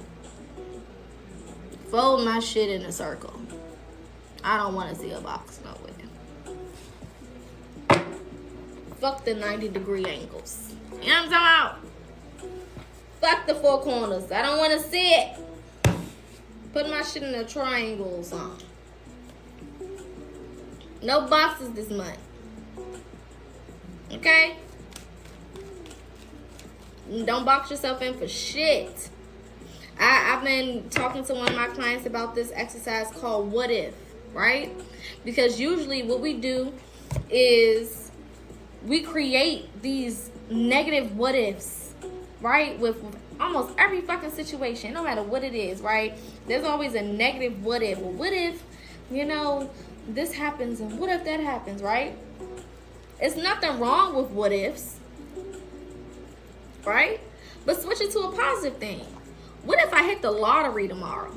Fold my shit in a circle. I don't want to see a box nowhere. Fuck the 90-degree angles. You know what I'm talking about? Fuck the four corners. I don't want to see it. Put my shit in a triangle or something. No boxes this month. Okay? Don't box yourself in for shit. I've been talking to one of my clients about this exercise called What If, right? Because usually what we do is we create these negative what ifs, right? With almost every fucking situation, no matter what it is, right? There's always a negative what if. Well, what if, this happens, and what if that happens, right? It's nothing wrong with what ifs, right? But switch it to a positive thing. What if I hit the lottery tomorrow?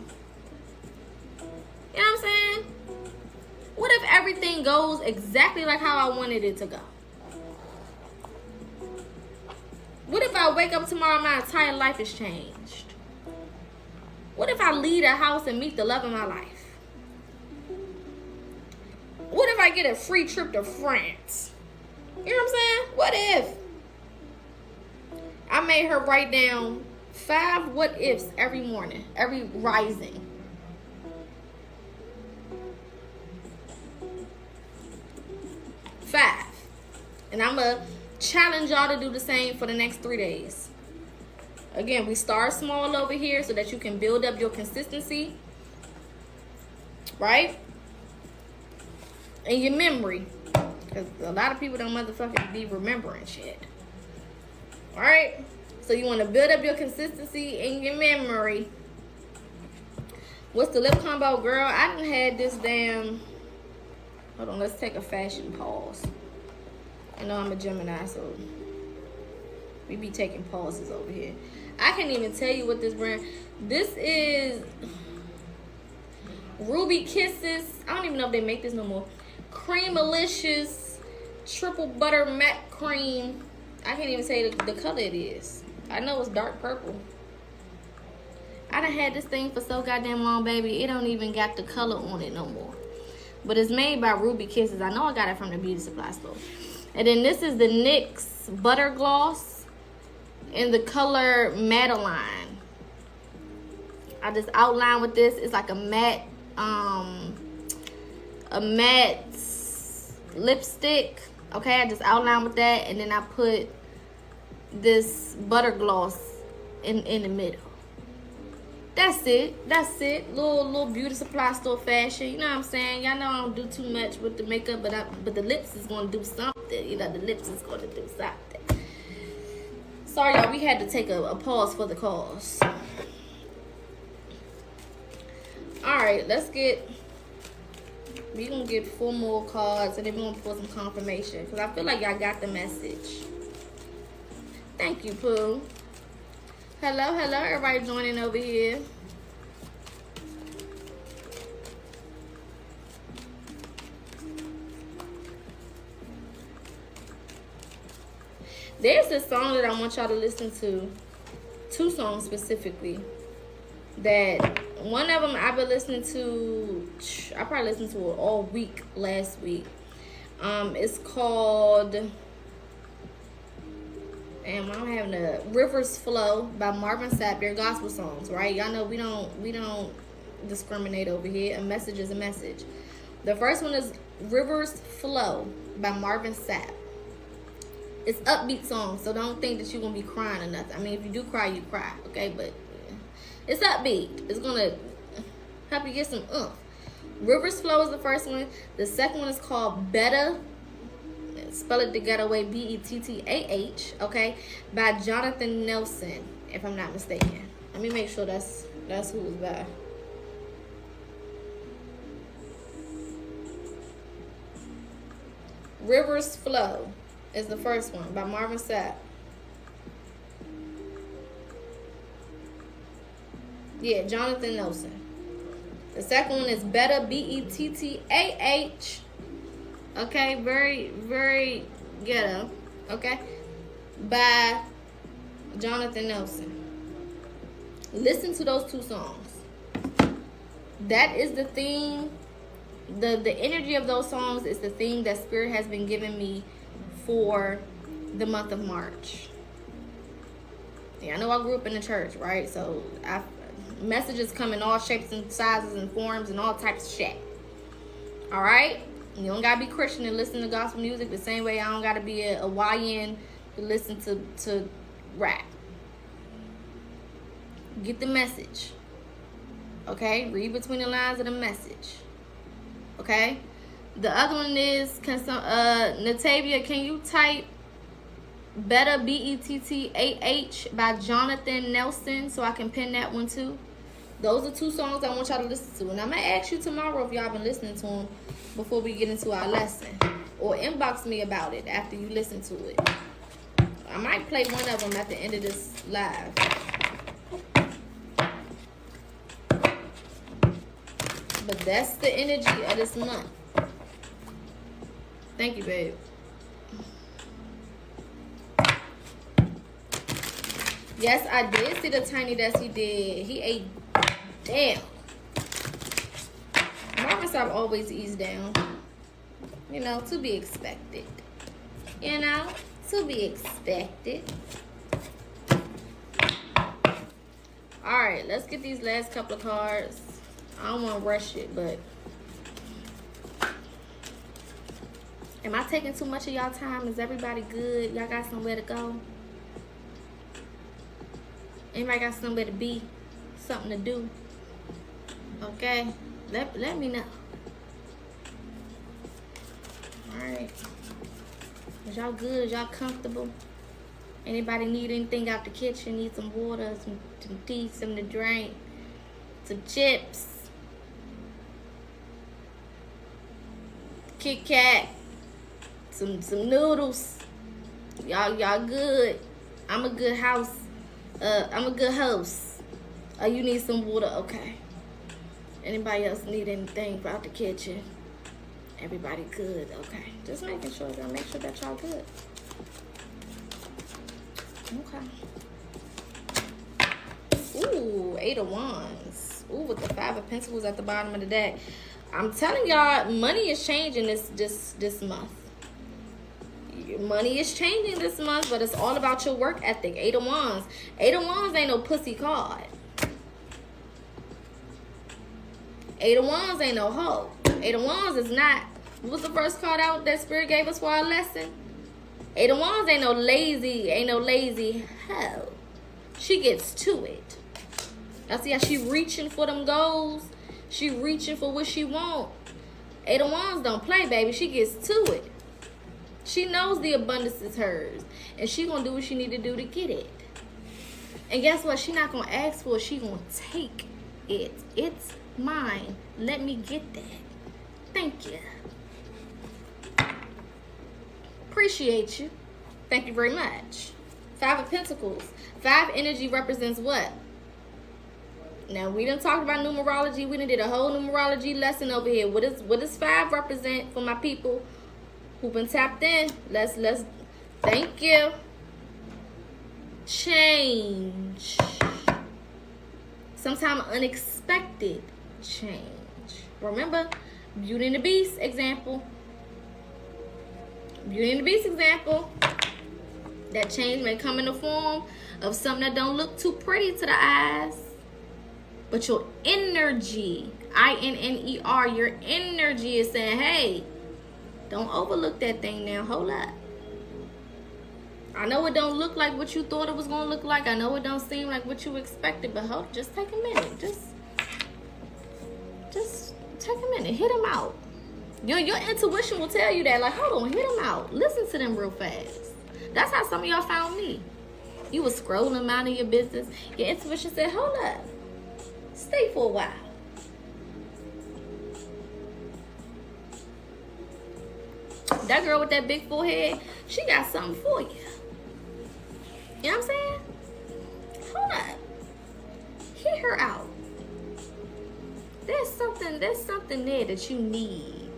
You know what I'm saying? What if everything goes exactly like how I wanted it to go? What if I wake up tomorrow and my entire life has changed? What if I leave a house and meet the love of my life? What if I get a free trip to France? You know what I'm saying? What if? I made her write down 5 what ifs every morning, every rising. Five. And I'm going to challenge y'all to do the same for the next 3 days. Again, we start small over here so that you can build up your consistency. Right? And your memory. Because a lot of people don't motherfucking be remembering shit. Alright? So you want to build up your consistency and your memory. What's the lip combo, girl? I done had this damn... Hold on, let's take a fashion pause. I know I'm a Gemini, so we be taking pauses over here. I can't even tell you what this brand... This is Ruby Kisses. I don't even know if they make this no more. Creamalicious Triple Butter Matte Cream. I can't even say the color it is. I know it's dark purple. I done had this thing for so goddamn long, baby. It don't even got the color on it no more. But it's made by Ruby Kisses. I know I got it from the beauty supply store. And then this is the NYX Butter Gloss in the color Madeline. I just outline with this. It's like a matte lipstick. Okay, I just outline with that, and then I put this butter gloss in the middle. That's it. That's it. Little beauty supply store fashion. You know what I'm saying? Y'all know I don't do too much with the makeup, but the lips is gonna do something. You know, the lips is gonna do something. Sorry, y'all. We had to take a pause for the cause. All right, we gonna get 4 more cards, and then we're gonna pull some confirmation, because I feel like y'all got the message. Thank you, Pooh. Hello, everybody joining over here. There's this song that I want y'all to listen to. 2 songs specifically. That one of them I've been listening to. I probably listened to it all week last week. It's called, I'm having the Rivers Flow by Marvin Sapp. They're gospel songs, right? Y'all know we don't discriminate over here. A message is a message. The first one is Rivers Flow by Marvin Sapp. It's upbeat song, so don't think that you're gonna be crying or nothing. I mean, if you do cry, you cry, okay? But it's upbeat. It's gonna help you get some oomph. Rivers Flow is the first one. The second one is called Better. Spell it the getaway, B-E-T-T-A-H, okay, by Jonathan Nelson, if I'm not mistaken. Let me make sure that's who it's by. Rivers Flow is the first one by Marvin Sapp. Yeah, Jonathan Nelson. The second one is Better, B-E-T-T-A-H. Okay, very, very ghetto. Okay, by Jonathan Nelson. Listen to those 2 songs. That is the theme. The energy of those songs is the theme that Spirit has been giving me for the month of March. Yeah, I know I grew up in the church, right? So messages come in all shapes and sizes and forms and all types of shit. All right? You don't gotta be Christian and listen to gospel music the same way I don't gotta be a YN to listen to rap. Get the message. Okay? Read between the lines of the message. Okay? The other one is, Natavia, can you type Better BETTAH by Jonathan Nelson so I can pin that one too? Those are 2 songs I want y'all to listen to. And I'm going to ask you tomorrow if y'all been listening to them before we get into our lesson. Or inbox me about it after you listen to it. I might play one of them at the end of this live. But that's the energy of this month. Thank you, babe. Yes, I did see the tiny desk he did. He ate. Damn. Marvin Sapp always eats down. You know, to be expected. You know, to be expected. Alright, let's get these last couple of cards. I don't want to rush it, but am I taking too much of y'all time? Is everybody good? Y'all got somewhere to go? Anybody got somewhere to be? Something to do? Okay. Let me know. Alright. Is y'all good? Is y'all comfortable? Anybody need anything out the kitchen? Need some water, some tea, something to drink, some chips, Kit Kat, some noodles. Y'all good? I'm a good house. I'm a good host. Oh, you need some water? Okay. Anybody else need anything out the kitchen? Everybody good? Okay. Just making sure. Gotta make sure that y'all good. Okay. Ooh, 8 of Wands. Ooh, with the 5 of Pentacles at the bottom of the deck. I'm telling y'all, money is changing this month. Money is changing this month, but it's all about your work ethic. 8 of Wands. 8 of Wands ain't no pussy card. 8 of Wands ain't no hoe. 8 of Wands is not. What was the first card out that Spirit gave us for our lesson? 8 of Wands ain't no lazy hoe. She gets to it. I see how she reaching for them goals. She reaching for what she want. 8 of Wands don't play, baby. She gets to it. She knows the abundance is hers. And she gonna do what she need to do to get it. And guess what? She not gonna ask for it. She gonna take it. It's mine. Let me get that. Thank you. Appreciate you. Thank you very much. 5 of Pentacles. 5 energy represents what? Now, we done talked about numerology. We done did a whole numerology lesson over here. What does 5 represent for my people who've been tapped in? Let's thank you. Change. Sometimes unexpected change. Remember, Beauty and the Beast example. Beauty and the Beast example. That change may come in the form of something that don't look too pretty to the eyes. But your energy, I-N-N-E-R, your energy is saying, hey, don't overlook that thing now. Hold up. I know it don't look like what you thought it was going to look like. I know it don't seem like what you expected. But hold, just take a minute. Just take a minute. Hit them out. Your intuition will tell you that. Like, hold on, hit them out. Listen to them real fast. That's how some of y'all found me. You was scrolling out of your business. Your intuition said, hold up. Stay for a while. That girl with that big forehead, she got something for you. You know what I'm saying? Hold up. Hear her out. There's something there that you need.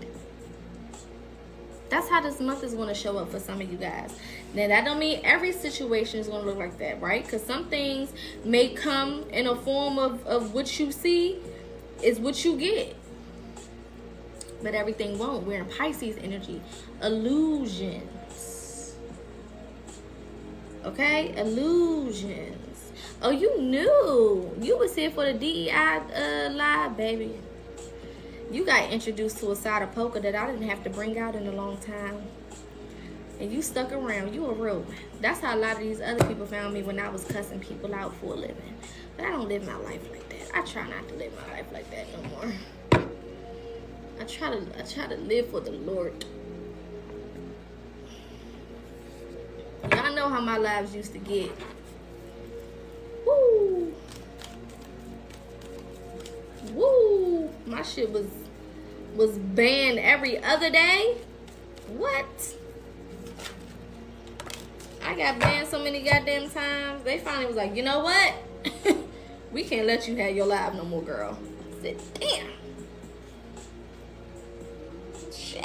That's how this month is going to show up for some of you guys. Now, that don't mean every situation is going to look like that, right? Because some things may come in a form of what you see is what you get. But everything won't. We're in Pisces energy. Illusions. Okay? Illusions. Oh, you knew. You was here for the DEI live, baby. You got introduced to a side of poker that I didn't have to bring out in a long time. And you stuck around. You a real one. That's how a lot of these other people found me when I was cussing people out for a living. But I don't live my life like that. I try not to live my life like that no more. I try to live for the Lord. Y'all know how my lives used to get. Woo. Woo. My shit was banned every other day. What? I got banned so many goddamn times. They finally was like, you know what? We can't let you have your live no more, girl. I said, damn. Shit.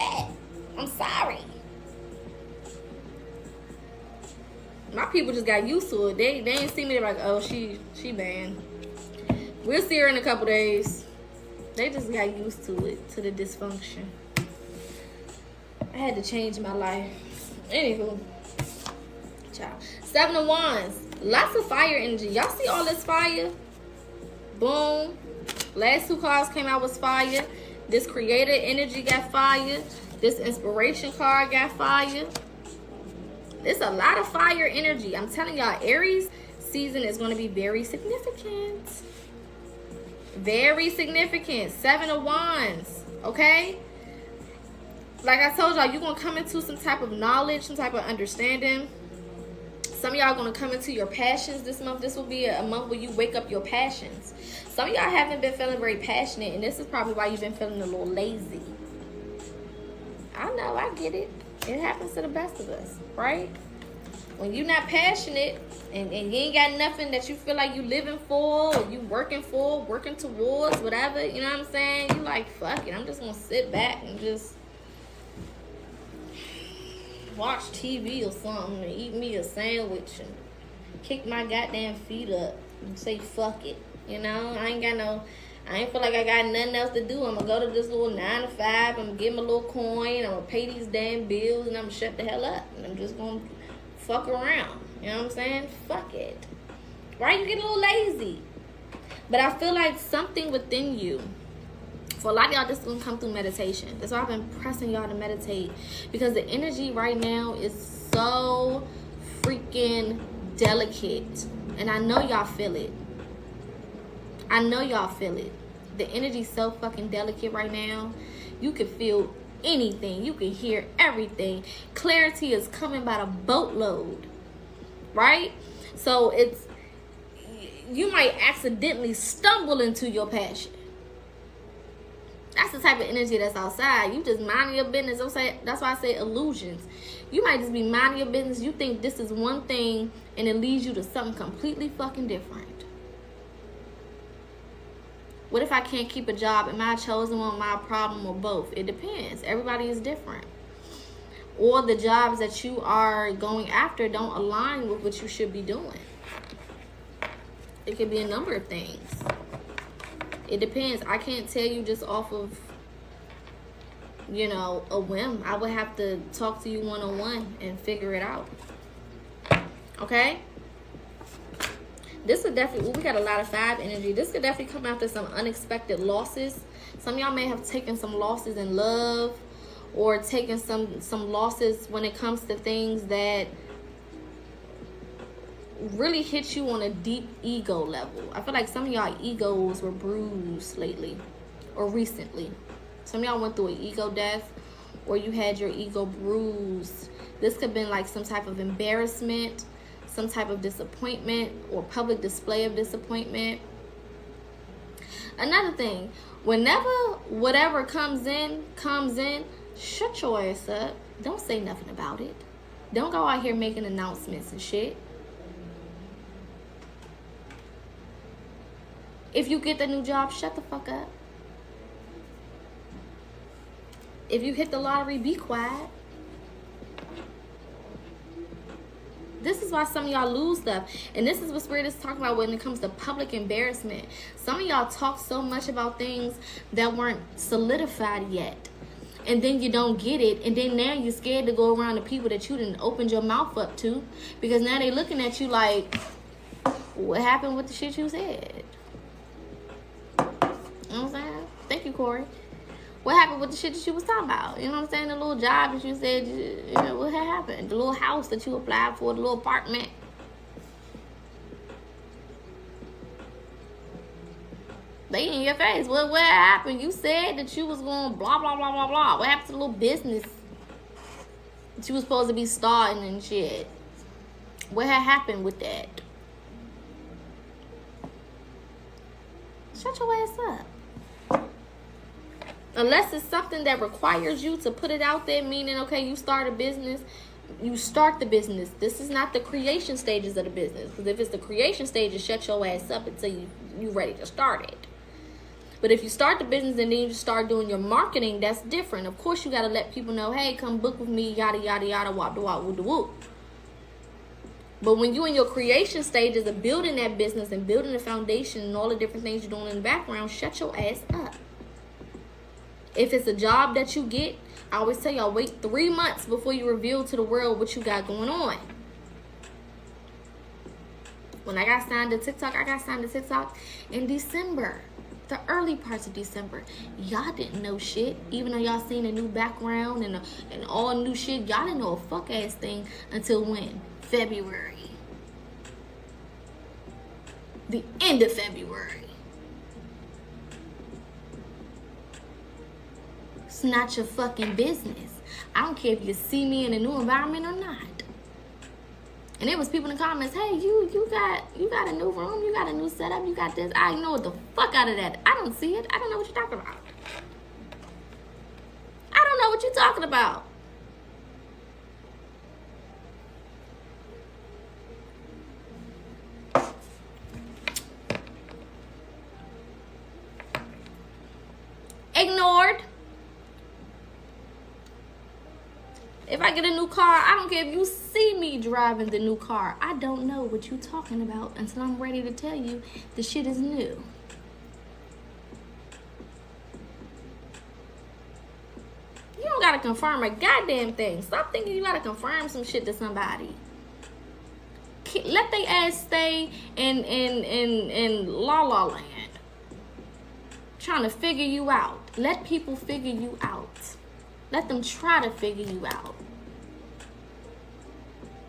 I'm sorry. My people just got used to it. They ain't see me. They're like, oh, she banned. We'll see her in a couple days. They just got used to it, to the dysfunction. I had to change my life. Anywho. Ciao. 7 of Wands. Lots of fire energy. Y'all see all this fire? Boom. Last 2 cards came out was fire. This creator energy got fire. This inspiration card got fire. There's a lot of fire energy. I'm telling y'all, Aries season is going to be very significant. Very significant. 7 of Wands. Okay? Like I told y'all, you're going to come into some type of knowledge, some type of understanding. Some of y'all are going to come into your passions this month. This will be a month where you wake up your passions. Some of y'all haven't been feeling very passionate, and this is probably why you've been feeling a little lazy. I know, I get it. It happens to the best of us, right? When you're not passionate and you ain't got nothing that you feel like you living for or you working towards, whatever, you know what I'm saying? You like, fuck it, I'm just going to sit back and just watch TV or something and eat me a sandwich and kick my goddamn feet up and say fuck it. You know, I ain't feel like I got nothing else to do. I'm gonna go to this little 9 to 5. I'm gonna get my little coin. I'm gonna pay these damn bills and I'm gonna shut the hell up. And I'm just gonna fuck around. You know what I'm saying? Fuck it. Right? You get a little lazy. But I feel like something within you, for a lot of y'all, this is gonna come through meditation. That's why I've been pressing y'all to meditate. Because the energy right now is so freaking delicate. And I know y'all feel it. I know y'all feel it. The energy's so fucking delicate right now. You can feel anything. You can hear everything. Clarity is coming by the boatload. Right? So you might accidentally stumble into your passion. That's the type of energy that's outside. You just minding your business. That's why I say illusions. You might just be minding your business. You think this is one thing and it leads you to something completely fucking different. What if I can't keep a job? Am I chosen one? Am I a problem, or both? It depends. Everybody is different. Or the jobs that you are going after don't align with what you should be doing. It could be a number of things. It depends. I can't tell you just off of, you know, a whim. I would have to talk to you one-on-one and figure it out. Okay? This could definitely, we got a lot of 5 energy. This could definitely come after some unexpected losses. Some of y'all may have taken some losses in love, or taken some losses when it comes to things that really hit you on a deep ego level. I feel like some of y'all egos were bruised lately or recently. Some of y'all went through an ego death, or you had your ego bruised. This could have been like some type of embarrassment, some type of disappointment, or public display of disappointment. Another thing, whenever whatever comes in, shut your ass up. Don't say nothing about it. Don't go out here making announcements and shit. If you get the new job, shut the fuck up. If you hit the lottery, be quiet. This is why some of y'all lose stuff. And this is what Spirit is talking about when it comes to public embarrassment. Some of y'all talk so much about things that weren't solidified yet. And then you don't get it. And then now you're scared to go around the people that you didn't open your mouth up to. Because now they looking at you like, What happened with the shit you said? You know what I'm saying? Thank you, Corey. What happened with the shit that you was talking about? You know what I'm saying? The little job that you said, you know, what had happened? The little house that you applied for, the little apartment. They in your face. What happened? You said that you was going blah, blah, blah, blah, blah. What happened to the little business that you was supposed to be starting and shit? What had happened with that? Shut your ass up. Unless it's something that requires you to put it out there, meaning, okay, you start a business, you start the business. This is not the creation stages of the business. Because if it's the creation stages, shut your ass up until you ready to start it. But if you start the business and then you start doing your marketing, that's different. Of course, you got to let people know, hey, come book with me, yada, yada, yada, wop, da, wop, woo, da, woo. But when you're in your creation stages of building that business and building the foundation and all the different things you're doing in the background, shut your ass up. If it's a job that you get, I always tell y'all, wait 3 months before you reveal to the world what you got going on. When I got signed to TikTok, in December. The early parts of December. Y'all didn't know shit. Even though y'all seen a new background and all new shit, y'all didn't know a fuck ass thing until when? February. The end of February. It's not your fucking business. I don't care if you see me in a new environment or not. And there was people in the comments, hey, you got a new room, you got a new setup, you got this. I ignore the fuck out of that. I don't see it. I don't know what you're talking about. I don't know what you're talking about. Ignored. If I get a new car, I don't care if you see me driving the new car. I don't know what you're talking about until I'm ready to tell you the shit is new. You don't gotta confirm a goddamn thing. Stop thinking you gotta confirm some shit to somebody. Let they ass stay in la la land. Trying to figure you out. Let people figure you out. Let them try to figure you out.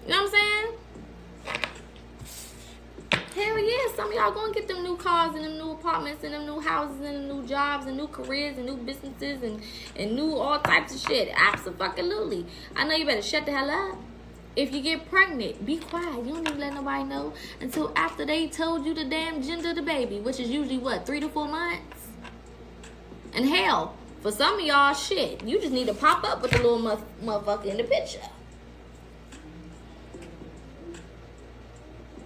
You know what I'm saying? Hell yeah, some of y'all gonna get them new cars and them new apartments and them new houses and them new jobs and new careers and new businesses and new all types of shit. Absolutely. I know you better shut the hell up. If you get pregnant, be quiet. You don't need to let nobody know until after they told you the damn gender of the baby, which is usually what, 3 to 4 months? And hell, for some of y'all, shit, you just need to pop up with the little motherfucker in the picture.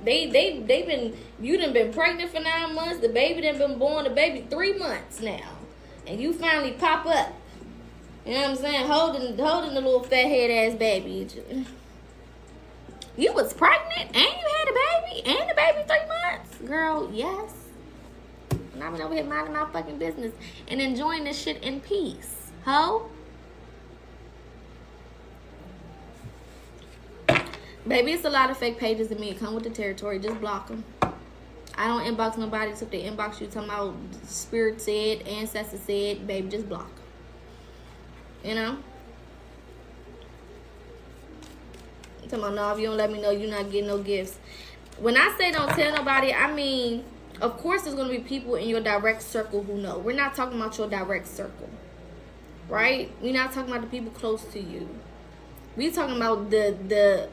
You done been pregnant for 9 months. The baby done been born. The baby 3 months now, and you finally pop up. You know what I'm saying? Holding the little fat head ass baby. You was pregnant and you had a baby and the baby 3 months, girl. Yes. And I've been over here minding my fucking business and enjoying this shit in peace. Ho? Baby, it's a lot of fake pages to me. It come with the territory. Just block them. I don't inbox nobody. So if they inbox you talking about spirit said, ancestor said, baby, just block them. You know? I'm talking about, no, if you don't let me know, you're not getting no gifts. When I say don't tell nobody, I mean, of course there's going to be people in your direct circle who know. We're not talking about your direct circle. Right? We're not talking about the people close to you. We're talking about the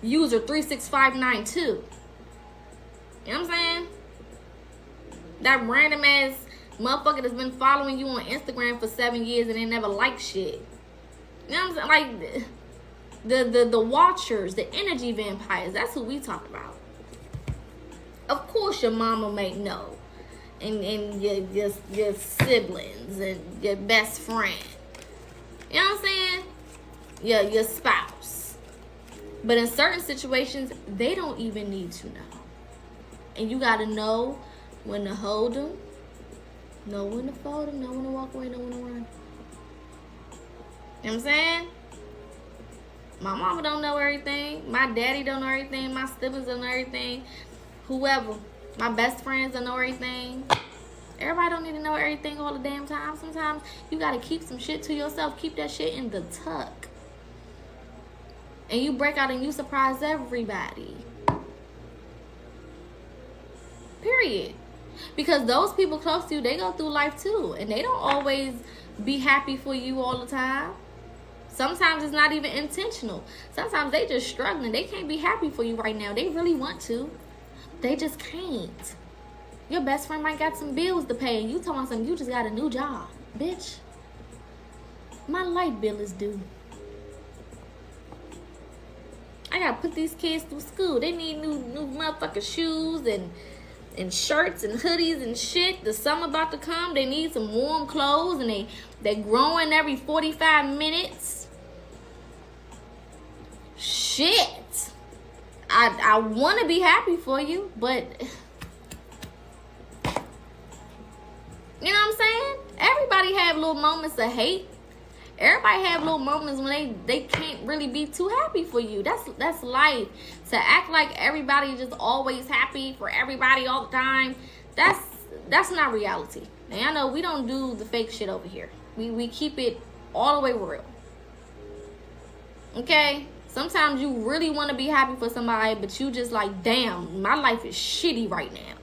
user 36592. You know what I'm saying? That random ass motherfucker that's been following you on Instagram for 7 years and they never liked shit. You know what I'm saying? Like the watchers, the energy vampires, that's who we talk about. Of course your mama may know. And your siblings and your best friend. You know what I'm saying? Your spouse. But in certain situations, they don't even need to know. And you got to know when to hold them, know when to fold them, know when to walk away, know when to run. You know what I'm saying? My mama don't know everything. My daddy don't know everything. My siblings don't know everything. Whoever. My best friends don't know everything. Everybody don't need to know everything all the damn time. Sometimes you gotta keep some shit to yourself. Keep that shit in the tuck. And you break out and you surprise everybody. Period. Because those people close to you, they go through life too. And they don't always be happy for you all the time. Sometimes it's not even intentional. Sometimes they just struggling. They can't be happy for you right now. They really want to. They just can't. Your best friend might got some bills to pay. And you talking something, you just got a new job. Bitch, my light bill is due. I gotta put these kids through school. They need new motherfucking shoes and shirts and hoodies and shit. The summer about to come. They need some warm clothes, and they growing every 45 minutes. Shit. I want to be happy for you, but you know what I'm saying? Everybody have little moments of hate. Everybody have little moments when they can't really be too happy for you. That's life. To act like everybody just always happy for everybody all the time, that's not reality. Now I know we don't do the fake shit over here. We keep it all the way real. Okay? Sometimes you really want to be happy for somebody, but you just like, damn, my life is shitty right now.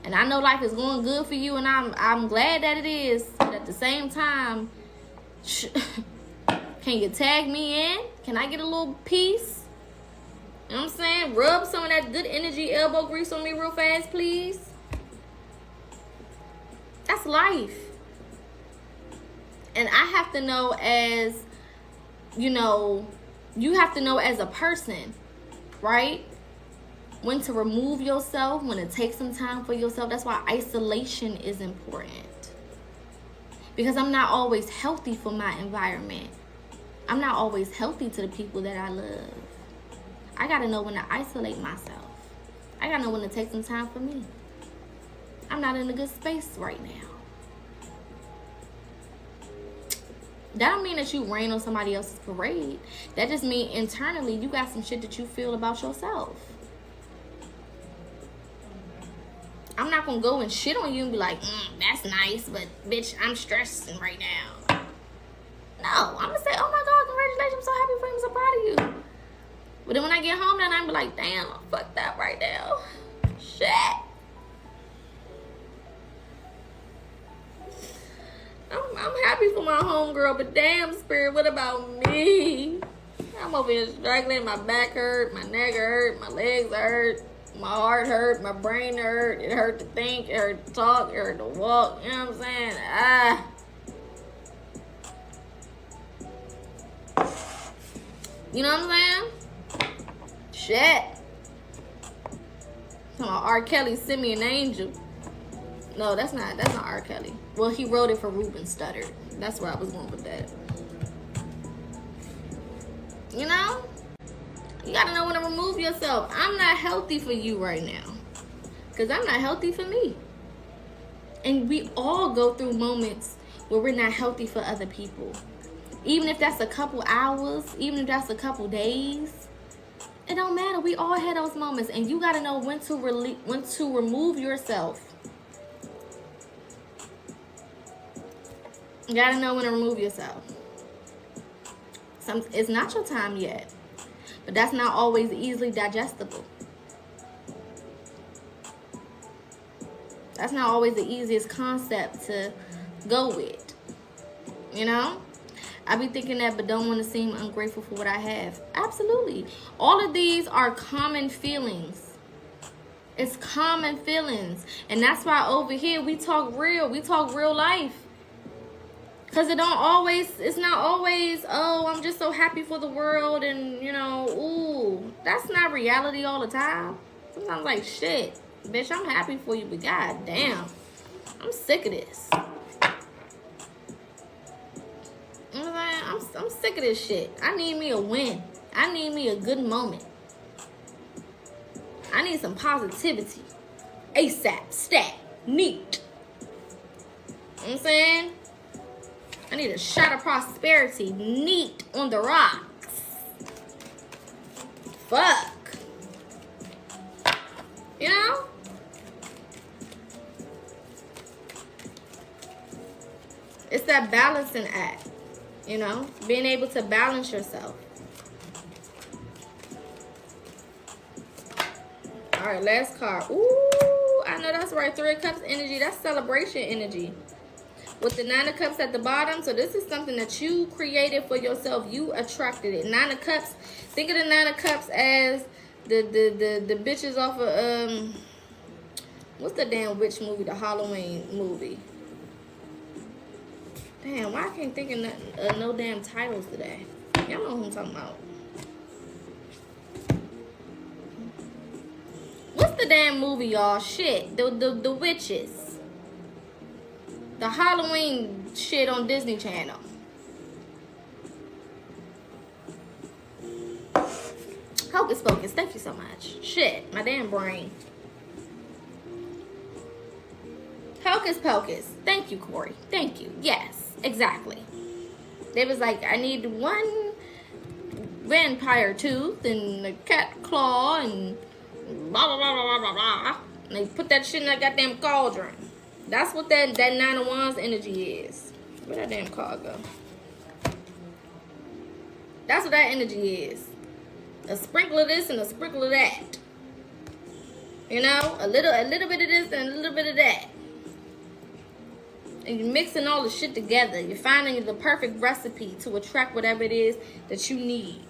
And I know life is going good for you, and I'm glad that it is. But at the same time, can you tag me in? Can I get a little piece? You know what I'm saying? Rub some of that good energy elbow grease on me real fast, please. That's life. And I have to know as, you have to know as a person, right? When to remove yourself, when to take some time for yourself. That's why isolation is important. Because I'm not always healthy for my environment. I'm not always healthy to the people that I love. I gotta know when to isolate myself. I gotta know when to take some time for me. I'm not in a good space right now. That don't mean that you rain on somebody else's parade. That just means internally you got some shit that you feel about yourself. I'm not gonna go and shit on you and be like, that's nice, but bitch, I'm stressing right now. No, I'm gonna say, oh my God, congratulations, I'm so happy for you, I'm so proud of you. But then when I get home, then I'm be like, damn, I'm fucked up right now. Shit. I'm happy for my homegirl, but damn, Spirit, what about me? I'm over here struggling. My back hurt, my neck hurt, my legs hurt. My heart hurt, my brain hurt, it hurt to think, it hurt to talk, it hurt to walk, you know what I'm saying? You know what I'm saying? Shit. Come on, R. Kelly, send me an angel. No, that's not R. Kelly. Well, he wrote it for Ruben Studdard. That's where I was going with that. You know? You gotta know when to remove yourself. I'm not healthy for you right now. Because I'm not healthy for me. And we all go through moments where we're not healthy for other people. Even if that's a couple hours, even if that's a couple days. It don't matter. We all had those moments. And you gotta know when to remove yourself. You gotta know when to remove yourself. It's not your time yet. But that's not always easily digestible. That's not always the easiest concept to go with. You know? I be thinking that, but don't want to seem ungrateful for what I have. Absolutely. All of these are common feelings. It's common feelings. And that's why over here we talk real. We talk real life. Because it's not always, oh, I'm just so happy for the world and, ooh. That's not reality all the time. Sometimes like, shit, bitch, I'm happy for you, but god damn, I'm sick of this. You know what I'm saying? I'm sick of this shit. I need me a win. I need me a good moment. I need some positivity. ASAP, stat, neat. You know what I'm saying? I need a shot of prosperity, neat on the rocks. fuck. You know? It's that balancing act, you know? Being able to balance yourself. All right, last card. Ooh, I know that's right. 3 of Cups energy. That's celebration energy. With the 9 of Cups at the bottom. So this is something that you created for yourself. You attracted it. 9 of Cups. Think of the 9 of Cups as the bitches off of, what's the damn witch movie? The Halloween movie. Damn, why I can't think of no damn titles today? Y'all know who I'm talking about. What's the damn movie, y'all? Shit. The witches. The Halloween shit on Disney Channel. Hocus Pocus. Thank you so much. Shit. My damn brain. Hocus Pocus. Thank you, Corey. Thank you. Yes, exactly. They was like, I need 1 vampire tooth and a cat claw and blah, blah, blah, blah, blah, blah. And they put that shit in that goddamn cauldron. That's what that 9 of Wands energy is. Where'd that damn card go? That's what that energy is. A sprinkle of this and a sprinkle of that. You know? A little bit of this and a little bit of that. And you're mixing all the shit together. You're finding the perfect recipe to attract whatever it is that you need.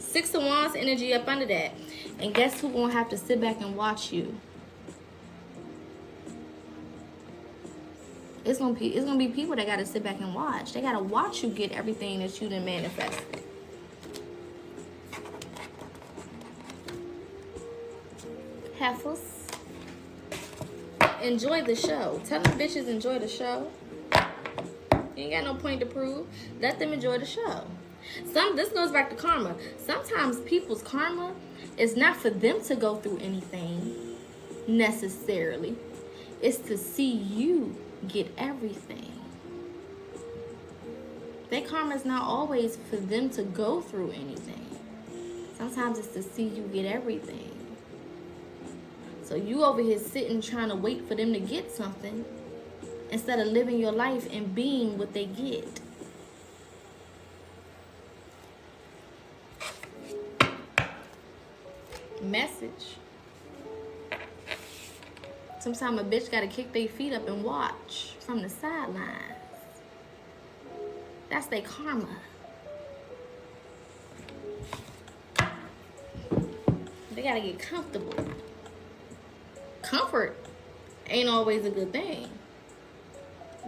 6 of Wands energy up under that. And guess who's gonna have to sit back and watch you? It's gonna be people that gotta sit back and watch. They gotta watch you get everything that you done manifested. Heifers. Enjoy the show. Tell them bitches enjoy the show. You ain't got no point to prove. Let them enjoy the show. This goes back to karma. Sometimes people's karma is not for them to go through anything necessarily. It's to see you get everything. Their karma is not always for them to go through anything. Sometimes it's to see you get everything. So you over here sitting trying to wait for them to get something instead of living your life and being what they get. Message. Sometimes a bitch gotta kick their feet up and watch from the sidelines. That's their karma. They gotta get comfortable. Comfort ain't always a good thing.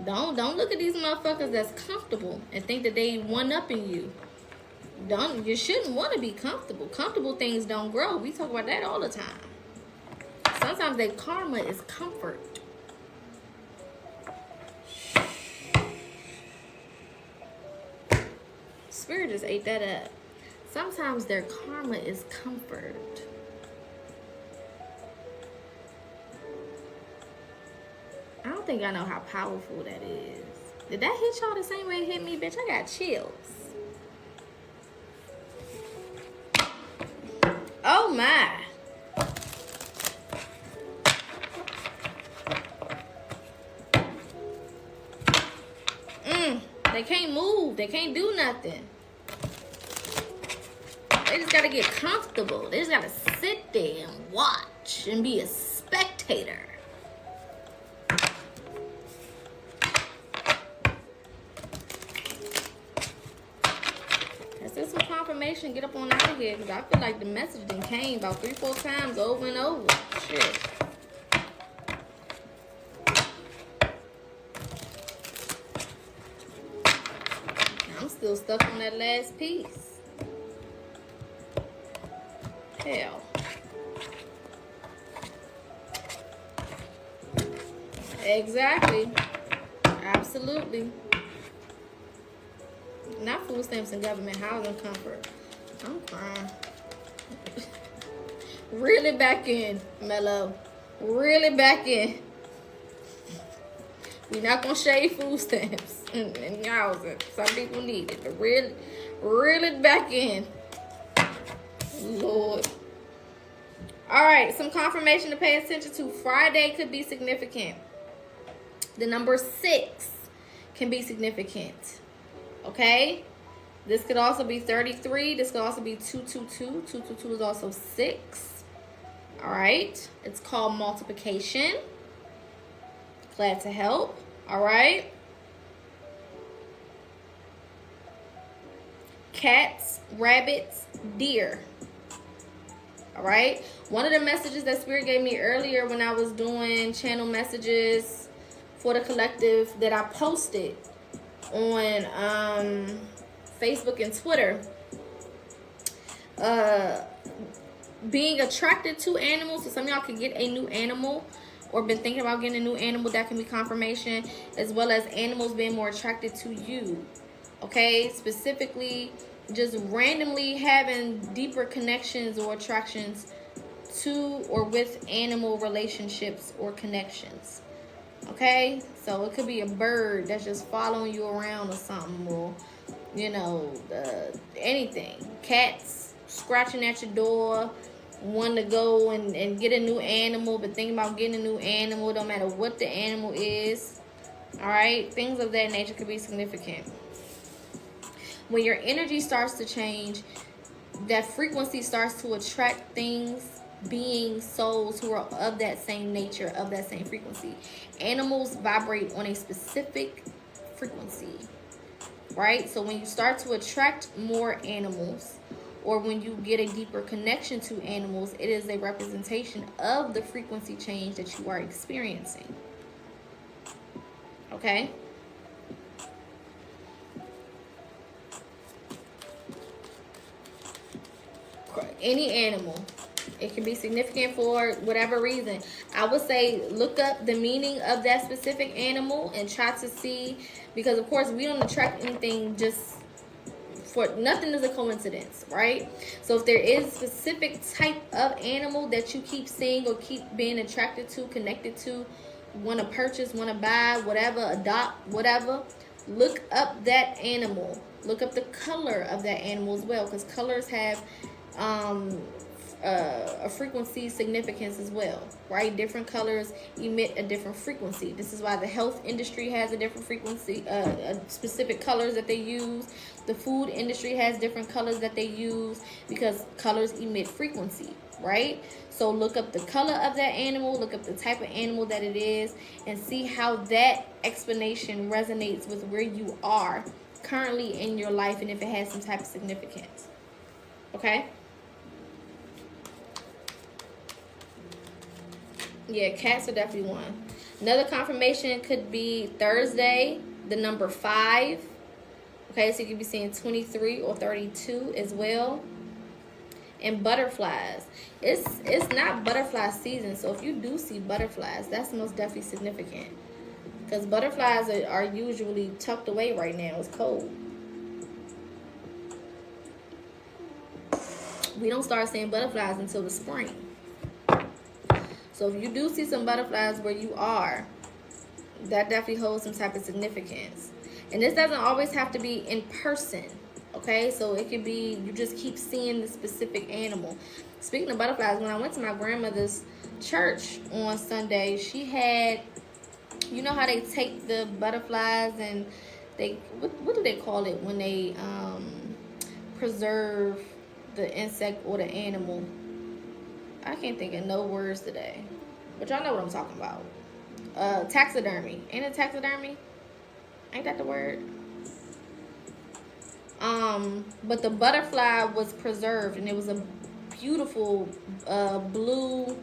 Don't look at these motherfuckers that's comfortable and think that they one-upping you. You shouldn't want to be comfortable. Comfortable things don't grow. We talk about that all the time. Sometimes their karma is comfort. Spirit just ate that up. Sometimes their karma is comfort. I don't think I know how powerful that is. Did that hit y'all the same way it hit me? Bitch, I got chills. Oh my. They can't move. They can't do nothing. They just gotta get comfortable. They just gotta sit there and watch and be a spectator. That's just some confirmation. Get up on out of here, because I feel like the message then came about 3-4 times over and over. Shit. I'm still stuck on that last piece. Hell. Exactly. Absolutely. Not food stamps and government housing comfort. I'm crying. Really back in, Mellow. Really back in. We're not gonna shave food stamps and housing. Some people need it, but really back in. Lord. All right, some confirmation to pay attention to. Friday could be significant. The number 6 can be significant. Okay? This could also be 33. This could also be 222. 222 is also 6. All right. It's called multiplication. Glad to help. All right. Cats, rabbits, deer. All right. One of the messages that Spirit gave me earlier when I was doing channel messages for the collective that I posted on Facebook and Twitter, being attracted to animals. So some of y'all could get a new animal or been thinking about getting a new animal. That can be confirmation, as well as animals being more attracted to you. Okay, specifically just randomly having deeper connections or attractions to or with animal relationships or connections. Okay, so it could be a bird that's just following you around or something, or you know, anything. Cats scratching at your door, wanting to go and get a new animal, but thinking about getting a new animal, no matter what the animal is. All right, things of that nature could be significant. When your energy starts to change, that frequency starts to attract things, beings, souls who are of that same nature, of that same frequency. Animals vibrate on a specific frequency, right? So when you start to attract more animals, or when you get a deeper connection to animals, it is a representation of the frequency change that you are experiencing. Okay? Any animal. It can be significant for whatever reason. I would say look up the meaning of that specific animal and try to see, because of course we don't attract anything just for nothing is a coincidence, right? So if there is a specific type of animal that you keep seeing or keep being attracted to, connected to, want to purchase, want to buy, whatever, adopt, whatever, look up that animal. Look up the color of that animal as well, because colors have a frequency significance as well, right? Different colors emit a different frequency. This is why the health industry has a different frequency, specific colors that they use. The food industry has different colors that they use, because colors emit frequency, right? So look up the color of that animal, look up the type of animal that it is, and see how that explanation resonates with where you are currently in your life, and if it has some type of significance. Okay? Yeah, cats are definitely one. Another confirmation could be Thursday, the number 5. Okay, so you could be seeing 23 or 32 as well. And butterflies. It's not butterfly season, so if you do see butterflies, that's most definitely significant. Because butterflies are usually tucked away right now. It's cold. We don't start seeing butterflies until the spring. So if you do see some butterflies where you are, that definitely holds some type of significance. And this doesn't always have to be in person, okay? So it could be you just keep seeing the specific animal. Speaking of butterflies, when I went to my grandmother's church on Sunday, she had, you know how they take the butterflies and they, what do they call it when they preserve the insect or the animal? I can't think of no words today, but y'all know what I'm talking about. Taxidermy. Ain't it taxidermy? Ain't that the word? But the butterfly was preserved, and it was a beautiful blue,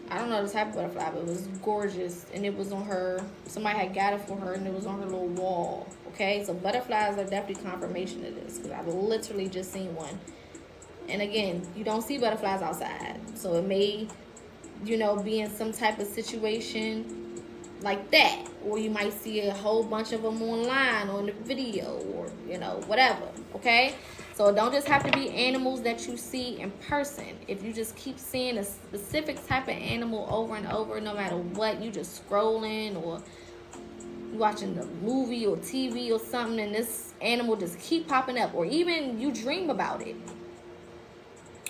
I don't know the type of butterfly, but it was gorgeous, and it was on her, somebody had got it for her, and it was on her little wall. Okay, so butterflies are definitely confirmation of this, because I've literally just seen one. And again, you don't see butterflies outside. So it may, you know, be in some type of situation like that. Or you might see a whole bunch of them online or in a video or, you know, whatever. Okay? So it don't just have to be animals that you see in person. If you just keep seeing a specific type of animal over and over, no matter what, you just scrolling or watching the movie or TV or something, and this animal just keep popping up. Or even you dream about it.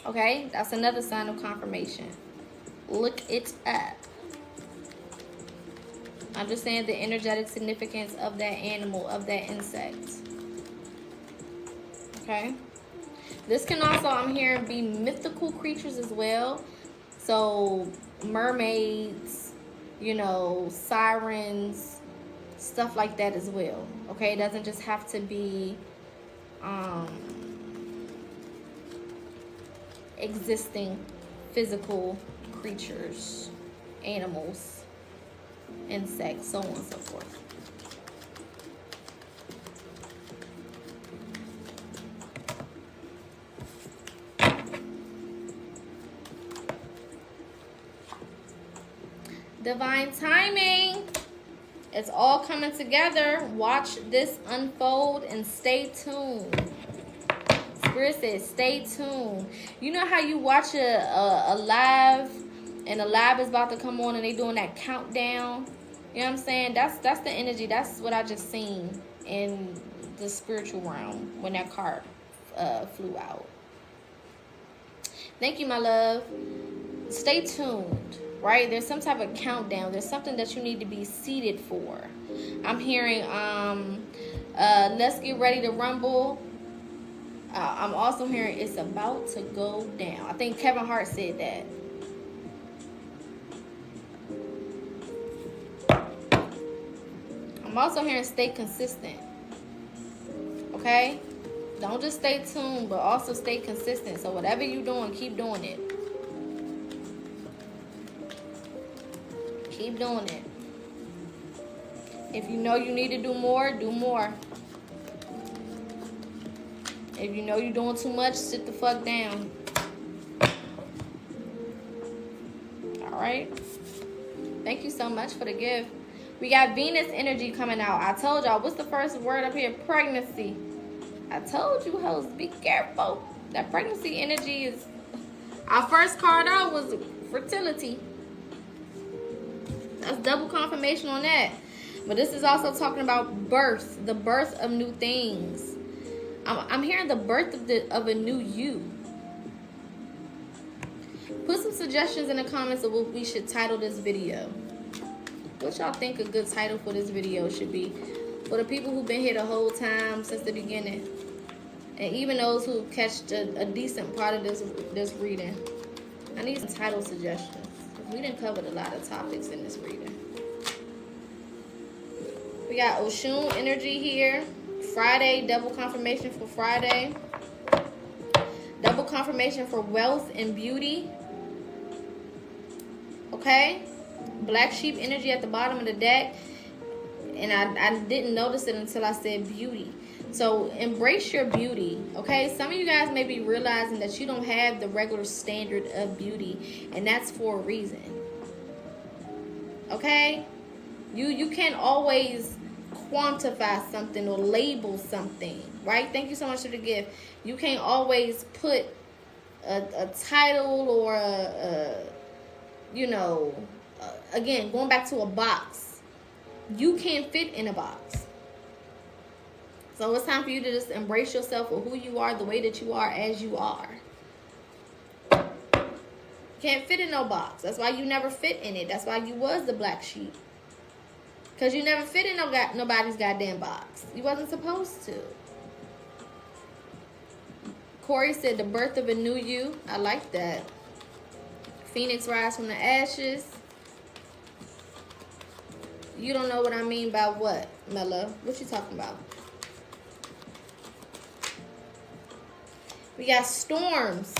Okay, that's another sign of confirmation. Look it up. Understand the energetic significance of that animal, of that insect. Okay. This can also, I'm hearing, be mythical creatures as well. So mermaids, you know, sirens, stuff like that as well. Okay, it doesn't just have to be existing physical creatures, animals, insects, so on and so forth. Divine timing. It's all coming together. Watch this unfold and stay tuned. Spirit says stay tuned. You know how you watch a live and a live is about to come on and they doing that countdown? You know what I'm saying? That's the energy. That's what I just seen in the spiritual realm when that card flew out. Thank you, my love. Stay tuned, right? There's some type of countdown. There's something that you need to be seated for. I'm hearing let's get ready to rumble. I'm also hearing it's about to go down. I think Kevin Hart said that. I'm also hearing stay consistent. Okay? Don't just stay tuned, but also stay consistent. So whatever you're doing, keep doing it. Keep doing it. If you know you need to do more, do more. If you know you're doing too much, sit the fuck down. Alright? Thank you so much for the gift. We got Venus energy coming out. I told y'all, what's the first word up here? Pregnancy. I told you, hoes, be careful. That pregnancy energy is... Our first card out was fertility. That's double confirmation on that. But this is also talking about birth. The birth of new things. I'm hearing the birth of a new you. Put some suggestions in the comments of what we should title this video. What y'all think a good title for this video should be? For the people who've been here the whole time since the beginning. And even those who catch a decent part of this reading. I need some title suggestions. We done covered a lot of topics in this reading. We got Oshun energy here. Friday, double confirmation for Friday. Double confirmation for wealth and beauty. Okay? Black sheep energy at the bottom of the deck. And I didn't notice it until I said beauty. So embrace your beauty. Okay? Some of you guys may be realizing that you don't have the regular standard of beauty. And that's for a reason. Okay? You can't always quantify something or label something, right? Thank you so much for the gift. You can't always put a title or again, going back to a box. You can't fit in a box. So it's time for you to just embrace yourself for who you are, the way that you are, as you are. Can't fit in no box. That's why you never fit in it. That's why you was the black sheep. Because you never fit in nobody's goddamn box. You wasn't supposed to. Corey said the birth of a new you. I like that. Phoenix rise from the ashes. You don't know what I mean by what, Mella? What you talking about? We got storms.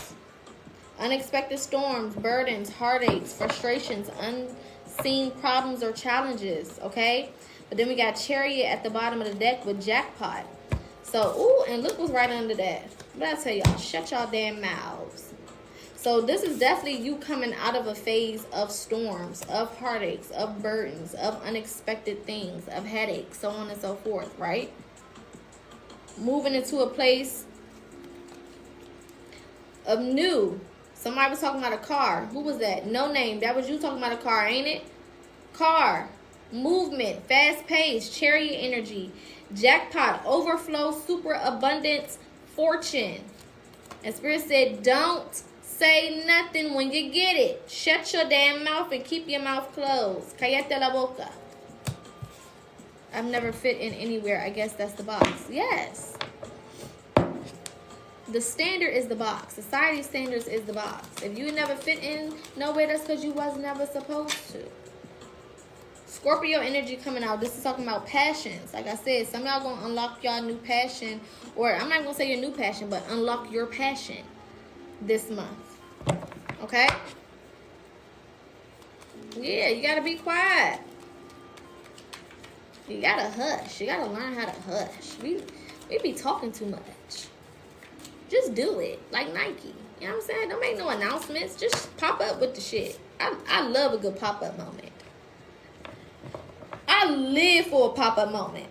Unexpected storms, burdens, heartaches, frustrations, unseen problems or challenges, okay? But then we got Chariot at the bottom of the deck with Jackpot. So, ooh, and look what's right under that. But I tell y'all, shut y'all damn mouths. So this is definitely you coming out of a phase of storms, of heartaches, of burdens, of unexpected things, of headaches, so on and so forth, right? Moving into a place of new. Somebody was talking about a car. Who was that? No name. That was you talking about a car, ain't it? Car. Movement. Fast pace. Chariot energy. Jackpot. Overflow. Super abundance. Fortune. And Spirit said, don't Say nothing when you get it. Shut your damn mouth and keep your mouth closed. Cállate la boca. I've never fit in anywhere. I guess that's the box. Yes. The standard is the box. Society standards is the box. If you never fit in nowhere, that's because you was never supposed to. Scorpio energy coming out. This is talking about passions. Like I said, some of y'all going to unlock y'all new passion. Or I'm not going to say your new passion, but unlock your passion this month. Okay? Yeah, you got to be quiet. You got to hush. You got to learn how to hush. We be talking too much. Just do it. Like Nike. You know what I'm saying? Don't make no announcements. Just pop up with the shit. I love a good pop-up moment. I live for a pop-up moment.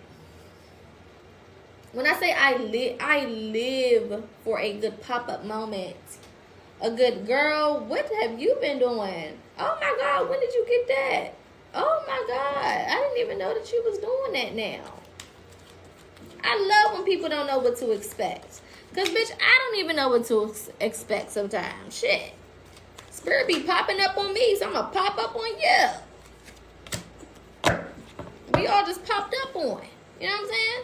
When I say I live for a good pop-up moment. A good girl, what have you been doing? Oh my God, when did you get that? Oh my God, I didn't even know that you was doing that now. I love when people don't know what to expect. Because, bitch, I don't even know what to expect sometimes. Shit. Spirit be popping up on me, so I'm going to pop up on you. We all just popped up on. You know what I'm saying?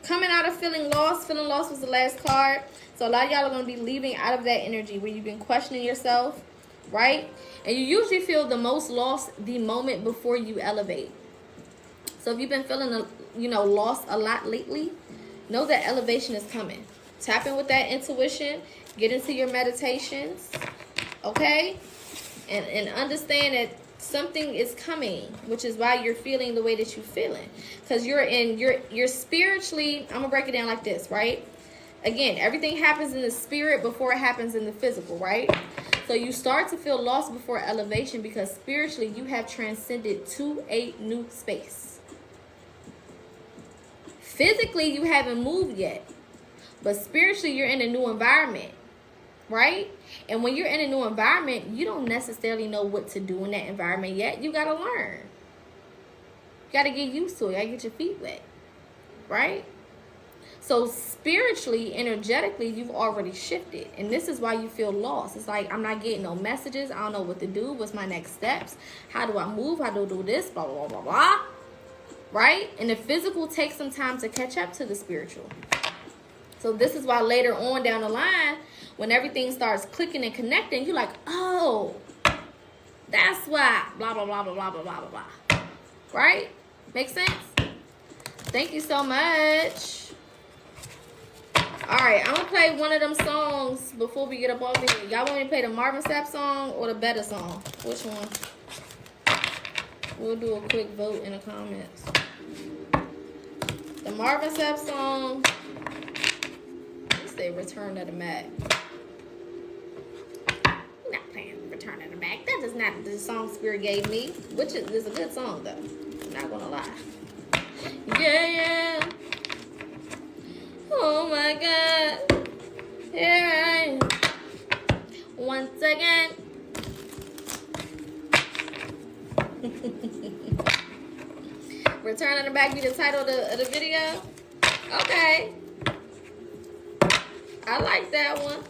Coming out of feeling lost. Feeling lost was the last card. So a lot of y'all are going to be leaving out of that energy where you've been questioning yourself, right? And you usually feel the most lost the moment before you elevate. So if you've been feeling, lost a lot lately, know that elevation is coming. Tap in with that intuition. Get into your meditations, okay? And understand that something is coming, which is why you're feeling the way that you're feeling. Because you're spiritually, I'm going to break it down like this, right? Again, everything happens in the spirit before it happens in the physical, right? So you start to feel lost before elevation because spiritually you have transcended to a new space. Physically, you haven't moved yet. But spiritually, you're in a new environment, right? And when you're in a new environment, you don't necessarily know what to do in that environment yet. You got to learn. You got to get used to it. You got to get your feet wet, right? So spiritually, energetically, you've already shifted. And this is why you feel lost. It's like, I'm not getting no messages. I don't know what to do. What's my next steps? How do I move? How do I do this? Blah, blah, blah, blah, blah. Right? And the physical takes some time to catch up to the spiritual. So this is why later on down the line, when everything starts clicking and connecting, you're like, oh, that's why. Blah, blah, blah, blah, blah, blah, blah, blah. Right? Make sense? Thank you so much. All right, I'm going to play one of them songs before we get up off here. Y'all want me to play the Marvin Sapp song or the Better song? Which one? We'll do a quick vote in the comments. The Marvin Sapp song. Let's say Return to the Mack. I'm not playing Return to the Mack. That is not the song Spirit gave me. Which is a good song, though. I'm not going to lie. Yeah. Oh my God, here I am, once again. Return on the Back be the title of the video. Okay, I like that one.